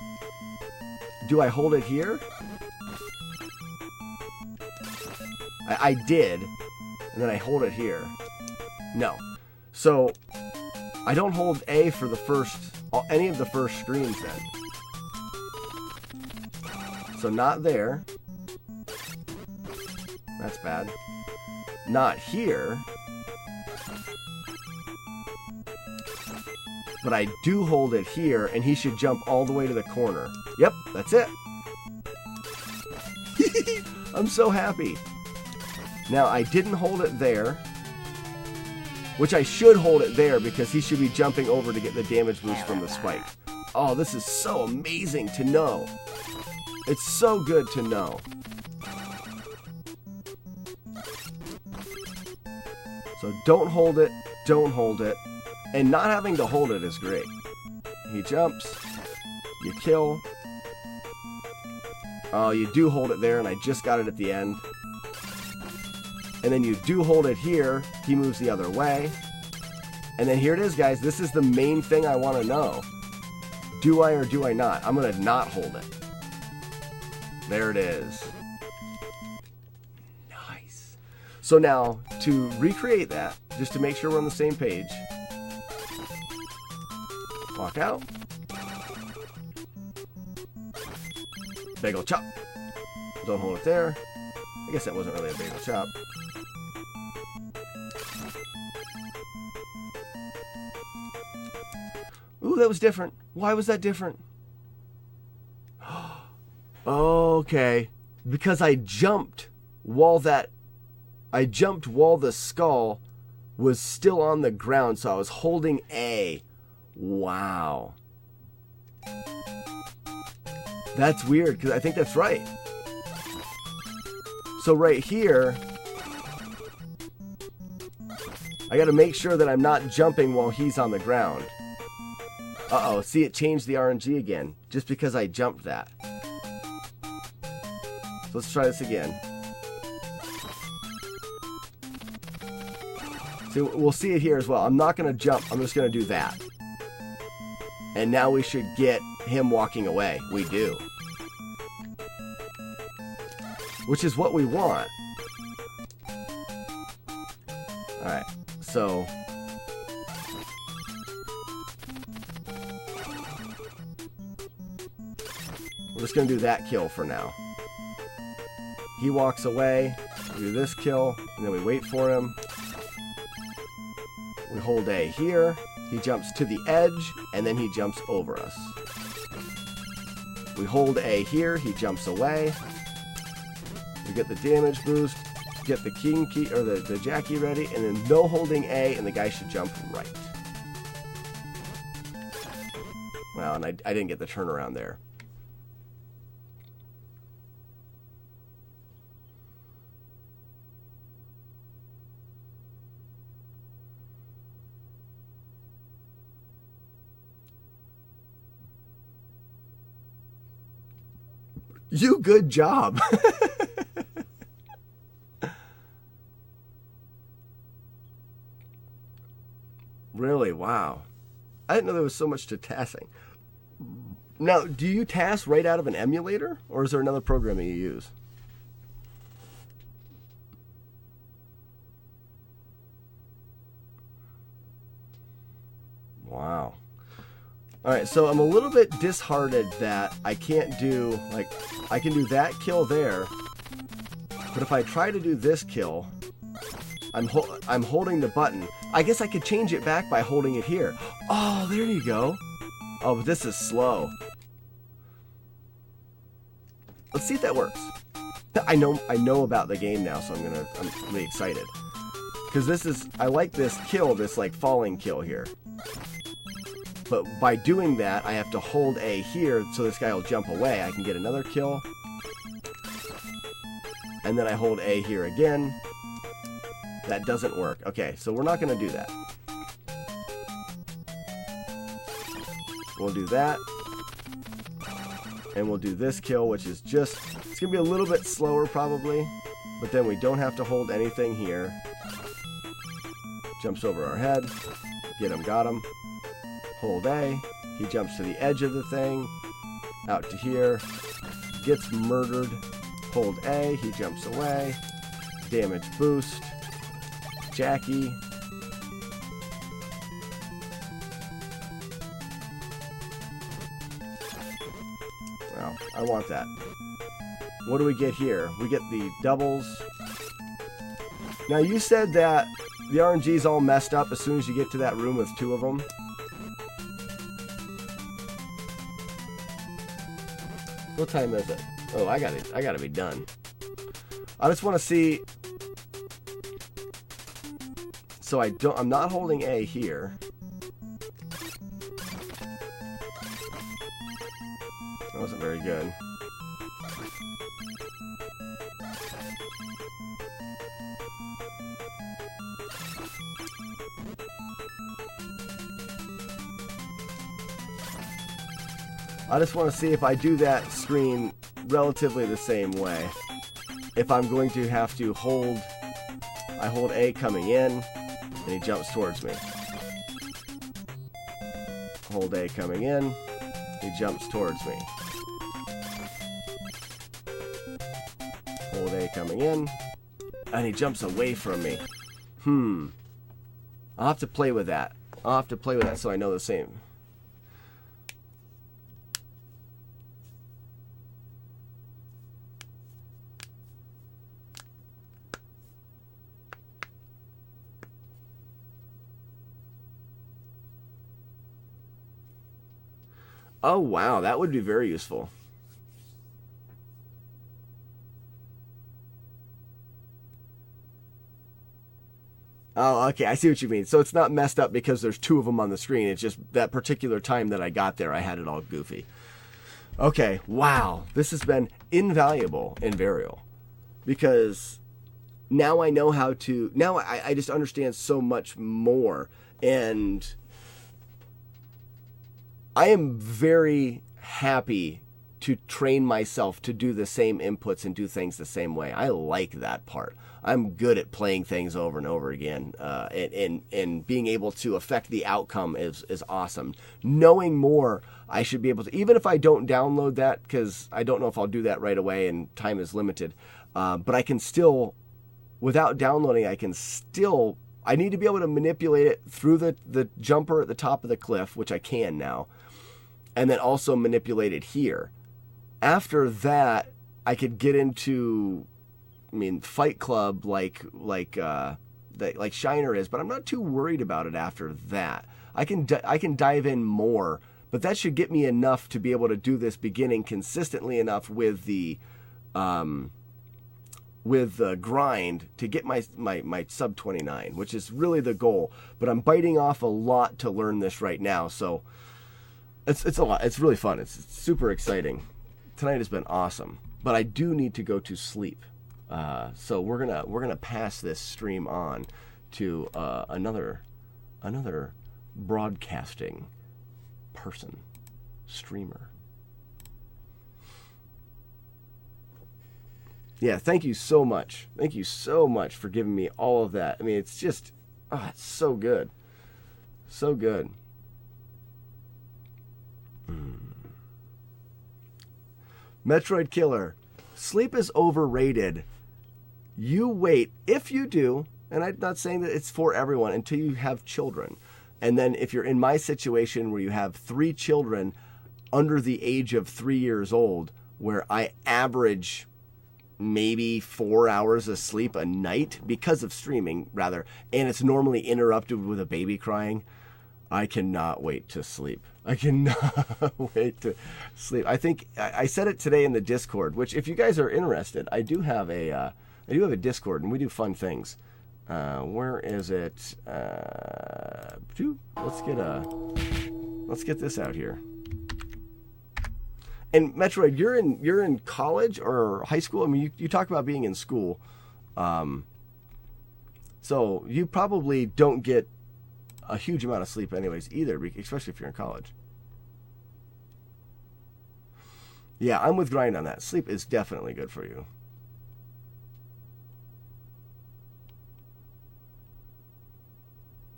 Do I hold it here? I did, and then I hold it here. No. So I don't hold A for any of the first screens then. So not there. That's bad. Not here. But I do hold it here, and he should jump all the way to the corner. Yep, that's it. I'm so happy. Now, I didn't hold it there, which I should hold it there because he should be jumping over to get the damage boost from the spike. Oh, this is so amazing to know. It's so good to know. So don't hold it, don't hold it. And not having to hold it is great. He jumps, you kill. Oh, you do hold it there, and I just got it at the end. And then you do hold it here, he moves the other way. And then here it is, guys. This is the main thing I want to know. Do I or do I not? I'm going to not hold it. There it is. Nice. So now, to recreate that, just to make sure we're on the same page, walk out. Bagel chop. Don't hold it there. I guess that wasn't really a bagel chop. Ooh, that was different. Why was that different? Okay. Because I jumped while the skull was still on the ground, so I was holding A. Wow. That's weird, because I think that's right. So right here, I got to make sure that I'm not jumping while he's on the ground. Uh-oh, see, it changed the RNG again, just because I jumped that. So let's try this again. See, we'll see it here as well. I'm not going to jump, I'm just going to do that. And now we should get him walking away. We do. Which is what we want. Alright, so... we're just going to do that kill for now. He walks away, we do this kill, and then we wait for him. We hold A here, he jumps to the edge, and then he jumps over us. We hold A here, he jumps away. We get the damage boost, get the king key, or the Jackie ready, and then no holding A, and the guy should jump right. Well, and I didn't get the turnaround there. You good job. Really? Wow. I didn't know there was so much to tassing. Now, do you task right out of an emulator, or is there another program that you use? Wow. All right, so I'm a little bit disheartened that I can't do, like, I can do that kill there, but if I try to do this kill, I'm holding the button. I guess I could change it back by holding it here. Oh, there you go. Oh, but this is slow. Let's see if that works. I know about the game now, so I'm really excited. Because this is, I like this kill, this like falling kill here. But by doing that, I have to hold A here so this guy will jump away. I can get another kill. And then I hold A here again. That doesn't work. Okay, so we're not going to do that. We'll do that. And we'll do this kill, which is just, it's going to be a little bit slower probably. But then we don't have to hold anything here. Jumps over our head. Get him, got him. Hold A. He jumps to the edge of the thing. Out to here. Gets murdered. Hold A. He jumps away. Damage boost. Jackie. Well, I want that. What do we get here? We get the doubles. Now you said that the RNG is all messed up as soon as you get to that room with two of them. What time is it? Oh, I gotta be done. I just want to see. So I'm not holding A here. That wasn't very good. I just want to see if I do that screen relatively the same way. If I'm going to have to hold, I hold A coming in, and he jumps towards me. Hold A coming in, he jumps towards me. Hold A coming in, and he jumps away from me. I'll have to play with that. I'll have to play with that so I know the same. Oh, wow, that would be very useful. Oh, okay, I see what you mean. So it's not messed up because there's two of them on the screen. It's just that particular time that I got there, I had it all goofy. Okay, wow, this has been invaluable in Varial. Because now I know how to... Now I just understand so much more. And I am very happy to train myself to do the same inputs and do things the same way. I like that part. I'm good at playing things over and over again, and being able to affect the outcome is awesome. Knowing more, I should be able to, even if I don't download that, because I don't know if I'll do that right away and time is limited, but I can still, without downloading, I need to be able to manipulate it through the jumper at the top of the cliff, which I can now, and then also manipulate it here. After that, I could get into, Fight Club like Shiner is, but I'm not too worried about it after that. I can dive in more, but that should get me enough to be able to do this beginning consistently enough with the grind to get my sub 29, which is really the goal. But I'm biting off a lot to learn this right now, so it's a lot. It's really fun. It's super exciting. Tonight has been awesome, but I do need to go to sleep. So we're gonna pass this stream on to another broadcasting person, streamer. Yeah, thank you so much. Thank you so much for giving me all of that. It's just, it's so good. So good. Metroid Killer. Sleep is overrated. You wait, if you do, and I'm not saying that it's for everyone, until you have children. And then if you're in my situation where you have 3 children under the age of 3 years old, where I average maybe 4 hours of sleep a night because of streaming, rather, and it's normally interrupted with a baby crying, I cannot wait to sleep. I cannot wait to sleep. I think I said it today in the Discord, which if you guys are interested, I do have a Discord, and we do fun things. Where is it? Let's get this out here. And Metroid, you're in college or high school? I mean, you talk about being in school, so you probably don't get a huge amount of sleep anyways either, especially if you're in college. Yeah, I'm with Grind on that. Sleep is definitely good for you.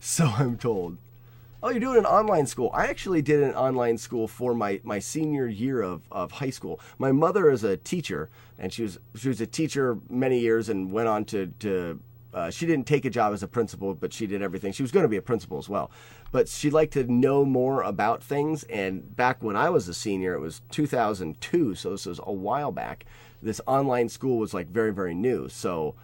So I'm told. Oh, you're doing an online school. I actually did an online school for my senior year of high school. My mother is a teacher, and she was a teacher many years and went on to she didn't take a job as a principal, but she did everything. She was going to be a principal as well. But she liked to know more about things, and back when I was a senior, it was 2002, so this was a while back. This online school was like very, very new. So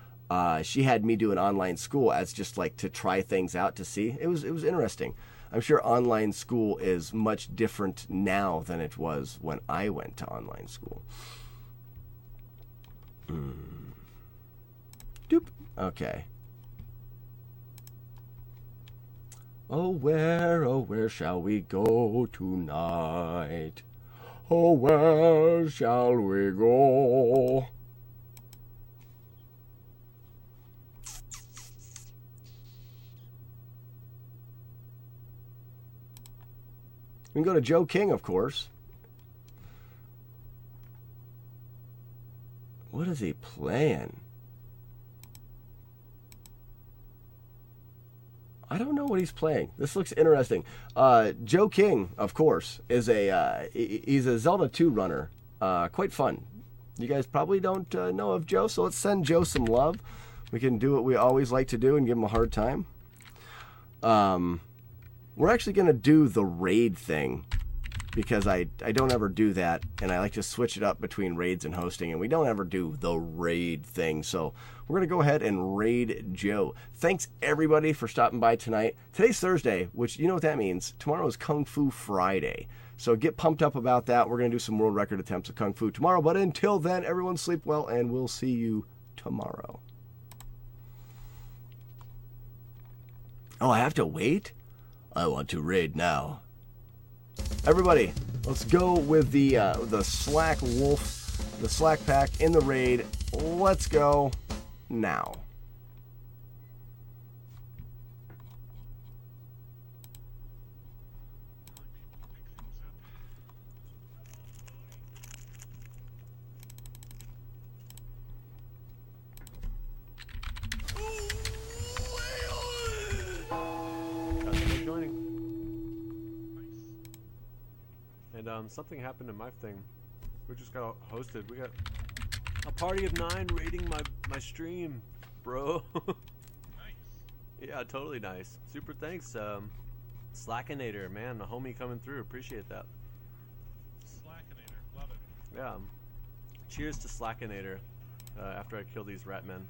she had me do an online school as just like to try things out to see. It was interesting. I'm sure online school is much different now than it was when I went to online school. Doop. Okay. Oh, where shall we go tonight? Oh, where shall we go? We can go to Joe King, of course. What is he playing? I don't know what he's playing. This looks interesting. Joe King, of course, is he's a Zelda 2 runner. Quite fun. You guys probably don't know of Joe, so let's send Joe some love. We can do what we always like to do and give him a hard time. We're actually going to do the raid thing because I don't ever do that, and I like to switch it up between raids and hosting, and we don't ever do the raid thing. So we're going to go ahead and raid Joe. Thanks, everybody, for stopping by tonight. Today's Thursday, which you know what that means. Tomorrow is Kung Fu Friday. So get pumped up about that. We're going to do some world record attempts of Kung Fu tomorrow. But until then, everyone sleep well, and we'll see you tomorrow. Oh, I have to wait? I want to raid now. Everybody, let's go with the Slack Wolf, the Slack Pack in the raid. Let's go now. And something happened to my thing. We just got hosted. We got a party of 9 raiding my stream, bro. Nice. Yeah, totally nice. Super thanks, Slackinator, man, the homie coming through. Appreciate that. Slackinator, love it. Yeah. Cheers to Slackinator. After I kill these rat men.